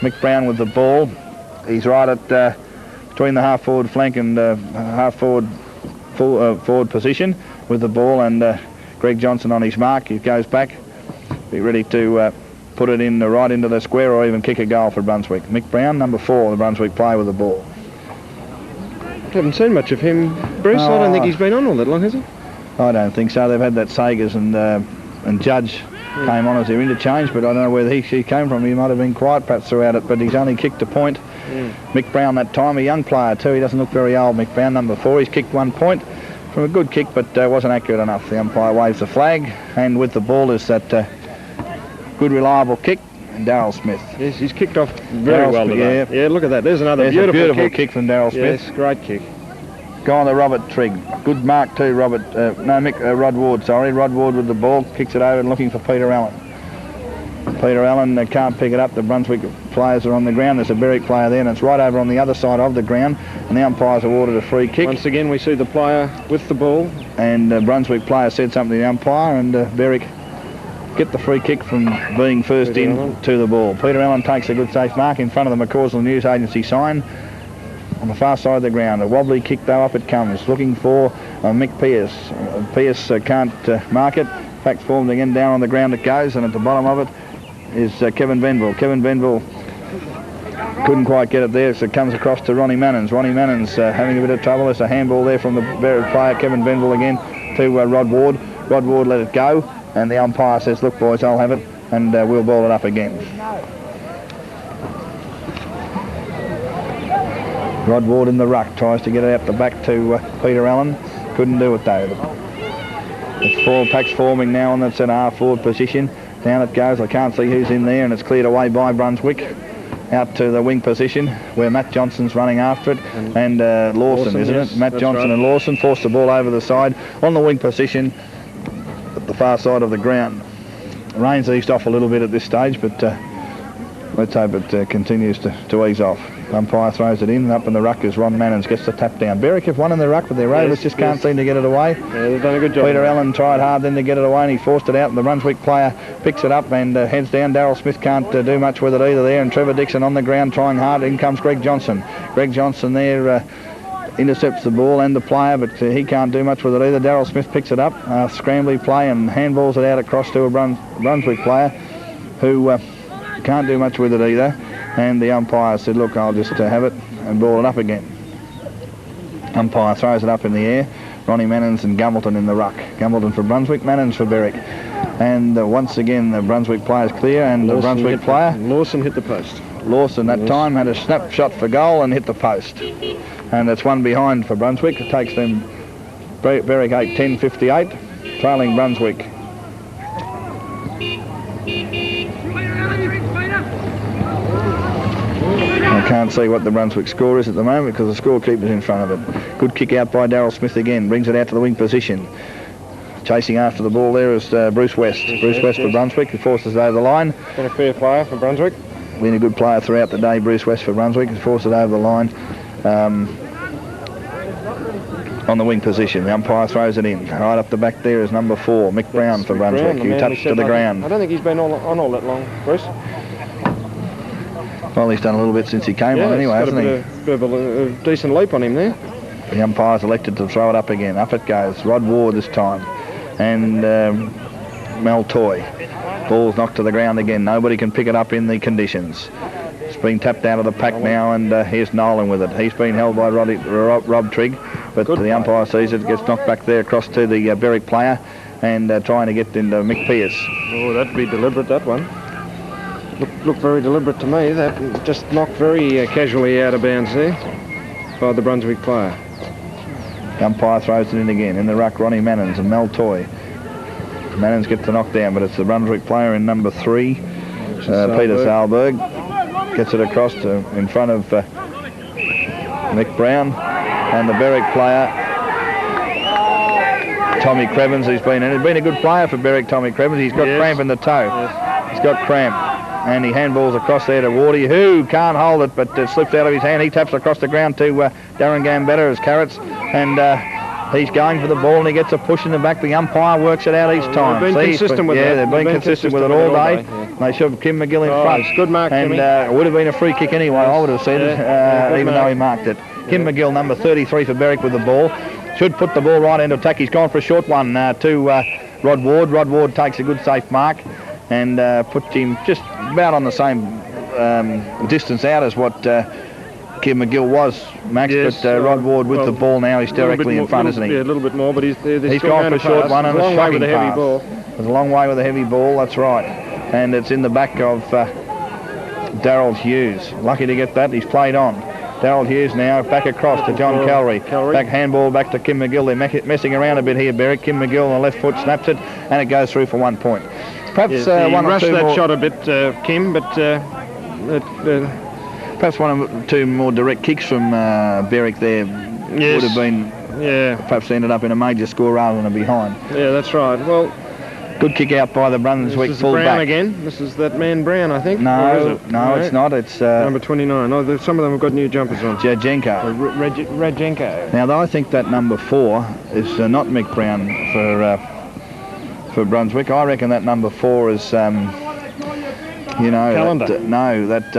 Mick Brown with the ball. He's right at between the half-forward flank and half-forward forward position with the ball, and Greg Johnson on his mark. He goes back, be ready to put it in right into the square or even kick a goal for Brunswick. Mick Brown, number 4, the Brunswick player with the ball. Haven't seen much of him, Bruce. I don't think he's been on all that long, has he? I don't think so. They've had that Sagers and Judge came on as their interchange, but I don't know where he came from. He might have been quiet perhaps throughout it, but he's only kicked a point. Mick Brown that time, a young player too. He doesn't look very old, Mick Brown, number 4. He's kicked 1 point from a good kick, but wasn't accurate enough. The umpire waves the flag, and with the ball is that good reliable kick, and Darryl Smith. Yes, he's kicked off very Darryl well Smith, today. Yeah, look at that. There's another There's a beautiful kick. kick from Darryl Smith. Yes, great kick. Go on to Robert Trigg. Good mark too, Rod Ward, sorry. Rod Ward with the ball, kicks it over and looking for Peter Allen. Peter Allen can't pick it up. The Brunswick players are on the ground. There's a Berwick player there, and it's right over on the other side of the ground, and the umpires awarded a free kick. Once again, we see the player with the ball. And Brunswick player said something to the umpire, and Berwick get the free kick from being first Peter in Allen. to the ball. Peter Allen takes a good safe mark in front of the McCausland News Agency sign on the far side of the ground. A wobbly kick though, up it comes, looking for Mick Pearce. Pearce can't mark it. Fact formed again, down on the ground it goes, and at the bottom of it is Kevin Venville. Kevin Venville couldn't quite get it there, so it comes across to Ronnie Mannens. Ronnie Mannens having a bit of trouble. There's a handball there from the Berwick player, Kevin Venville again, to Rod Ward. Rod Ward let it go, and the umpire says, look boys, I'll have it, and we'll ball it up again. Rod Ward in the ruck, tries to get it out the back to Peter Allen. Couldn't do it though. It's 4 packs forming now on that centre half forward position. Down it goes, I can't see who's in there, and it's cleared away by Brunswick. Out to the wing position where Matt Johnson's running after it, and Lawson, isn't yes, it? Matt that's Johnson right. and Lawson force the ball over the side on the wing position at the far side of the ground. The rain's eased off a little bit at this stage, but let's hope it continues to ease off. Umpire throws it in, and up in the ruck is Ron Mannens, gets the tap down. Berwick have won in the ruck, but their rovers just can't seem to get it away. Yeah, they've done a good job. Peter Allen tried hard then to get it away, and he forced it out, and the Brunswick player picks it up and heads down. Darryl Smith can't do much with it either there, and Trevor Dixon on the ground trying hard. In comes Greg Johnson. Greg Johnson there intercepts the ball and the player, but he can't do much with it either. Darryl Smith picks it up, scrambly play, and handballs it out across to a Brunswick player who can't do much with it either. And the umpire said, look, I'll just have it and ball it up again. Umpire throws it up in the air. Ronnie Mannens and Gumbleton in the ruck. Gumbleton for Brunswick, Mannens for Berwick. And once again, the Brunswick player's clear, and the Brunswick player, Lawson hit the post. Lawson that time had a snapshot for goal and hit the post. And it's one behind for Brunswick. It takes them Berwick 8, 10-58, trailing Brunswick. I can't see what the Brunswick score is at the moment because the scorekeeper's in front of it. Good kick out by Darryl Smith again, brings it out to the wing position. Chasing after the ball there is Bruce West. Bruce West for Brunswick, who forces it over the line. Been a fair player for Brunswick. Been a good player throughout the day, Bruce West for Brunswick, who forces it over the line. On the wing position, the umpire throws it in. Right up the back there is number 4, Mick Brown for Brunswick, who touched to the ground. I don't think he's been on all that long, Bruce. Well, he's done a little bit since he came on anyway, hasn't he? Bit of a decent leap on him there. The umpire's elected to throw it up again. Up it goes. Rod Ward this time. And Mel Toy. Ball's knocked to the ground again. Nobody can pick it up in the conditions. It's been tapped out of the pack now, and here's Nolan with it. He's been held by Rob Trigg, but the umpire sees it, gets knocked back there across to the Berwick player, and trying to get into Mick Pearce. Oh, that'd be deliberate, that one. Looked very deliberate to me. That just knocked very casually out of bounds there by the Brunswick player. The umpire throws it in again. In the ruck, Ronnie Mannens and Mel Toy. Mannens gets the knockdown, but it's the Brunswick player in number 3, Peter Sahlberg. Gets it across in front of Mick Brown, and the Berwick player, Tommy Crebbins, he's been a good player for Berwick, Tommy Crebbins. He's got cramp in the toe. Yes. He's got cramp. And he handballs across there to Wardy, who can't hold it, but it slips out of his hand. He taps across the ground to Darren Gambetta as Carrots, and he's going for the ball, and he gets a push in the back. The umpire works it out each time. They've been consistent with it. Yeah, they've been consistent with it all day. They shoved Kim McGill in front. Good mark, and it would have been a free kick anyway, I would have said, even though he marked it. Kim McGill, number 33 for Berwick with the ball. Should put the ball right into attack. He's gone for a short one to Rod Ward. Rod Ward takes a good safe mark and puts him just about on the same distance out as what Kim McGill was, Max, but Rod Ward with the ball now, he's directly in front, isn't he? Yeah, a little bit more, but he's gone for a short one and a shocking pass. It's a long way with a heavy ball, that's right. And it's in the back of Darryl Hughes. Lucky to get that, he's played on. Darryl Hughes now back across to John Callery. Back handball back to Kim McGill. They're messing around a bit here, Berwick. Kim McGill on the left foot snaps it, and it goes through for 1 point. Perhaps one or two rushed that more, shot a bit, Kim, but perhaps one or two more direct kicks from Berwick there would have been perhaps ended up in a major score rather than a behind. Yeah, that's right. Well, good kick out by the Brunswick this is fullback. Brown again. This is that man Brown, I think. No, it's not. It's number 29. Oh, some of them have got new jumpers on. Jajenko. Rajenko. Now, I think that number 4 is not Mick Brown for Brunswick. I reckon that number 4 is, Callender. that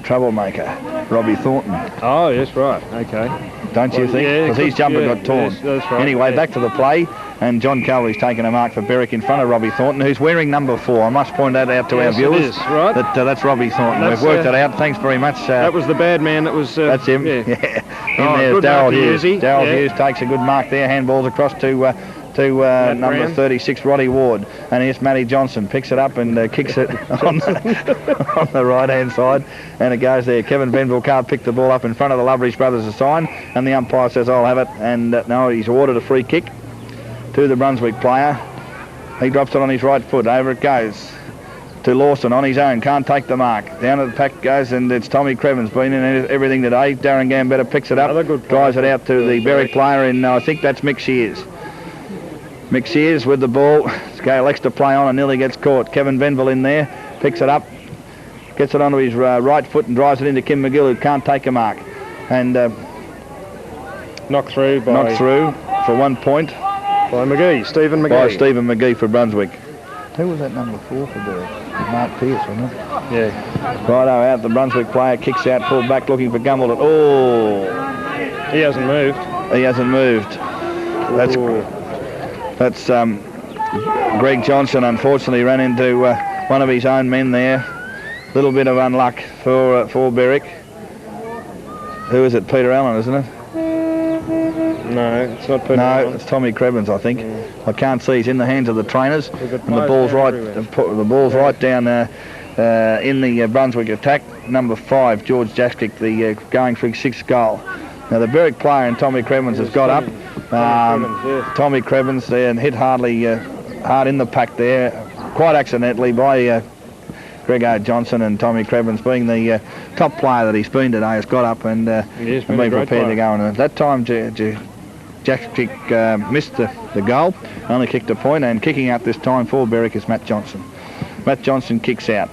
troublemaker, Robbie Thornton. Oh, yes, right. Okay. Don't you think? Because his jumper got torn. Yes, that's right. Anyway, back to the play, and John Callery's taken a mark for Berwick in front of Robbie Thornton, who's wearing number 4. I must point that out to our viewers. It is, right. That's Robbie Thornton. We've worked it out. Thanks very much. That was the bad man. That was. That's him. Yeah. In there's Darryl Hughes. Darryl Hughes takes a good mark there. Handballs across to number Brown. 36, Roddy Ward, and here's Matty Johnson, picks it up and kicks it on the right-hand side, and it goes there. Kevin Venville can't pick the ball up in front of the Loveridge brothers a sign, and the umpire says, I'll have it, and no, he's awarded a free kick to the Brunswick player. He drops it on his right foot, over it goes to Lawson on his own, can't take the mark. Down at the pack goes, and it's Tommy Crebbins, been in everything today. Darren Gambetta picks it up, drives it out to the Berwick player, and I think that's Mick Shears. Mick Shears with the ball. Scale likes to play on and nearly gets caught. Kevin Venville in there, picks it up, gets it onto his right foot and drives it into Kim McGill, who can't take a mark. And knocked through for 1 point. By McGee, Stephen McGee. By Stephen McGee for Brunswick. Who was that number 4 for Berwick? Mark Pearce, wasn't it? Yeah. Righto out, the Brunswick player kicks out, full back looking for Gumbleton. Oh! He hasn't moved. He hasn't moved. That's Greg Johnson, unfortunately, ran into one of his own men there. A little bit of unluck for Berwick. Who is it? Peter Allen, isn't it? No, it's not Peter Allen. No, it's Tommy Crebbins, I think. I can't see. He's in the hands of the trainers, and the ball's right down in the Brunswick attack. Number 5, George Jaksic, the going for his 6th goal. Now the Berwick player and Tommy Crebbins has got up. Tommy Crebbins there and hit hard in the pack there, quite accidentally by Greg Johnson, and Tommy Crebbins, being the top player that he's been today, has got up and been prepared to go. And at that time, Jaksic missed the goal, only kicked a point, and kicking out this time for Berwick is Matt Johnson. Matt Johnson kicks out,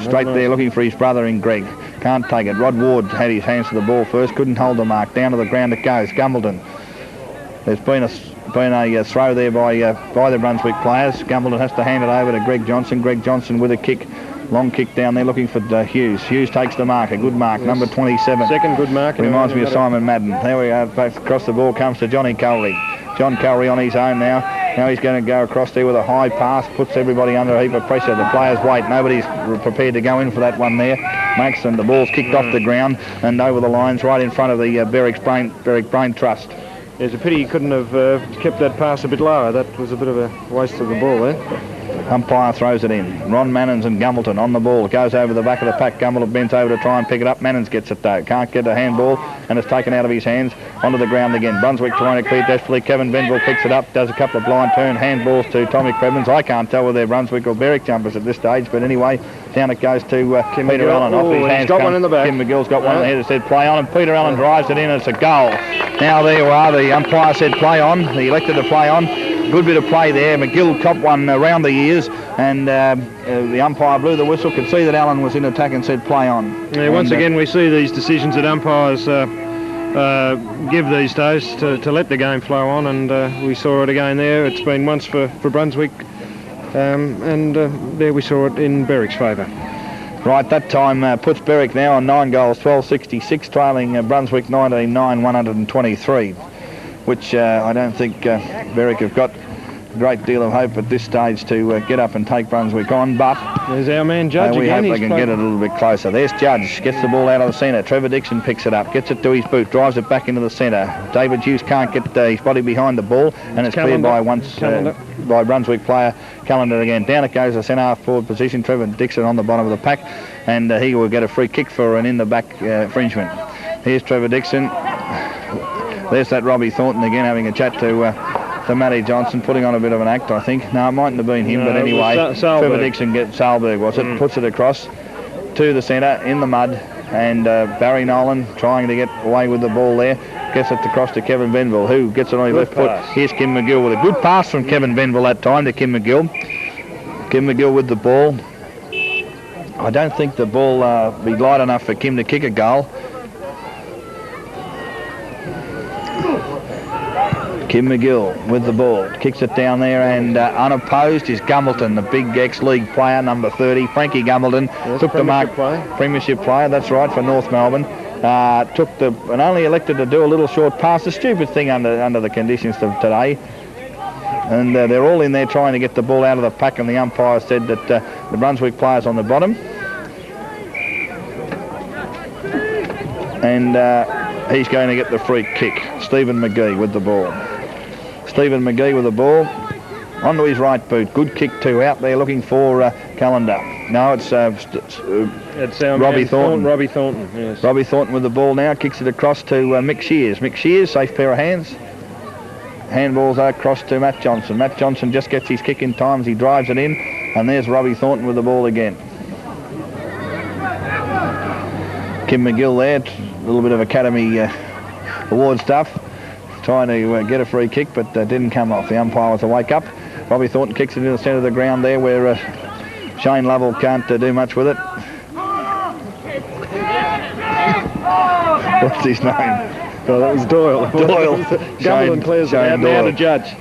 straight there looking for his brother in Greg. Can't take it. Rod Ward had his hands to the ball first, couldn't hold the mark. Down to the ground it goes. Gumbleton. There's been a throw there by the Brunswick players. Gumbleton has to hand it over to Greg Johnson. Greg Johnson with a kick. Long kick down there looking for Hughes. Hughes takes the mark, a good mark, number 27. Second good mark. Reminds me of Simon Madden. There we go, back across the ball comes to Johnny Callery. John Callery on his own now. Now he's going to go across there with a high pass, puts everybody under a heap of pressure. The players wait. Nobody's prepared to go in for that one there. Max, and the ball's kicked off the ground and over the lines right in front of the Berwick Brain Trust. It's a pity he couldn't have kept that pass a bit lower. That was a bit of a waste of the ball there. Umpire throws it in. Ron Mannens and Gumbleton on the ball. It goes over the back of the pack. Gumbleton bends over to try and pick it up. Mannens gets it though. Can't get a handball and it's taken out of his hands. Onto the ground again. Brunswick trying to clear desperately. Kevin Venville picks it up. Does a couple of blind turn handballs to Tommy Crebbins. I can't tell whether they're Brunswick or Berwick jumpers at this stage, but anyway, down it goes to Peter Allen. Off his hands. He's got one in the back. Kim McGill's got one in the head. It said play on, and Peter Allen drives it in and it's a goal. Now there you are. The umpire said play on. He elected to play on. Good bit of play there. McGill copped one around the ears, and the umpire blew the whistle. Could see that Allen was in attack and said play on. Yeah, once again, we see these decisions that umpires give these days to let the game flow on, and we saw it again there. It's been once for Brunswick, and there we saw it in Berwick's favour. Right, that time puts Berwick now on 9 goals, 12-66, trailing Brunswick 19-9, 123, which I don't think Berwick have got a great deal of hope at this stage to get up and take Brunswick on, but there's our man Judge we again. hope they can get it a little bit closer. There's Judge, gets the ball out of the centre. Trevor Dixon picks it up, gets it to his boot, drives it back into the centre. David Hughes can't get his body behind the ball, and it's cleared by by Brunswick player Callender again. Down it goes, the centre half forward position. Trevor Dixon on the bottom of the pack, and he will get a free kick for an in the back infringement. Here's Trevor Dixon. There's that Robbie Thornton again having a chat to Matty Johnson, putting on a bit of an act, I think. No, it mightn't have been him, but anyway, Trevor Dixon gets Sahlberg, puts it across to the centre in the mud, and Barry Nolan trying to get away with the ball there, gets it across to Kevin Venville, who gets it on his left foot. Here's Kim McGill with a good pass from Kevin Venville that time to Kim McGill. Kim McGill with the ball. I don't think the ball be light enough for Kim to kick a goal. Kim McGill with the ball, kicks it down there, and unopposed is Gumbleton, the big ex-league player, number 30. Frankie Gumbleton took the mark. Premiership player, that's right, for North Melbourne. And only elected to do a little short pass, a stupid thing under the conditions of today. And they're all in there trying to get the ball out of the pack, and the umpire said that the Brunswick player's on the bottom. And he's going to get the free kick. Stephen McGee with the ball. Stephen McGee with the ball onto his right boot. Good kick too, out there looking for Callender. No, it's Robbie Thornton. Robbie Thornton, yes. Robbie Thornton with the ball now, kicks it across to Mick Shears. Mick Shears, safe pair of hands. Handballs across to Matt Johnson. Matt Johnson just gets his kick in time as he drives it in, and there's Robbie Thornton with the ball again. Kim McGill there, a little bit of Academy award stuff, trying to get a free kick, but didn't come off. The umpire was a wake up. Robbie Thornton kicks it in the centre of the ground there, where Shane Lovell can't do much with it. What's his name? Oh, that was Doyle. Doyle. Gumbleton clears it out. Now to Judge.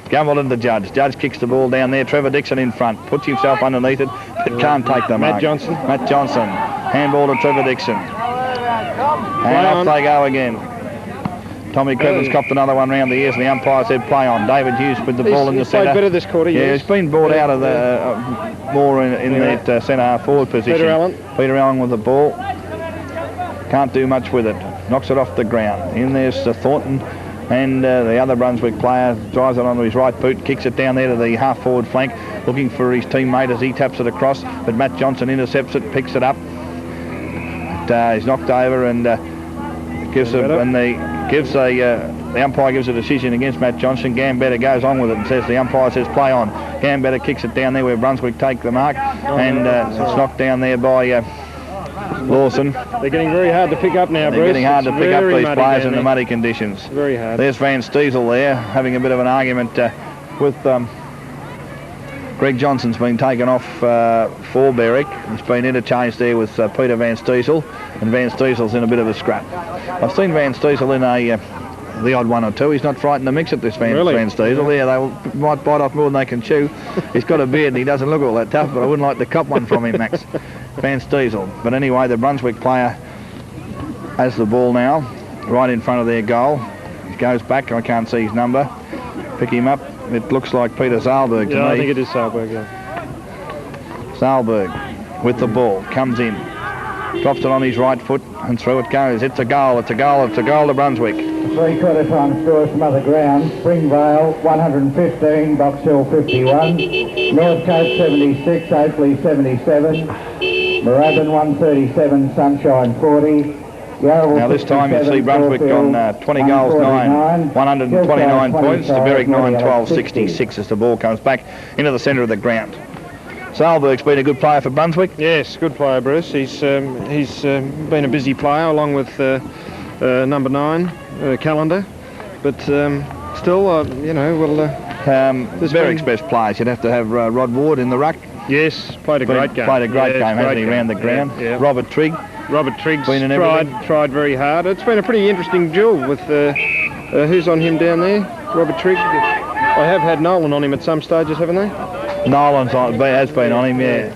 Gumbleton to Judge. Judge kicks the ball down there. Trevor Dixon in front. Puts himself underneath it, but can't take the mark. Matt Johnson. Matt Johnson. Handball to Trevor Dixon. And off they go again. Tommy Crebbin's copped another one round the ears, and the umpire said play on. David Hughes with the ball in the centre. He's played better this quarter, yeah, he's been brought out of the more in that centre half forward position. Peter Allen with the ball. Can't do much with it. Knocks it off the ground. In there's Thornton, and the other Brunswick player drives it onto his right boot, kicks it down there to the half forward flank, looking for his teammate as he taps it across, but Matt Johnson intercepts it, picks it up. He's knocked over and the umpire gives a decision against Matt Johnson. Gambetta goes on with it and says the umpire says play on. Gambetta kicks it down there where Brunswick take the mark, and it's knocked down there by Lawson. They're getting very hard to pick up now, Bruce. They're getting hard to pick up these players in the muddy conditions. Very hard. There's Van Stiesel there having a bit of an argument with Greg Johnson's been taken off for Berwick. He's been interchanged there with Peter Van Stiesel, and Van Stiesel's in a bit of a scrap. I've seen Van Stiesel in the odd one or two. He's not frightened to mix at this Van Stiesel. Yeah, they might bite off more than they can chew. He's got a beard and he doesn't look all that tough, but I wouldn't like to cop one from him, Max. Van Stiesel. But anyway, the Brunswick player has the ball now, right in front of their goal. He goes back, I can't see his number. Pick him up. It looks like Peter Sahlberg to me. I think it is Sahlberg, yeah. Sahlberg with the ball, comes in, drops it on his right foot, and through it goes. It's a goal, it's a goal, it's a goal to Brunswick. Three-quarter time scores from other grounds. Springvale 115, Box Hill 51, North Coast 76, Oakley 77, Moorabbin 137, Sunshine 40. Now this time you see Brunswick on 20 goals 9, 129 points to Berwick 9, 12, 66 as the ball comes back into the centre of the ground. Sahlberg's been a good player for Brunswick. Yes, good player, Bruce. He's been a busy player along with number 9, Callender. But still, you know, Berwick's best players. You'd have to have Rod Ward in the ruck. Yes, played a great game. Played a great game, hasn't he, round the ground. Yeah. Robert Trigg. Robert Trigg's been in tried very hard. It's been a pretty interesting duel with who's on him down there. Robert Trigg. They have had Nolan on him at some stages, haven't they? Nolan's has been on him, yeah.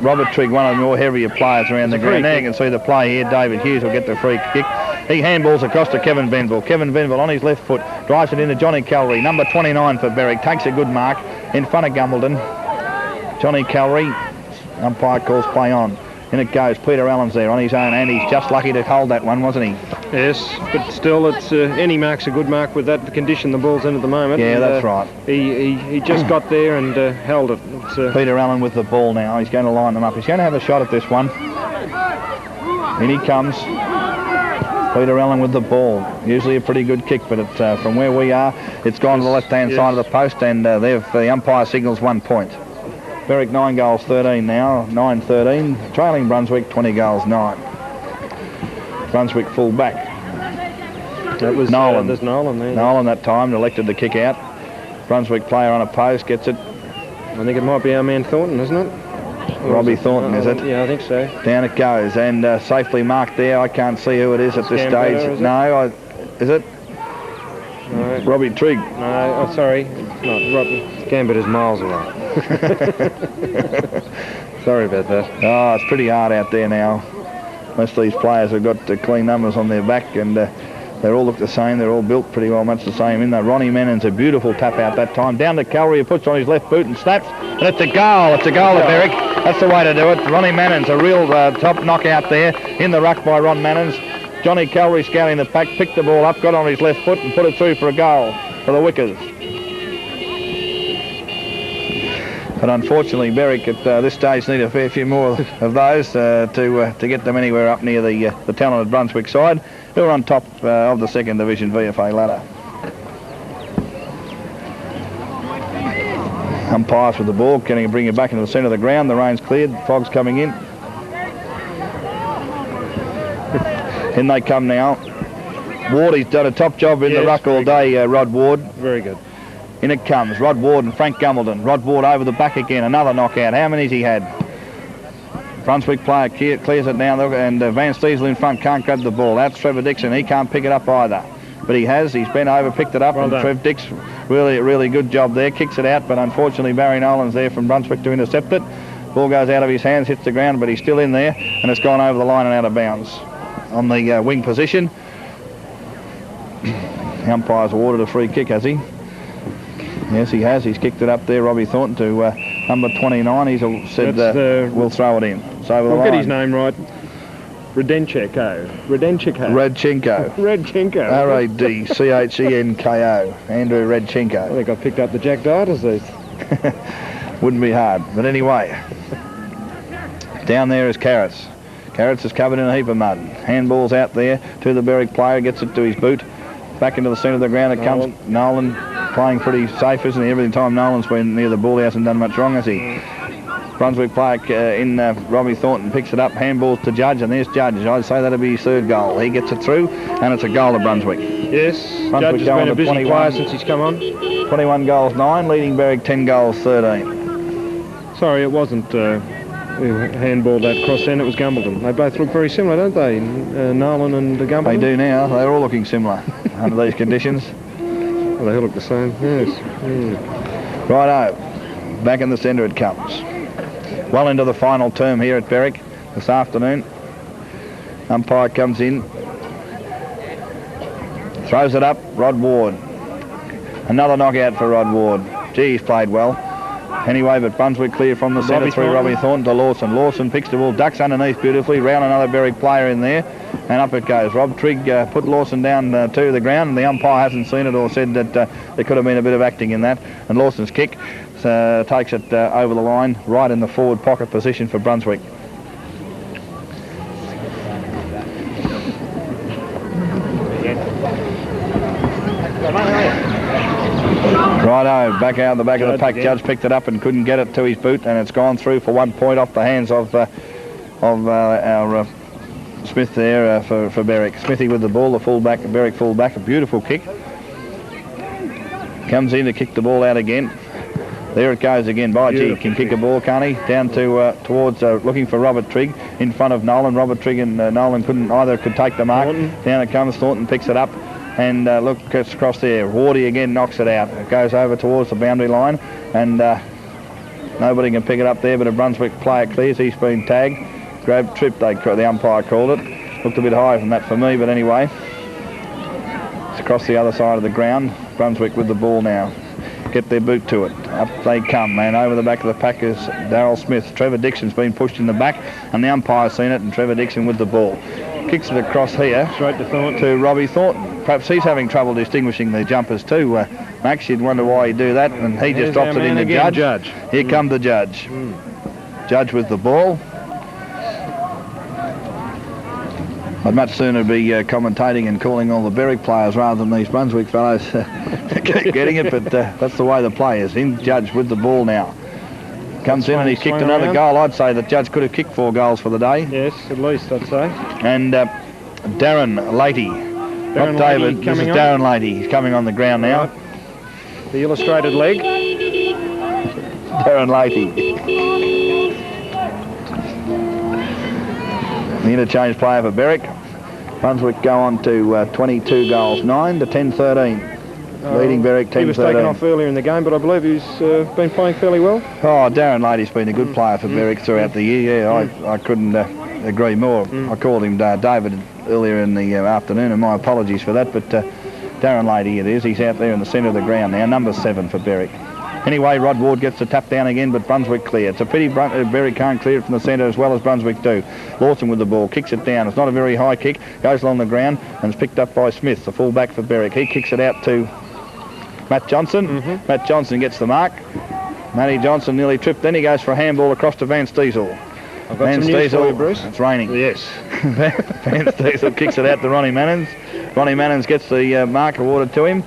Robert Trigg, one of the more heavier players around the ground. Now you can see the play here. David Hughes will get the free kick. He handballs across to Kevin Venville. Kevin Venville on his left foot drives it into Johnny Callery, number 29 for Berwick. Takes a good mark in front of Gumbleton. Johnny Callery, umpire calls play on. In it goes. Peter Allen's there on his own, and he's just lucky to hold that one, wasn't he? Yes, but still, it's any mark's a good mark with that condition the ball's in at the moment. Yeah, and, that's right. He just got there and held it. Peter Allen with the ball now. He's going to line them up. He's going to have a shot at this one. In he comes. Peter Allen with the ball. Usually a pretty good kick, but from where we are, it's gone to the left-hand side of the post, and the umpire signals 1 point. Berwick 9 goals 13 now, 9-13, trailing Brunswick 20 goals 9. Brunswick full back. That was Nolan. There's Nolan there. Nolan that time elected the kick out. Brunswick player on a post gets it. I think it might be our man Thornton, isn't it? Robbie Thornton, is it? Yeah, I think so. Down it goes, and safely marked there. I can't see who it is at this stage. No, is it? No. Robbie Trigg. No, oh, sorry. It's not. Robbie. Gambit is miles away. Sorry about that. Oh, it's pretty hard out there now. Most of these players have got clean numbers on their back, and they all look the same. They're all built pretty well much the same. In there, Ronnie Mannens, a beautiful tap out that time. Down to Callery, who puts on his left boot and snaps. And it's a goal. It's a goal to Berwick. That's the way to do it. Ronnie Mannens, a real top knockout there. In the ruck by Ron Mannens. Johnny Callery scouting the pack, picked the ball up, got on his left foot and put it through for a goal for the Wickers. But unfortunately, Berwick at this stage need a fair few more of those to get them anywhere up near the talented Brunswick side, who are on top of the 2nd Division VFA ladder. Umpires with the ball, getting to bring it back into the centre of the ground. The rain's cleared, fog's coming in. In they come now. Ward, he's done a top job in the ruck all day, Rod Ward. Very good. In it comes, Rod Ward and Frank Gumbleton. Rod Ward over the back again, another knockout. How many's he had? Brunswick player clears it now, and Van Steesel in front can't grab the ball. That's Trevor Dixon, he can't pick it up either. But he's been over, picked it up, and Trev Dix, really good job there. Kicks it out, but unfortunately Barry Nolan's there from Brunswick to intercept it. Ball goes out of his hands, hits the ground, but he's still in there, and it's gone over the line and out of bounds. On the wing position. The umpire's awarded a free kick, has he? Yes, he has. He's kicked it up there, Robbie Thornton, to number 29. He's said we'll throw it in. So we'll get his name right. Radchenko. Radchenko. Andrew Radchenko. I think I picked up the Jack Dyer disease. Wouldn't be hard. But anyway, down there is Carrots. Carrots is covered in a heap of mud. Handball's out there to the Berwick player, gets it to his boot. Back into the centre of the ground it comes. Nolan playing pretty safe, isn't he? Every time Nolan's been near the ball, he hasn't done much wrong, has he? Brunswick player in Robbie Thornton picks it up, handballs to Judge, and there's Judge. I'd say that'll be his 3rd goal. He gets it through, and it's a goal to Brunswick. Yes, Brunswick Judge has been a busy player since he's come on. 21 goals 9, leading Berwick 10 goals 13. Sorry, it wasn't who handballed that cross then, it was Gumbleton. They both look very similar, don't they? Nolan and Gumbleton. They do now. They're all looking similar under these conditions. Well, they all look the same, yes. Righto. Back in the centre it comes. Well into the final term here at Berwick this afternoon. Umpire comes in. Throws it up. Rod Ward. Another knockout for Rod Ward. Gee, he's played well. Anyway, but Brunswick clear from the centre through Robbie Thornton to Lawson. Lawson picks the ball, ducks underneath beautifully, round another Berwick player in there, and up it goes. Rob Trigg put Lawson down to the ground, and the umpire hasn't seen it or said that there could have been a bit of acting in that. And Lawson's kick takes it over the line, right in the forward pocket position for Brunswick. Righto, back out the back of the pack. Judge picked it up and couldn't get it to his boot, and it's gone through for 1 point off the hands of our Smith there for Berwick. Smithy with the ball, the fullback, Berwick fullback, a beautiful kick. Comes in to kick the ball out again. There it goes again. By G can kick a ball, can't he? Down to towards looking for Robert Trigg in front of Nolan. Robert Trigg and Nolan could take the mark. Thornton. Down it comes. Thornton picks it up. And look, gets across there. Wardy again knocks it out. It goes over towards the boundary line, and nobody can pick it up there, but a Brunswick player clears. He's been tagged. Grab trip, the umpire called it. Looked a bit high from that for me, but anyway. It's across the other side of the ground. Brunswick with the ball now. Get their boot to it. Up they come, and over the back of the pack is Darryl Smith. Trevor Dixon's been pushed in the back, and the umpire's seen it, and Trevor Dixon with the ball. Kicks it across here. Straight to Thornton. To Robbie Thornton. Perhaps he's having trouble distinguishing the jumpers too, Max. You'd wonder why he'd do that, and he just drops it in the Judge. Here comes the Judge. Judge with the ball. I'd much sooner be commentating and calling all the Berwick players rather than these Brunswick fellows getting it, but that's the way the play is. In Judge with the ball now. Comes in and he's kicked another goal. I'd say that Judge could have kicked 4 goals for the day. Yes, at least I'd say. And Darren Leahy. Not David, this is Darren Leahy. He's coming on the ground now. Right. The illustrated leg. Darren Leahy. The interchange player for Berwick. Brunswick go on to 22 goals, 9 to 10-13. Leading Berwick 10-13. He was taken off earlier in the game, but I believe he's been playing fairly well. Oh, Darren Leahy's been a good player for Berwick throughout the year. Yeah, I couldn't agree more. I called him David earlier in the afternoon, and my apologies for that, but Darren Leahy it is. He's out there in the centre of the ground now, number 7 for Berwick. Anyway, Rod Ward gets the tap down again, but Brunswick clear. It's a pity Berwick can't clear it from the centre as well as Brunswick do. Lawson with the ball, kicks it down. It's not a very high kick, goes along the ground, and it's picked up by Smith, the full-back for Berwick. He kicks it out to Matt Johnson. Matt Johnson gets the mark. Matty Johnson nearly tripped. Then he goes for a handball across to Van Stiesel. I've got some news for you, Bruce. It's raining. Yes. Van Stiesel kicks it out to Ronnie Mannens. Ronnie Mannens gets the mark awarded to him.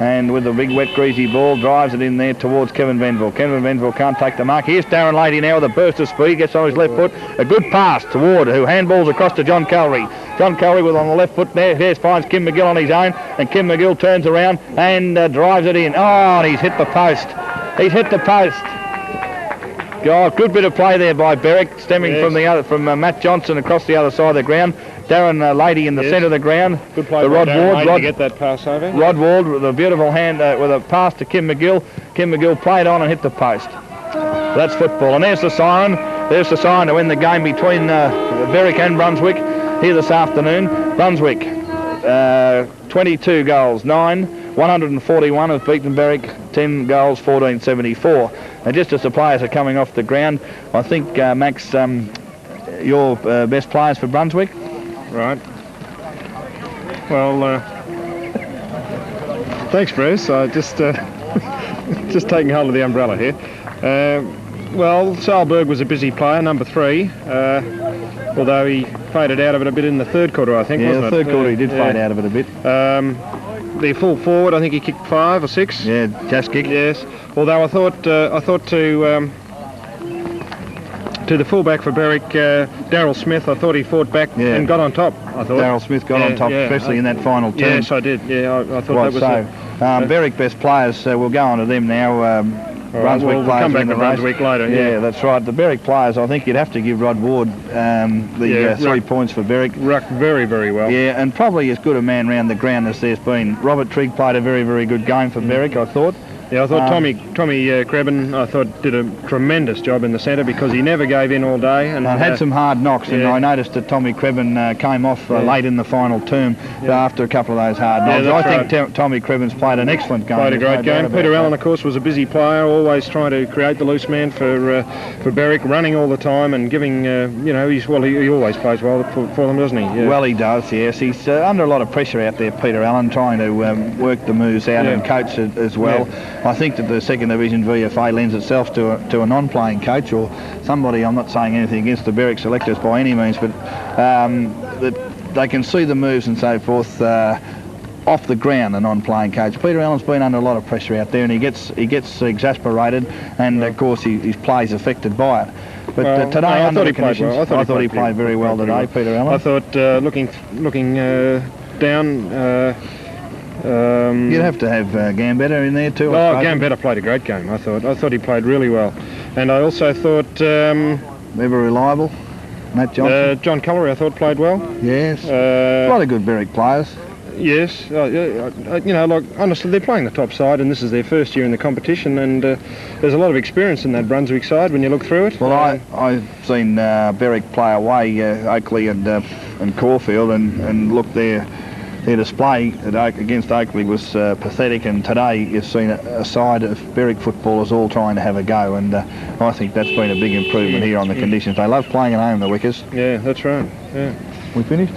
And with the big wet greasy ball, drives it in there towards Kevin Venville. Kevin Venville can't take the mark. Here's Darren Leahy now with a burst of speed, gets on his left foot. A good pass to Ward, who handballs across to John Callery. John Callery with on the left foot there. Here's finds Kim McGill on his own, and Kim McGill turns around and drives it in. Oh, and he's hit the post. He's hit the post. God, good bit of play there by Berwick, stemming from Matt Johnson across the other side of the ground. Darren Leahy in the centre of the ground. Good play by Darren Leahy to get that pass over. Rod Ward with a beautiful hand with a pass to Kim McGill. Kim McGill played on and hit the post. That's football. And there's the siren. There's the siren to win the game between Berwick and Brunswick here this afternoon. Brunswick, 22 goals, 9. 141 have beaten Berwick, 10 goals, 14-74. And just as the players are coming off the ground, I think, Max, your best players for Brunswick? Right. Well, thanks, Bruce. I just taking hold of the umbrella here. Well, Sahlberg was a busy player, number 3, although he faded out of it a bit in the third quarter, I think, wasn't it? Yeah, the third quarter he did fade out of it a bit. The full forward, I think he kicked 5 or 6. Yeah, Jaksic. Yes. Although I thought to the fullback for Berwick, Darryl Smith, I thought he fought back and got on top. I thought Darryl Smith got on top, especially in that final turn. Yes, I did. Yeah, I thought that was Berwick best players. We'll go on to them now. Brunswick we'll players come back in the to Brunswick later. Yeah, that's right. The Berwick players, I think you'd have to give Rod Ward the 3 points for Berwick. Rucked very, very well. Yeah, and probably as good a man round the ground as there's been. Robert Trigg played a very, very good game for Berwick, I thought. Yeah, I thought Tommy Crebbin, I thought, did a tremendous job in the centre because he never gave in all day. And had some hard knocks, and I noticed that Tommy Crebbin came off late in the final term after a couple of those hard knocks. I think Tommy Crebbin's played an excellent game. Played a great game. Peter Allen, of course, was a busy player, always trying to create the loose man for Berwick, running all the time and giving, he always plays well for them, doesn't he? Yeah. Well, he does, yes. He's under a lot of pressure out there, Peter Allen, trying to work the moves out and coach it as well. Yeah. I think that the second division VFA lends itself to a non-playing coach or somebody. I'm not saying anything against the Berwick selectors by any means, but that they can see the moves and so forth off the ground. A non-playing coach. Peter Allen's been under a lot of pressure out there, and he gets exasperated, and of course his play's affected by it. But today, I thought he played well. I thought he played very well today, Peter Allen. I thought looking down. You'd have to have Gambetta in there too. Gambetta played a great game. I thought he played really well, and I also thought ever reliable, Matt Johnson. John Callery, I thought, played well. Yes, a lot of good Berwick players. Yes, honestly, they're playing the top side, and this is their first year in the competition, and there's a lot of experience in that Brunswick side when you look through it. Well, I've seen Berwick play away, Oakley and Caulfield, and look there. Their display against Oakley was pathetic, and today you've seen a side of Berwick footballers all trying to have a go, and I think that's been a big improvement here on the conditions. They love playing at home, the Wickers. Yeah, that's right. Yeah. We finished?